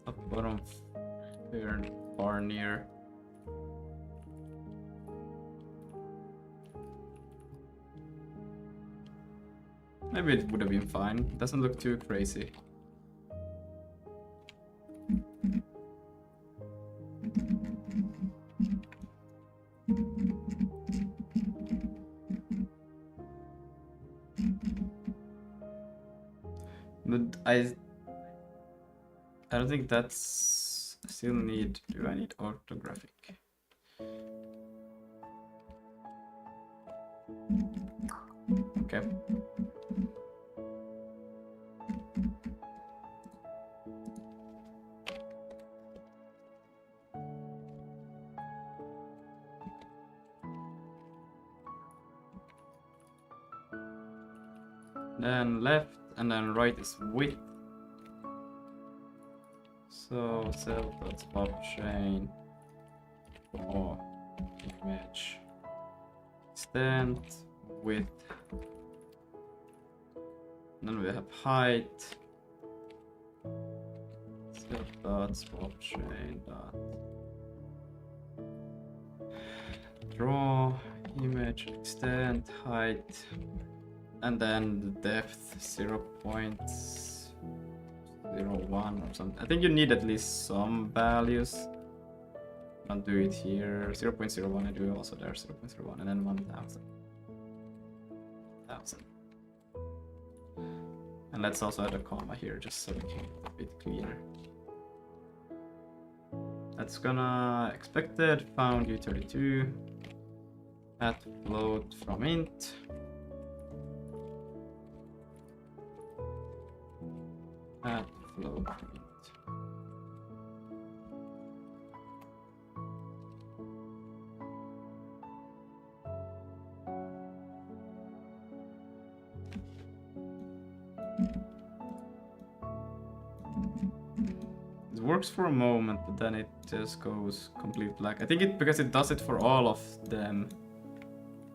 Top, bottom, far, near. Maybe it would have been fine. It doesn't look too crazy. But I don't think that's still need. Do I need orthographic? Okay. Then left and then right is width. So self.swap chain for image extent width. Then we have height. Self.swap chain dot draw image extent height. And then the depth 0.01 or something. I think you need at least some values. I'll do it here. 0.01, I do it also there. 0.01 and then 1000. And let's also add a comma here just so we can get a bit cleaner. That's gonna expected found u32 at float from int. At float from int. It works for a moment, but then it just goes complete black. I think it because it does it for all of them,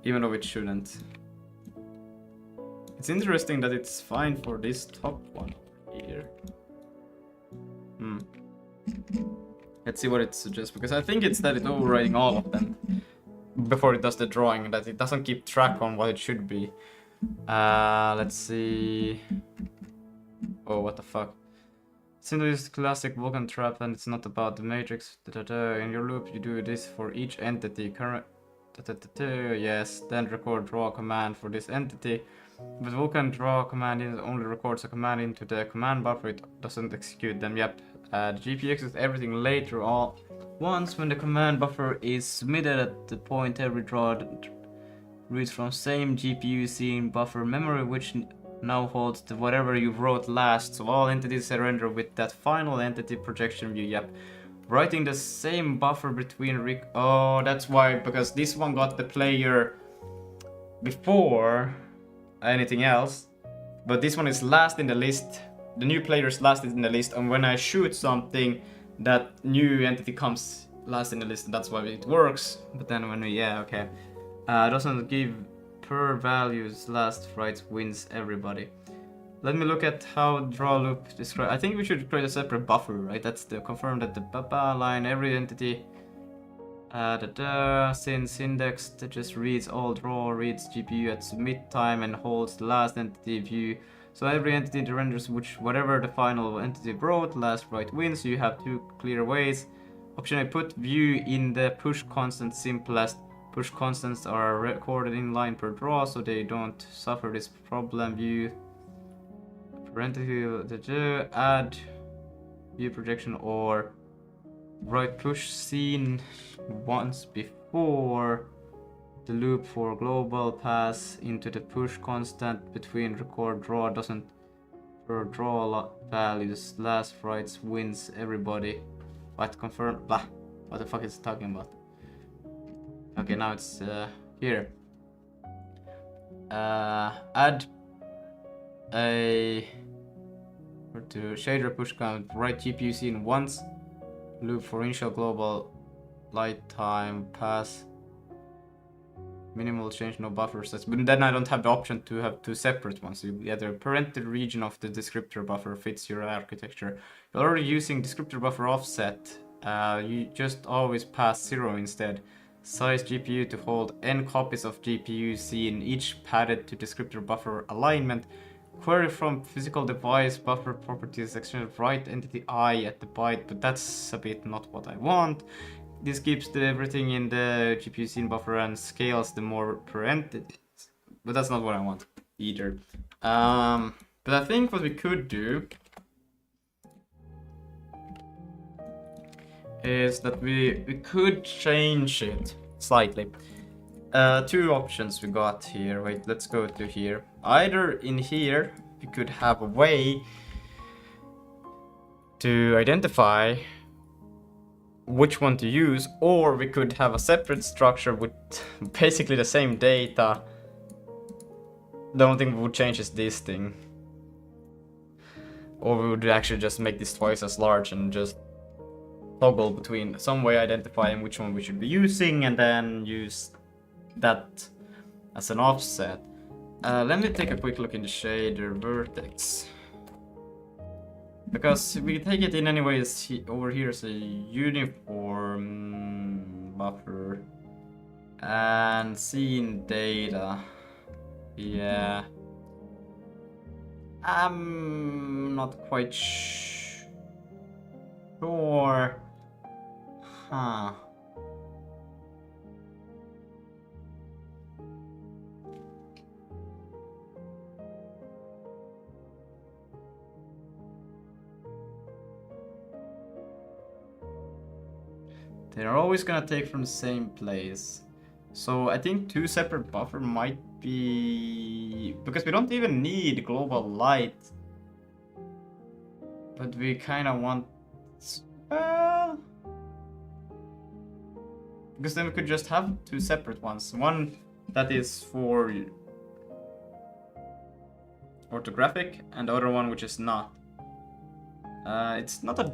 even though it shouldn't. It's interesting that it's fine for this top one here. Let's see what it suggests, because I think it's that it's overriding all of them before it does the drawing, that it doesn't keep track on what it should be. Let's see. Oh, what the fuck. Since it's classic Vulkan trap and it's not about the matrix. In your loop, you do this for each entity. Current. Yes, then record draw command for this entity. But Vulkan draw command only records a command into the command buffer. It doesn't execute them. Yep. The GPU executes everything later on. Once when the command buffer is submitted at the point every draw reads from same GPU scene buffer memory, which now holds the whatever you wrote last. So all entities surrender with that final entity projection view. Yep. Writing the same buffer between oh, that's why, because this one got the player before. anything else. But this one is last in the list. The new player is last in the list, and when I shoot something, that new entity comes last in the list, and that's why it works. But then when we, doesn't give per values last fright wins everybody. Let me look at how draw loop describe. I think we should create a separate buffer, right? That's to confirm that the baba line every entity since index that just reads all draw, reads GPU at submit time and holds the last entity view. So every entity that renders whatever the final entity wrote, last write wins. So you have two clear ways. Option A, put view in the push constant simplest. Push constants are recorded in line per draw, so they don't suffer this problem. View entity add view projection or write push scene once before the loop for global pass into the push constant between record draw doesn't per draw values last writes wins everybody. What confirm blah, what the fuck is it talking about? Okay, now it's here. Add a to shader push count, write GPU scene once, loop for initial global light time pass, minimal change, no buffer sets. But then I don't have the option to have two separate ones. The parental region of the descriptor buffer fits your architecture. You're already using descriptor buffer offset. You just always pass 0 instead. Size GPU to hold n copies of GPU scene, each padded to descriptor buffer alignment. Query from physical device buffer properties extended write entity I at the byte, but that's a bit not what I want. This keeps everything in the GPU scene buffer and scales the more per entity, but that's not what I want either. But I think what we could do is that we could change it slightly. Two options we got here. Wait, let's go to here. Either in here we could have a way to identify which one to use, or we could have a separate structure with basically the same data. The only thing we would change is this thing. Or we would actually just make this twice as large and just toggle between some way identifying which one we should be using and then use that as an offset. Let me take a quick look in the shader vertex, because we take it in anyways over here as a uniform buffer and scene data. Yeah, I'm not quite sure. Huh. They're always gonna take from the same place. So I think two separate buffer might be... because we don't even need global light. But we kinda want... because then we could just have two separate ones. One that is for orthographic and the other one which is not. It's not a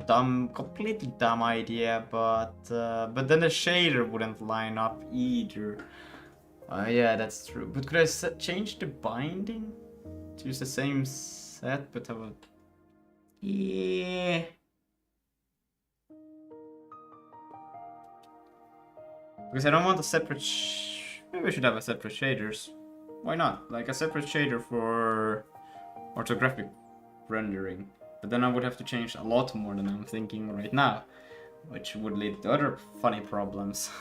completely dumb idea, but then the shader wouldn't line up either. Yeah, that's true. But could I change the binding to use the same set, but have a... yeah. Because I don't want a separate... maybe we should have a separate shaders. Why not? Like a separate shader for orthographic rendering. But then I would have to change a lot more than I'm thinking right now, which would lead to other funny problems.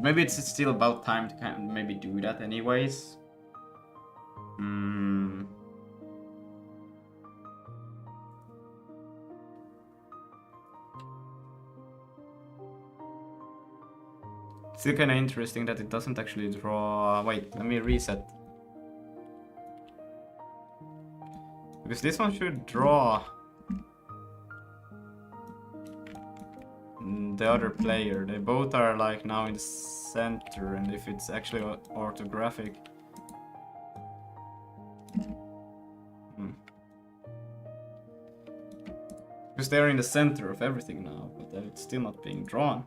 Maybe it's still about time to kind of maybe do that anyways. Still kind of interesting that it doesn't actually draw... wait, let me reset. Because this one should draw the other player. They both are like now in center and if it's actually orthographic. Because they're in the center of everything now, but it's still not being drawn.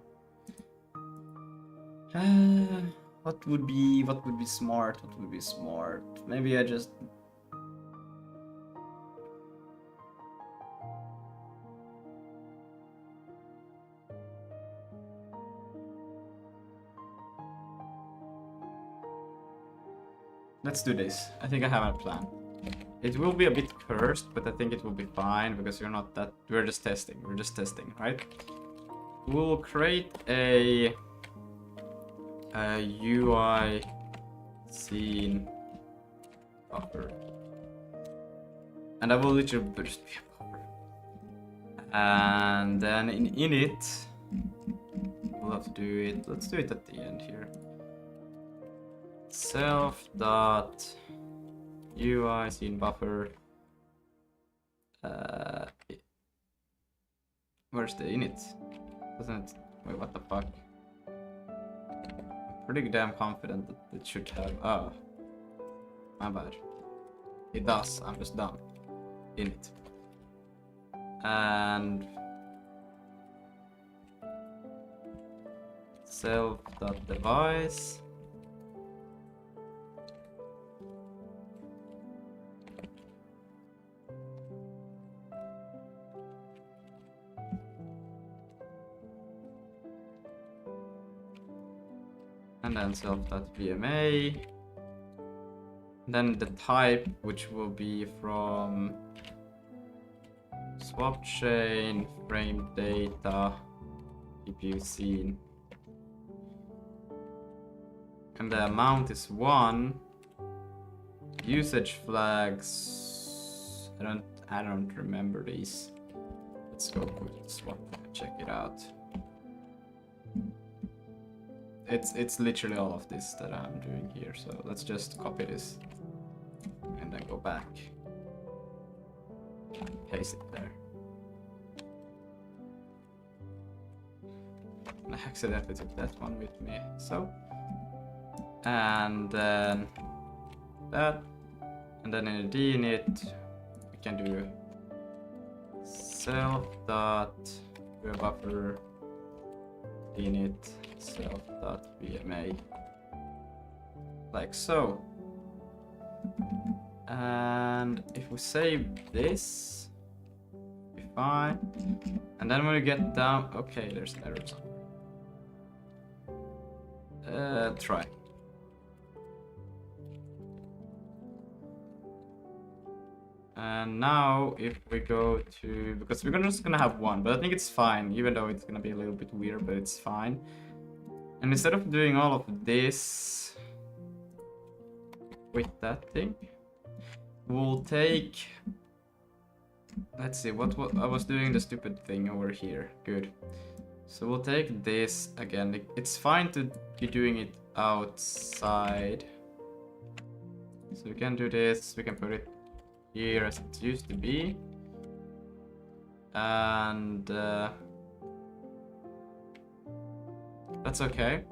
What would be smart? What would be smart? Maybe I just... Let's do this. I think I have a plan. It will be a bit cursed, but I think it will be fine because you're not that... We're just testing. We're just testing, right? We'll create a UI scene buffer. And I will literally just be a buffer. And then in it, we'll have to do it. Let's do it at the end here. Self dot UI scene buffer. Where's the init? Doesn't it? Wait, what the fuck? I'm pretty damn confident that it should have. Oh, my bad. It does. I'm just dumb. Init. And self.device. And then self.vma. Then the type, which will be from swap chain, frame data, GPU scene. And the amount is 1. Usage flags. I don't remember these. Let's go quick swap, check it out. It's literally all of this that I'm doing here, so let's just copy this and then go back. Paste it there. I accidentally took that one with me, so. And then that. And then in the init, we can do self.buffer init self.vma, like so. And if we save this, be fine. And then when we get down, okay, there's an error somewhere. Try. And now if we go to, because we're just gonna have one, but I think it's fine, even though it's gonna be a little bit weird, but it's fine. And instead of doing all of this with that thing, we'll take, let's see, what I was doing the stupid thing over here. Good. So we'll take this again. It's fine to be doing it outside. So we can do this, we can put it here as it used to be. And that's okay.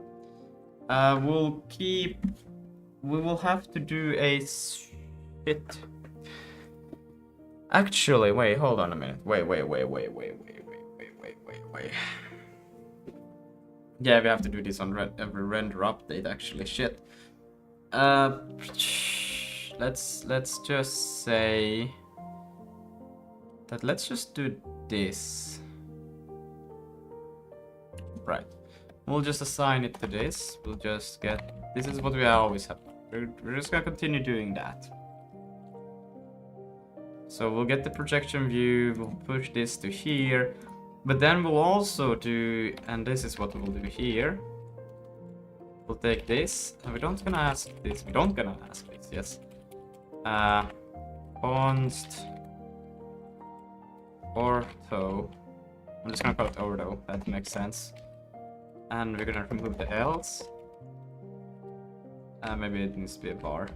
We will have to do a shit. Actually, wait, hold on a minute. Wait. Yeah, we have to do this on every render update, actually. Shit. Let's just say that let's just do this. Right. We'll just assign it to this. We'll just get, this is what we always have. We're just gonna continue doing that. So we'll get the projection view, we'll push this to here, but then we'll also do, and this is what we'll do here. We'll take this, and we don't gonna ask this, yes. Const ortho. I'm just gonna call it ortho, that makes sense. And we're gonna remove the else. Maybe it needs to be a bar.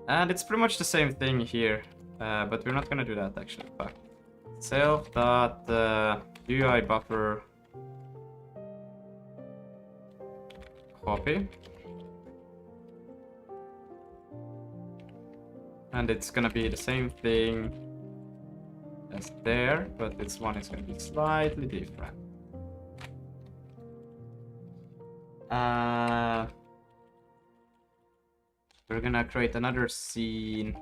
And it's pretty much the same thing here, but we're not gonna do that actually. Fuck. Self.UI buffer copy. And it's gonna be the same thing as there, but this one is gonna be slightly different. We're gonna create another scene.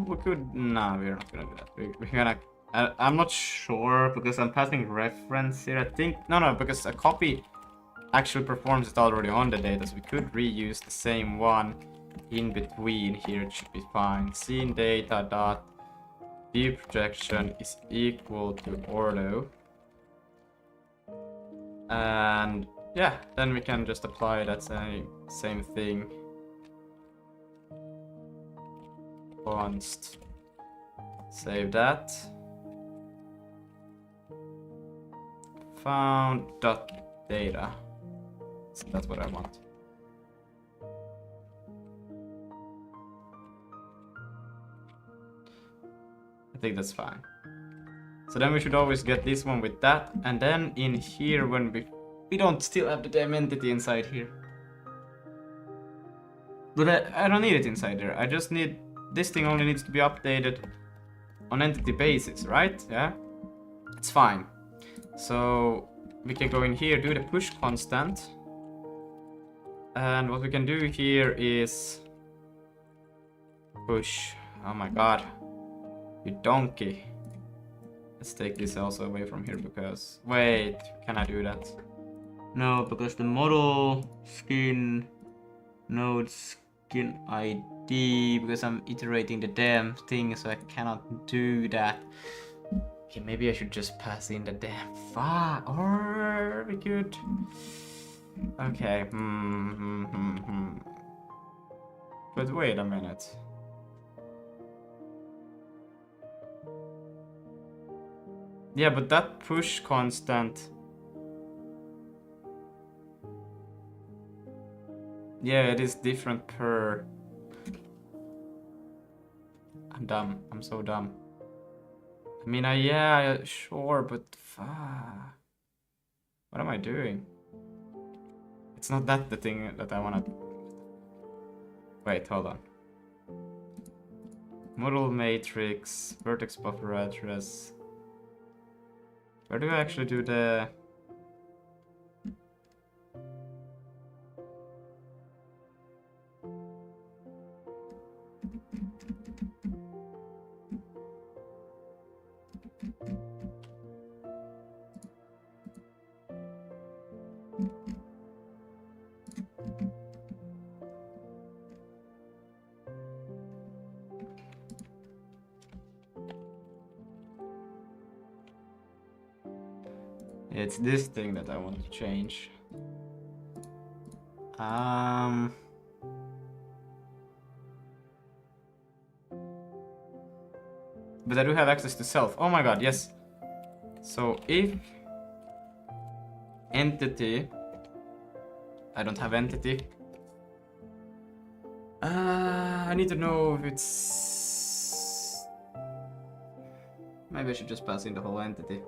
We could, no, we're not gonna do that. We're gonna, I'm not sure because I'm passing reference here. I think, no, because a copy actually performs it already on the data, so we could reuse the same one in between here. It should be fine. Scene data dot view projection is equal to ordo. And yeah, then we can just apply that same thing. Const. Save that. Found dot data. So that's what I want. I think that's fine. So then we should always get this one with that, and then in here when we don't still have the damn entity inside here. But I don't need it inside there. I just need, this thing only needs to be updated on entity basis, right? Yeah, it's fine. So we can go in here, do the push constant, and what we can do here is push. Oh my god, you donkey. Let's take this also away from here because, wait, can I do that? No, because the model skin node skin ID, because I'm iterating the damn thing, so I cannot do that. Okay, maybe I should just pass in the damn file, or we could. Okay, But wait a minute. Yeah, but that push constant. Yeah, it is different per. I'm dumb. I'm so dumb. I mean, yeah, sure, but what am I doing? It's not that the thing that I wanna. Wait, hold on. Model matrix, vertex buffer address. Where do I actually do the... It's this thing that I want to change. But I do have access to self. Oh my god, yes. So if entity, I don't have entity. I need to know if it's. Maybe I should just pass in the whole entity.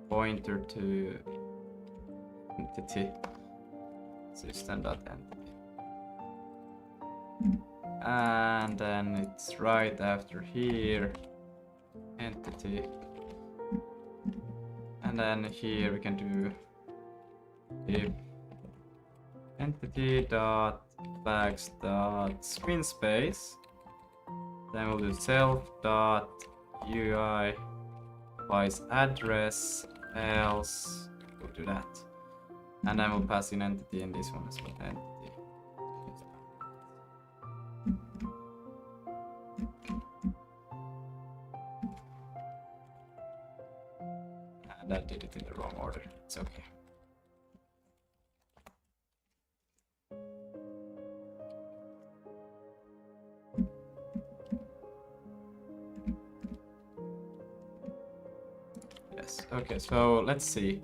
Pointer to entity system.entity, and then it's right after here entity, and then here we can do if entity dot flags dot screen space, then we'll do self dot UI device address, else we'll do that, and then we'll pass in entity in this one as well. Entity. And that did it in the wrong order. It's okay. Okay, so let's see.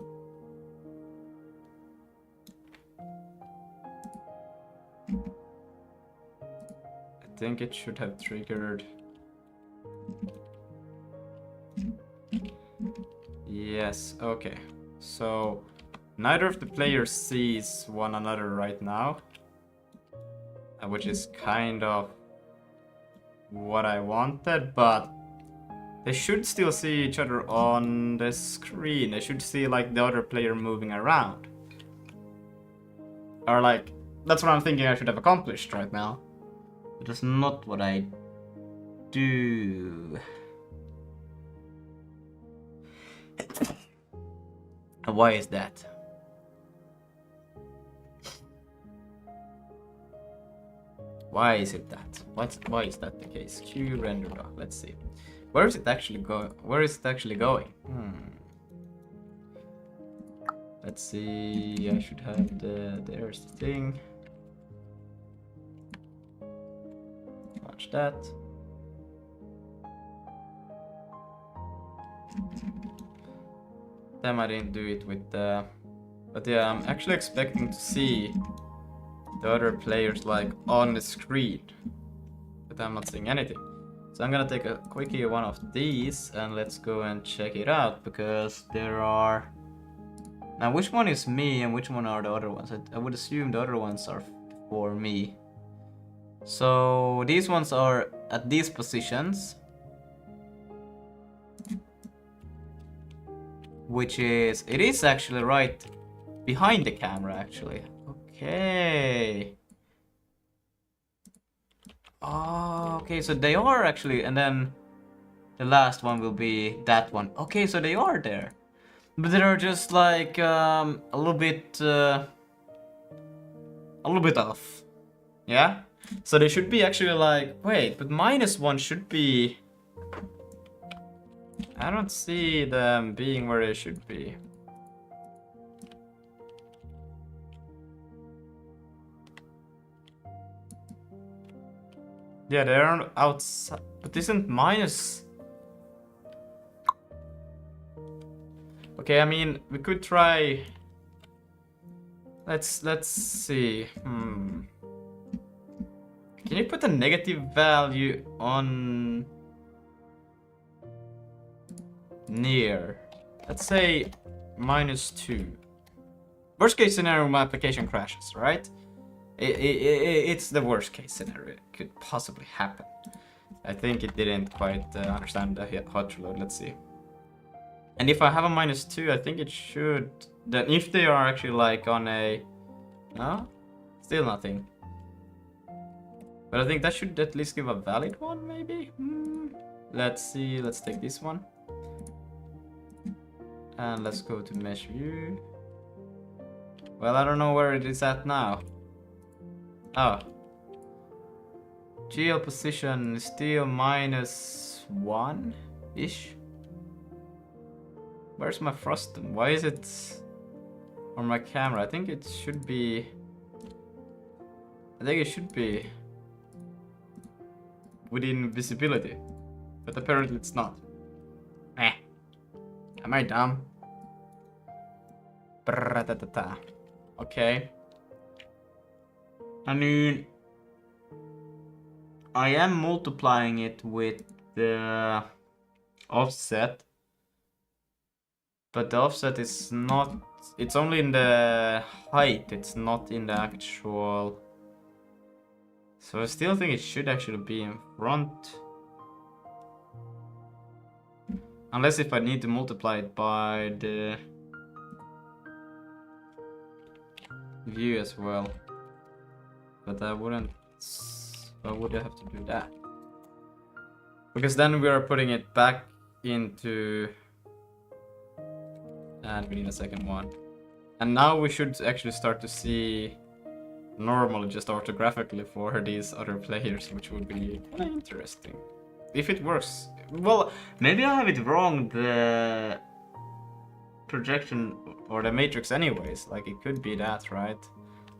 I think it should have triggered. Yes, okay. So, neither of the players sees one another right now. Which is kind of what I wanted, but they should still see each other on the screen. They should see like the other player moving around. Or like, that's what I'm thinking I should have accomplished right now. But that's not what I do. And why is that? Why is it that? Why is that the case? Q render doc. Let's see. Where is it actually going? Where is it actually going? Let's see. I should have there's the thing. Watch that. Damn, I didn't do it with the. But yeah, I'm actually expecting to see the other players like on the screen, but I'm not seeing anything. So I'm gonna take a quickie one of these and let's go and check it out, because there are now which one is me and which one are the other ones. I would assume the other ones are for me. So these ones are at these positions, which is it is actually right behind the camera actually. Okay. Oh, okay, so they are actually, and then the last one will be that one. Okay, so they are there, but they are just like a little bit off. Yeah. So they should be actually like, wait, but -1 should be. I don't see them being where they should be. Yeah, they're outside, but isn't minus. Okay, I mean, we could try. Let's see. Can you put a negative value on near? Let's say -2. Worst case scenario, my application crashes, right? It's the worst case scenario. It could possibly happen. I think it didn't quite understand the hot reload. Let's see. And if I have a -2, I think it should. Then if they are actually like on a, no, still nothing. But I think that should at least give a valid one, maybe. Let's see. Let's take this one. And let's go to mesh view. Well, I don't know where it is at now. Oh. GL position is still -1-ish. Where's my frosting? Why is it on my camera? I think it should be within visibility. But apparently it's not. Am I dumb? Okay. I mean, I am multiplying it with the offset, but the offset is not, it's only in the height, it's not in the actual, so I still think it should actually be in front. Unless if I need to multiply it by the view as well. But I wouldn't. Why would I have to do that? Because then we are putting it back into. And we need a second one. And now we should actually start to see normal, just orthographically for these other players, which would be interesting. If it works. Well, maybe I have it wrong, the projection or the matrix anyways. Like it could be that, right?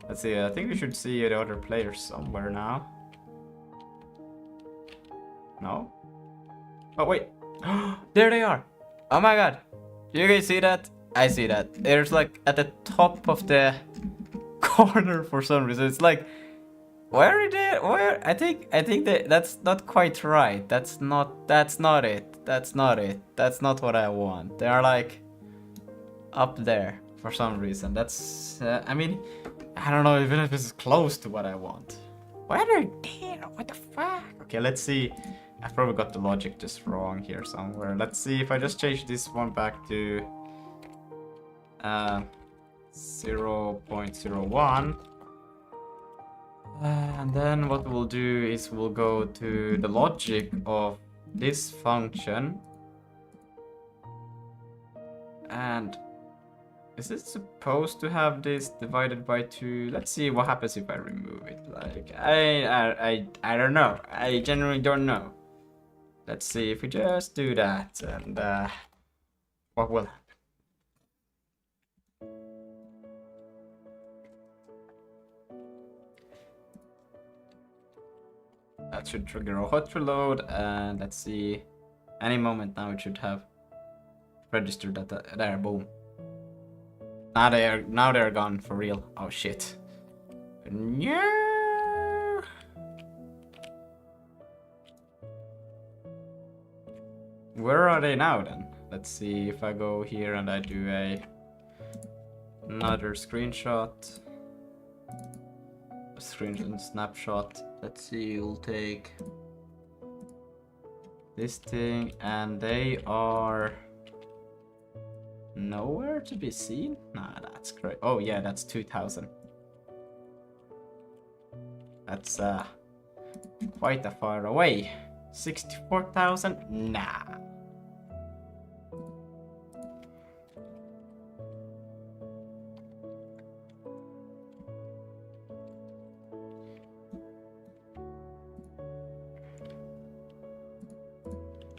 Let's see, I think we should see the other players somewhere now. No? Oh wait. There they are! Oh my god! You guys see that? I see that. There's like at the top of the corner for some reason. It's like, where are they? Where? I think that's not quite right. That's not it. That's not it. That's not what I want. They are like up there for some reason. That's, I mean, I don't know even if this is close to what I want. Why are they there? What the fuck? Okay, let's see. I probably got the logic just wrong here somewhere. Let's see if I just change this one back to 0.01. And then what we'll do is we'll go to the logic of this function. And is it supposed to have this divided by 2? Let's see what happens if I remove it. Like, I don't know. I genuinely don't know. Let's see if we just do that, and what will happen. That should trigger a hot reload, and let's see. Any moment now it should have registered that there. Boom. Now they're gone for real. Oh shit. No. Where are they now then? Let's see if I go here and I do another screenshot. A screenshot snapshot. Let's see, we'll take this thing, and they are nowhere to be seen. Nah, that's great. Oh yeah, that's 2000. That's quite a far away. 64,000? Nah.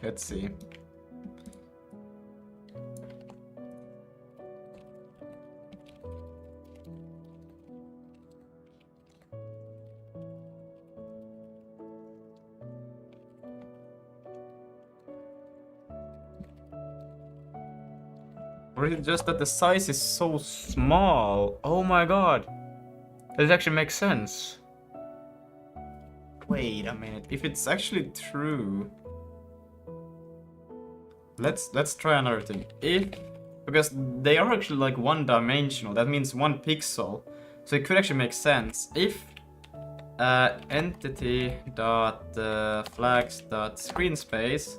Let's see. Or is it just that the size is so small? Oh my god. This actually makes sense. Wait a minute. If it's actually true, let's try another thing. Because they are actually like one dimensional, that means 1 pixel. So it could actually make sense if entity.flags.screenspace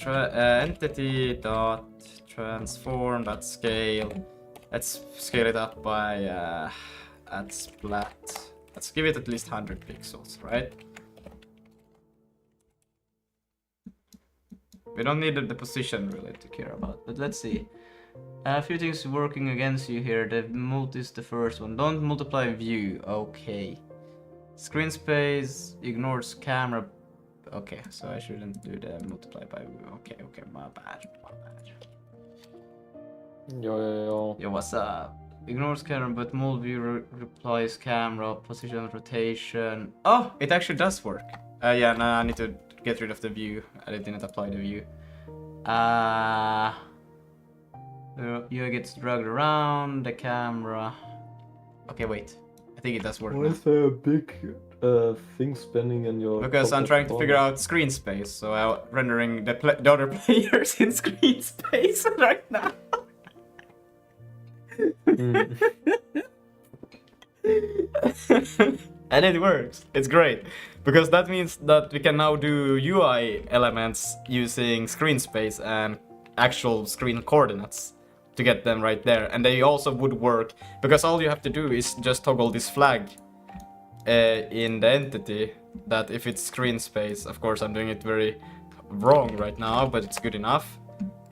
entity.transform.scale. Let's scale it up by at splat. Let's give it at least 100 pixels, right? We don't need the position really to care about, but let's see. A few things working against you here. The multi is the first one. Don't multiply view. Okay. Screen space ignores camera. Okay, so I shouldn't do the multiply by view. Okay, my bad. Yo. Yo, what's up? Ignores camera, but move view replies camera, position, rotation. Oh, it actually does work. Yeah, no, I need to get rid of the view. I didn't apply the view. You gets dragged around the camera. Okay, wait. I think it does work. Why is there a big thing spinning in your? Because I'm trying to figure out screen space, so I'm rendering the other players in screen space right now. And it works. It's great. Because that means that we can now do UI elements using screen space and actual screen coordinates to get them right there. And they also would work because all you have to do is just toggle this flag in the entity that if it's screen space, of course I'm doing it very wrong right now, but it's good enough.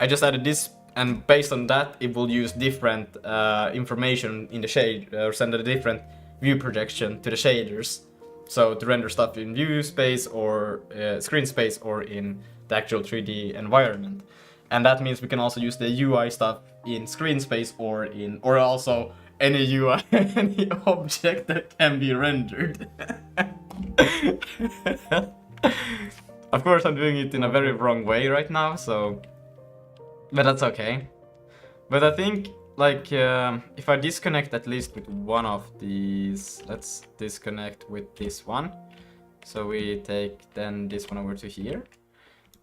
I just added this, and based on that it will use different information in the shade or send a different view projection to the shaders. So to render stuff in view space or screen space or in the actual 3D environment. And that means we can also use the UI stuff in screen space or also any UI, any object that can be rendered. Of course I'm doing it in a very wrong way right now, but that's okay. But I think like if I disconnect at least with one of these, let's disconnect with this one. So we take then this one over to here.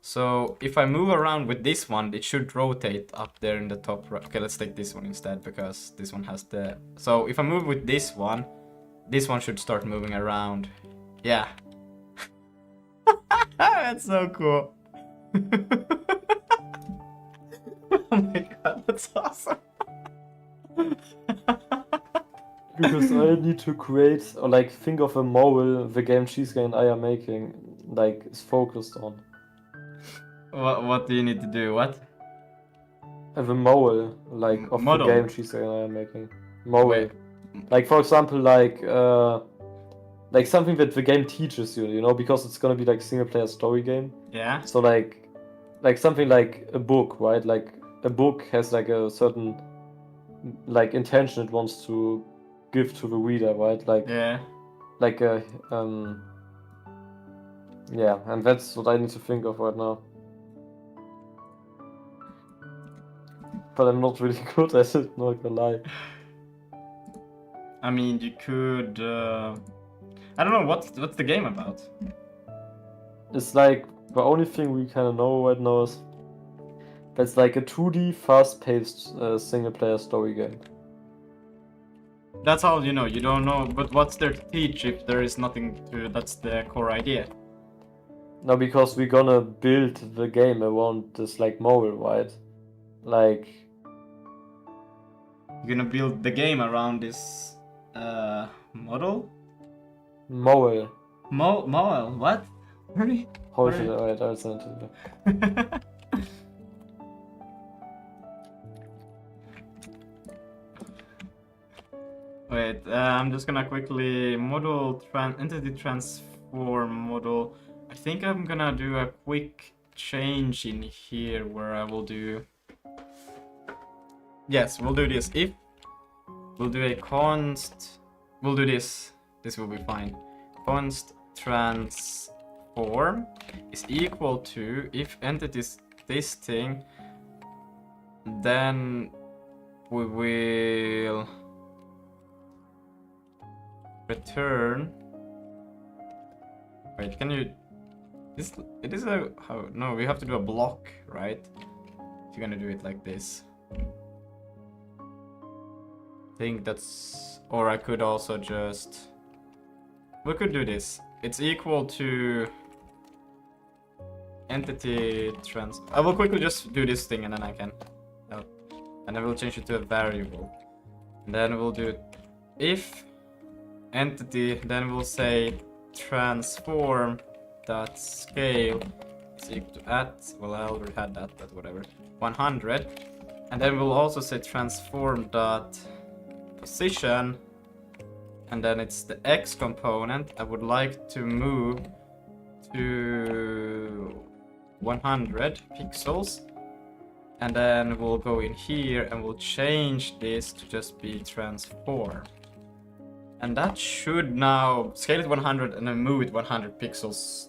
So if I move around with this one, it should rotate up there in the top right. Okay, let's take this one instead because this one has the... So if I move with this one should start moving around. Yeah. That's so cool. Oh my god, that's awesome. Because I need to create or like think of a mole the game Cheesecake and I are making like is focused on. What do you need to do? What? The mole like of Model. the game Cheesecake and I are making. Mole. Wait. Like for example like something that the game teaches you, you know, because it's gonna be like single player story game. Yeah. So like something like a book, right? Like a book has like a certain like intention it wants to give to the reader, right? Like Yeah. like a yeah, and that's what I need to think of right now. But I'm not really good at it, not gonna lie. I mean, you could. I don't know what's the game about. It's like the only thing we kind of know right now is that's like a 2D fast-paced single player story game. That's all you know. You don't know, but what's there to teach if there is nothing to? That's the core idea. No, because we're gonna build the game around this like mole, right? Like You're gonna build the game around this model. mole. Mole. What? Really? How should I write? I'll send it to you. Wait, I'm just gonna quickly model entity transform model. I think I'm gonna do a quick change in here where I will do. Yes, we'll do this. If we'll do a const, we'll do this. This will be fine. Const transform is equal to if entity is this thing, then we will return. Wait, can you? This it is a how? No, we have to do a block, right? If you're gonna do it like this. I think that's, or I could also just. We could do this. It's equal to entity trans. I will quickly just do this thing and then I can. And I will change it to a variable. And then we'll do if entity, then we'll say transform dot scale is equal to at, well I already had that, but whatever, 100. And then we'll also say transform dot position, and then it's the x component. I would like to move to 100 pixels, and then we'll go in here and we'll change this to just be transform. And that should now scale it 100 and then move it 100 pixels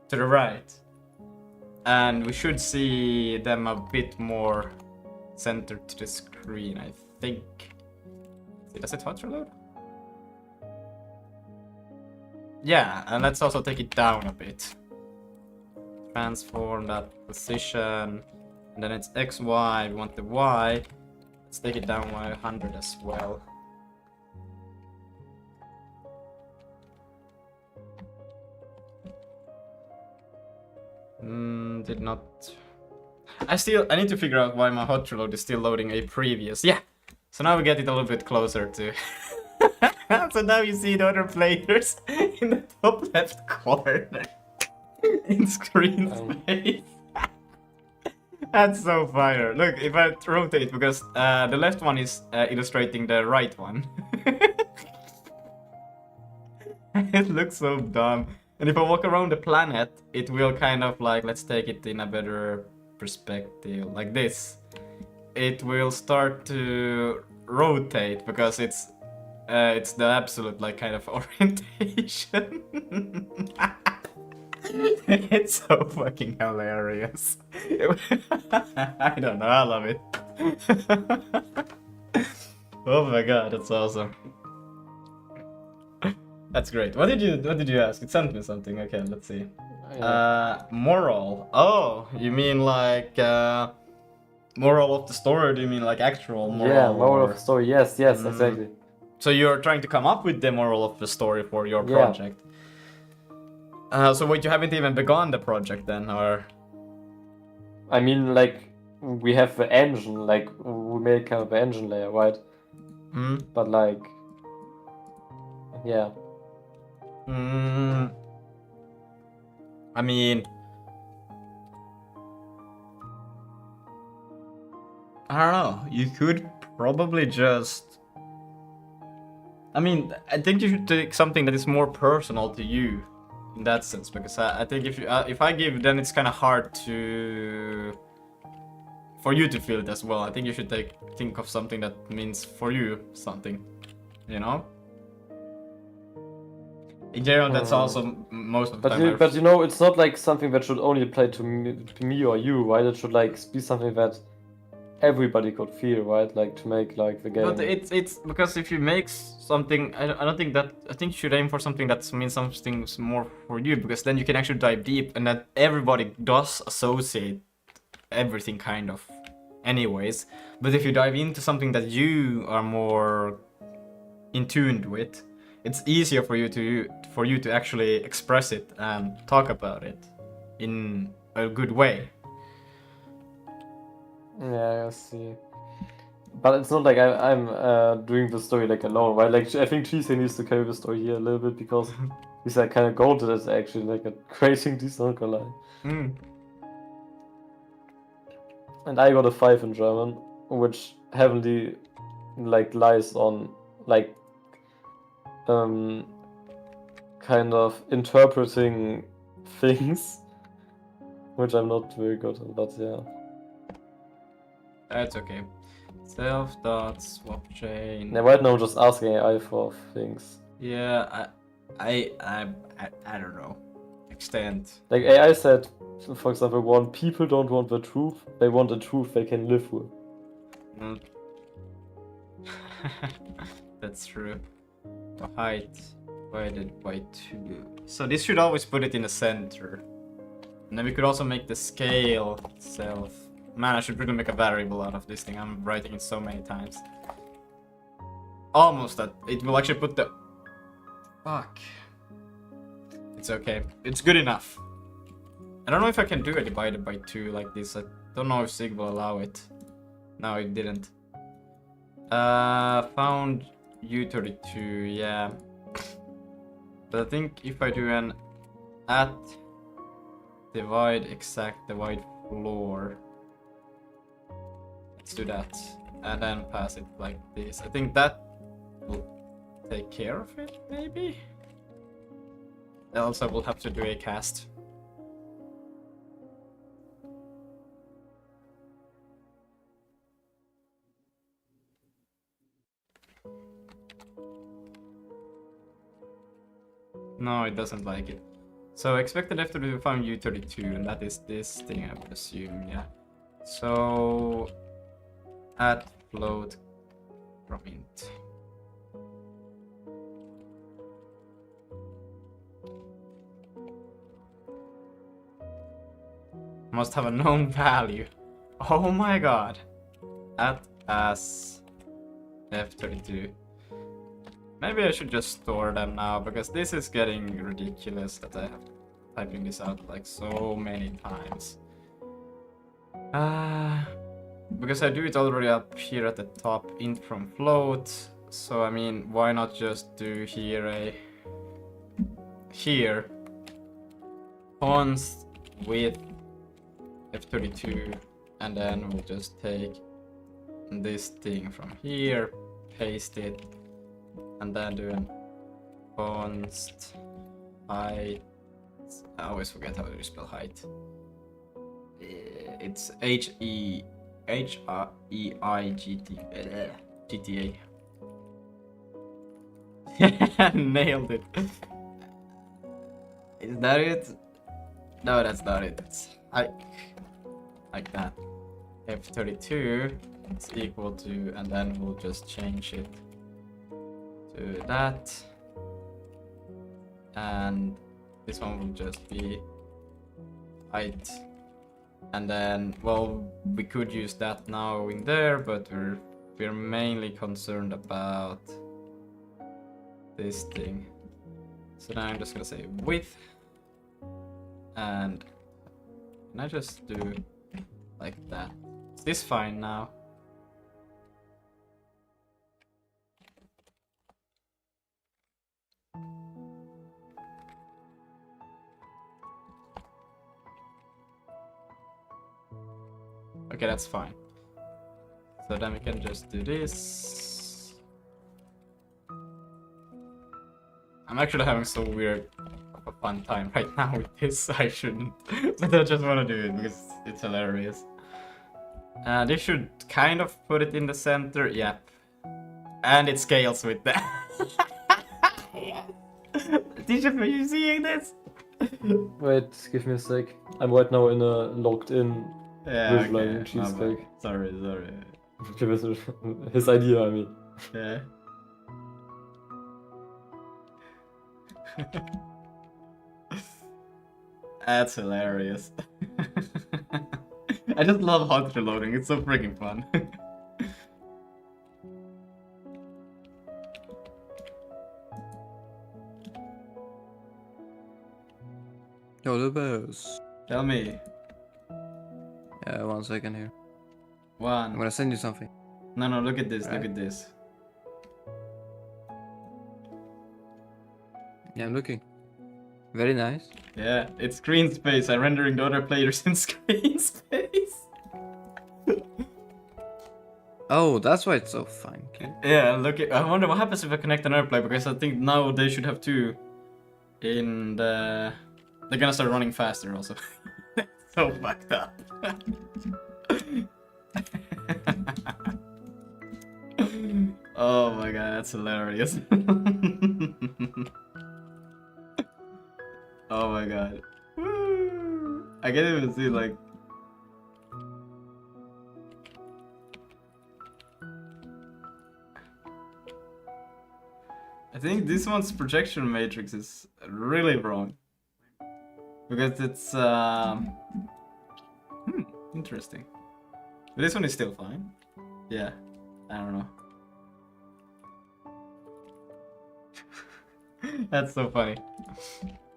to the right. And we should see them a bit more centered to the screen, I think. Does it hot reload? Yeah, and let's also take it down a bit. Transform that position. And then it's X, Y, we want the Y. Let's take it down by 100 as well. Did not. I need to figure out why my hot reload is still loading a previous. Yeah. So now we get it a little bit closer to. So now you see the other players in the top left corner in screen space. That's so fire. Look, if I rotate, because the left one is illustrating the right one. It looks so dumb. And if I walk around the planet, it will kind of like, let's take it in a better perspective, like this. It will start to rotate because it's the absolute like kind of orientation. It's so fucking hilarious. I don't know, I love it. Oh my god, that's awesome. That's great. What did you ask? It sent me something. Okay, let's see. Yeah. Moral. Oh, you mean like moral of the story? Or do you mean like actual moral? Yeah, moral or... of the story. Yes, exactly. So you're trying to come up with the moral of the story for your Yeah. project. So wait, you haven't even begun the project then, or? I mean, like, we have the engine, like, we made kind of an engine layer, right? Hmm. But, like, yeah. I mean, I don't know. You could probably just. I mean, I think you should take something that is more personal to you, in that sense, because I think if I give, then it's kind of hard for you to feel it as well. I think you should think of something that means for you something, you know. In general, that's also most of the time. But you know, it's not like something that should only apply to me or you, right? It should like be something that everybody could feel, right? Like to make like the game. But it's because if you make something, I don't think that. I think you should aim for something that means something more for you, because then you can actually dive deep, and that everybody does associate everything kind of, anyways. But if you dive into something that you are more in tune with, it's easier for you to actually express it and talk about it in a good way. Yeah, I see. But it's not like I'm doing the story like alone, right? Like I think Cheesy needs to carry the story here a little bit because he's like kind of goated as actually like a creating this, not gonna lie. And I got a 5 in German, which heavily like lies on like kind of interpreting things, which I'm not very good at, but yeah. That's okay. Self dot swap chain. Yeah, right now I'm just asking AI for things. Yeah, I don't know. Extent. Like AI said, for example, people don't want the truth, they want a truth they can live with. That's true. The height divided by 2. So this should always put it in the center. And then we could also make the scale itself. Man, I should really make a variable out of this thing. I'm writing it so many times. Almost that. It will actually put the... Fuck. It's okay. It's good enough. I don't know if I can do it divided by 2 like this. I don't know if Zig will allow it. No, it didn't. Found U32, yeah. But I think if I do an at divide floor. Let's do that. And then pass it like this. I think that will take care of it, maybe? Else I will have to do a cast. No, it doesn't like it. So expected after to find U32, and that is this thing, I would assume, yeah. So add float from int. Must have a known value. Oh my god. Add as f32. Maybe I should just store them now, because this is getting ridiculous that I have typing this out like so many times. Because I do it already up here at the top, int from float. So I mean, why not just do here const with f32, and then we'll just take this thing from here, paste it, and then do an const height. I always forget how to spell height. It's GTA. Nailed it. Is that it? No, that's not it. It's like that. F32 is equal to, and then we'll just change it to that. and this one will just be height. And then, well, we could use that now in there, but we're mainly concerned about this thing. So now I'm just gonna say width, and can I just do like that? Is this fine now? Okay, that's fine. So then we can just do this. I'm actually having so weird of a fun time right now with this. I shouldn't, but I just want to do it because it's hilarious. They should kind of put it in the center, yep. And it scales with that. Are you seeing this? Wait, give me a sec. I'm right now in a logged in visualizing okay. cheesecake. Sorry. His idea, I mean. Yeah. That's hilarious. I just love hot reloading, it's so freaking fun. Yo, the bells. Tell me. Yeah, 1 second here. I'm One. gonna send you something. No, look at this, Right. look at this. Yeah, I'm looking. Very nice. Yeah, it's screen space. I'm rendering the other players in screen space. Oh, that's why it's so funky. Yeah, look at, I wonder what happens if I connect another player, because I think now they should have two in the... They're gonna start running faster also. So fucked up. Oh my god, that's hilarious. Oh my god. Woo. I can't even see like... I think this one's projection matrix is really wrong. Because it's interesting. But this one is still fine. Yeah, I don't know. That's so funny.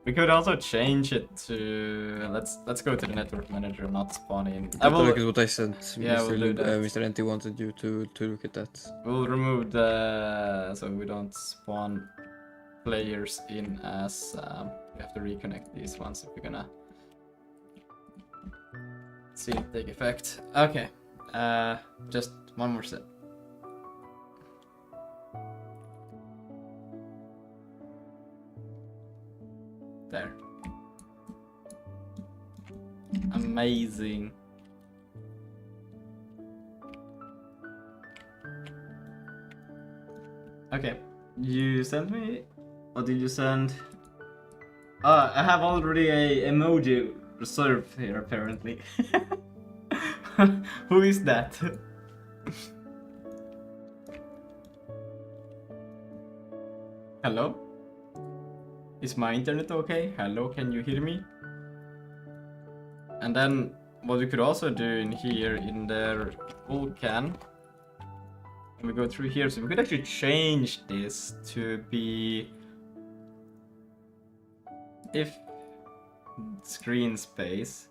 We could also change it to let's go to the network manager, not spawn in. I will look at what I sent. Yeah, Mr. we'll do that. Mr. NT wanted you to look at that. We'll remove the so we don't spawn players in as we have to reconnect these ones if we're gonna see it take effect. Okay, just one more step. There. Amazing. Okay, you sent me, or did you send? I have already a emoji reserved here apparently. Who is that? Hello? Is my internet okay? Hello, can you hear me? And then what we could also do in here in their Vulkan, and we go through here, so we could actually change this to be if screen space.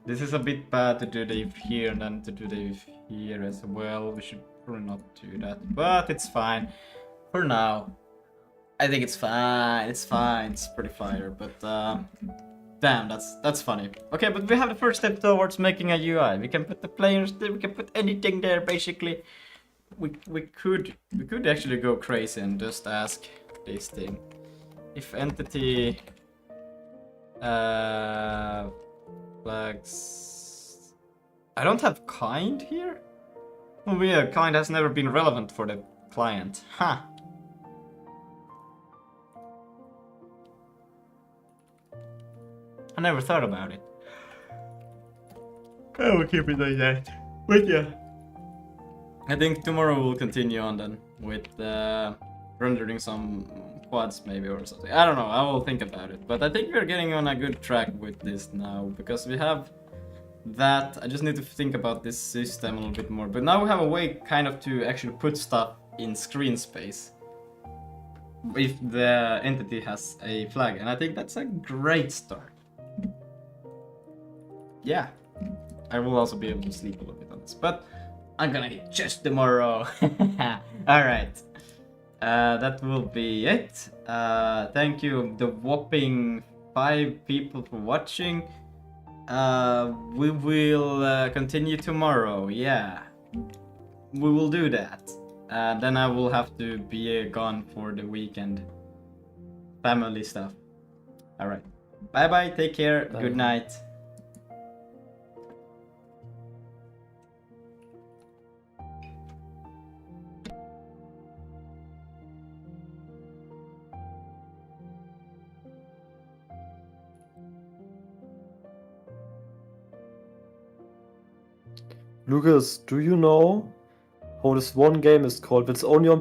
This is a bit bad to do the if here and then to do the if here as well. We should probably not do that, but it's fine for now. I think it's fine. It's fine. It's pretty fire, but damn, that's funny. Okay, but we have the first step towards making a UI. We can put the players there. We can put anything there. Basically, we could actually go crazy and just ask this thing if entity flags. I don't have kind here. Oh yeah, kind has never been relevant for the client. Huh. I never thought about it. I will keep it like that. But yeah. I think tomorrow we'll continue on then with rendering some quads maybe or something. I don't know. I will think about it. But I think we're getting on a good track with this now because we have that. I just need to think about this system a little bit more. But now we have a way kind of to actually put stuff in screen space if the entity has a flag, and I think that's a great start. Yeah, I will also be able to sleep a little bit on this, but I'm gonna hit chest tomorrow. Alright, that will be it. Thank you, the whopping 5 people for watching. We will continue tomorrow, yeah. We will do that. Then I will have to be gone for the weekend. Family stuff. Alright. Bye bye, take care, Bye. good night. Lucas, do you know how this one game is called? It's only on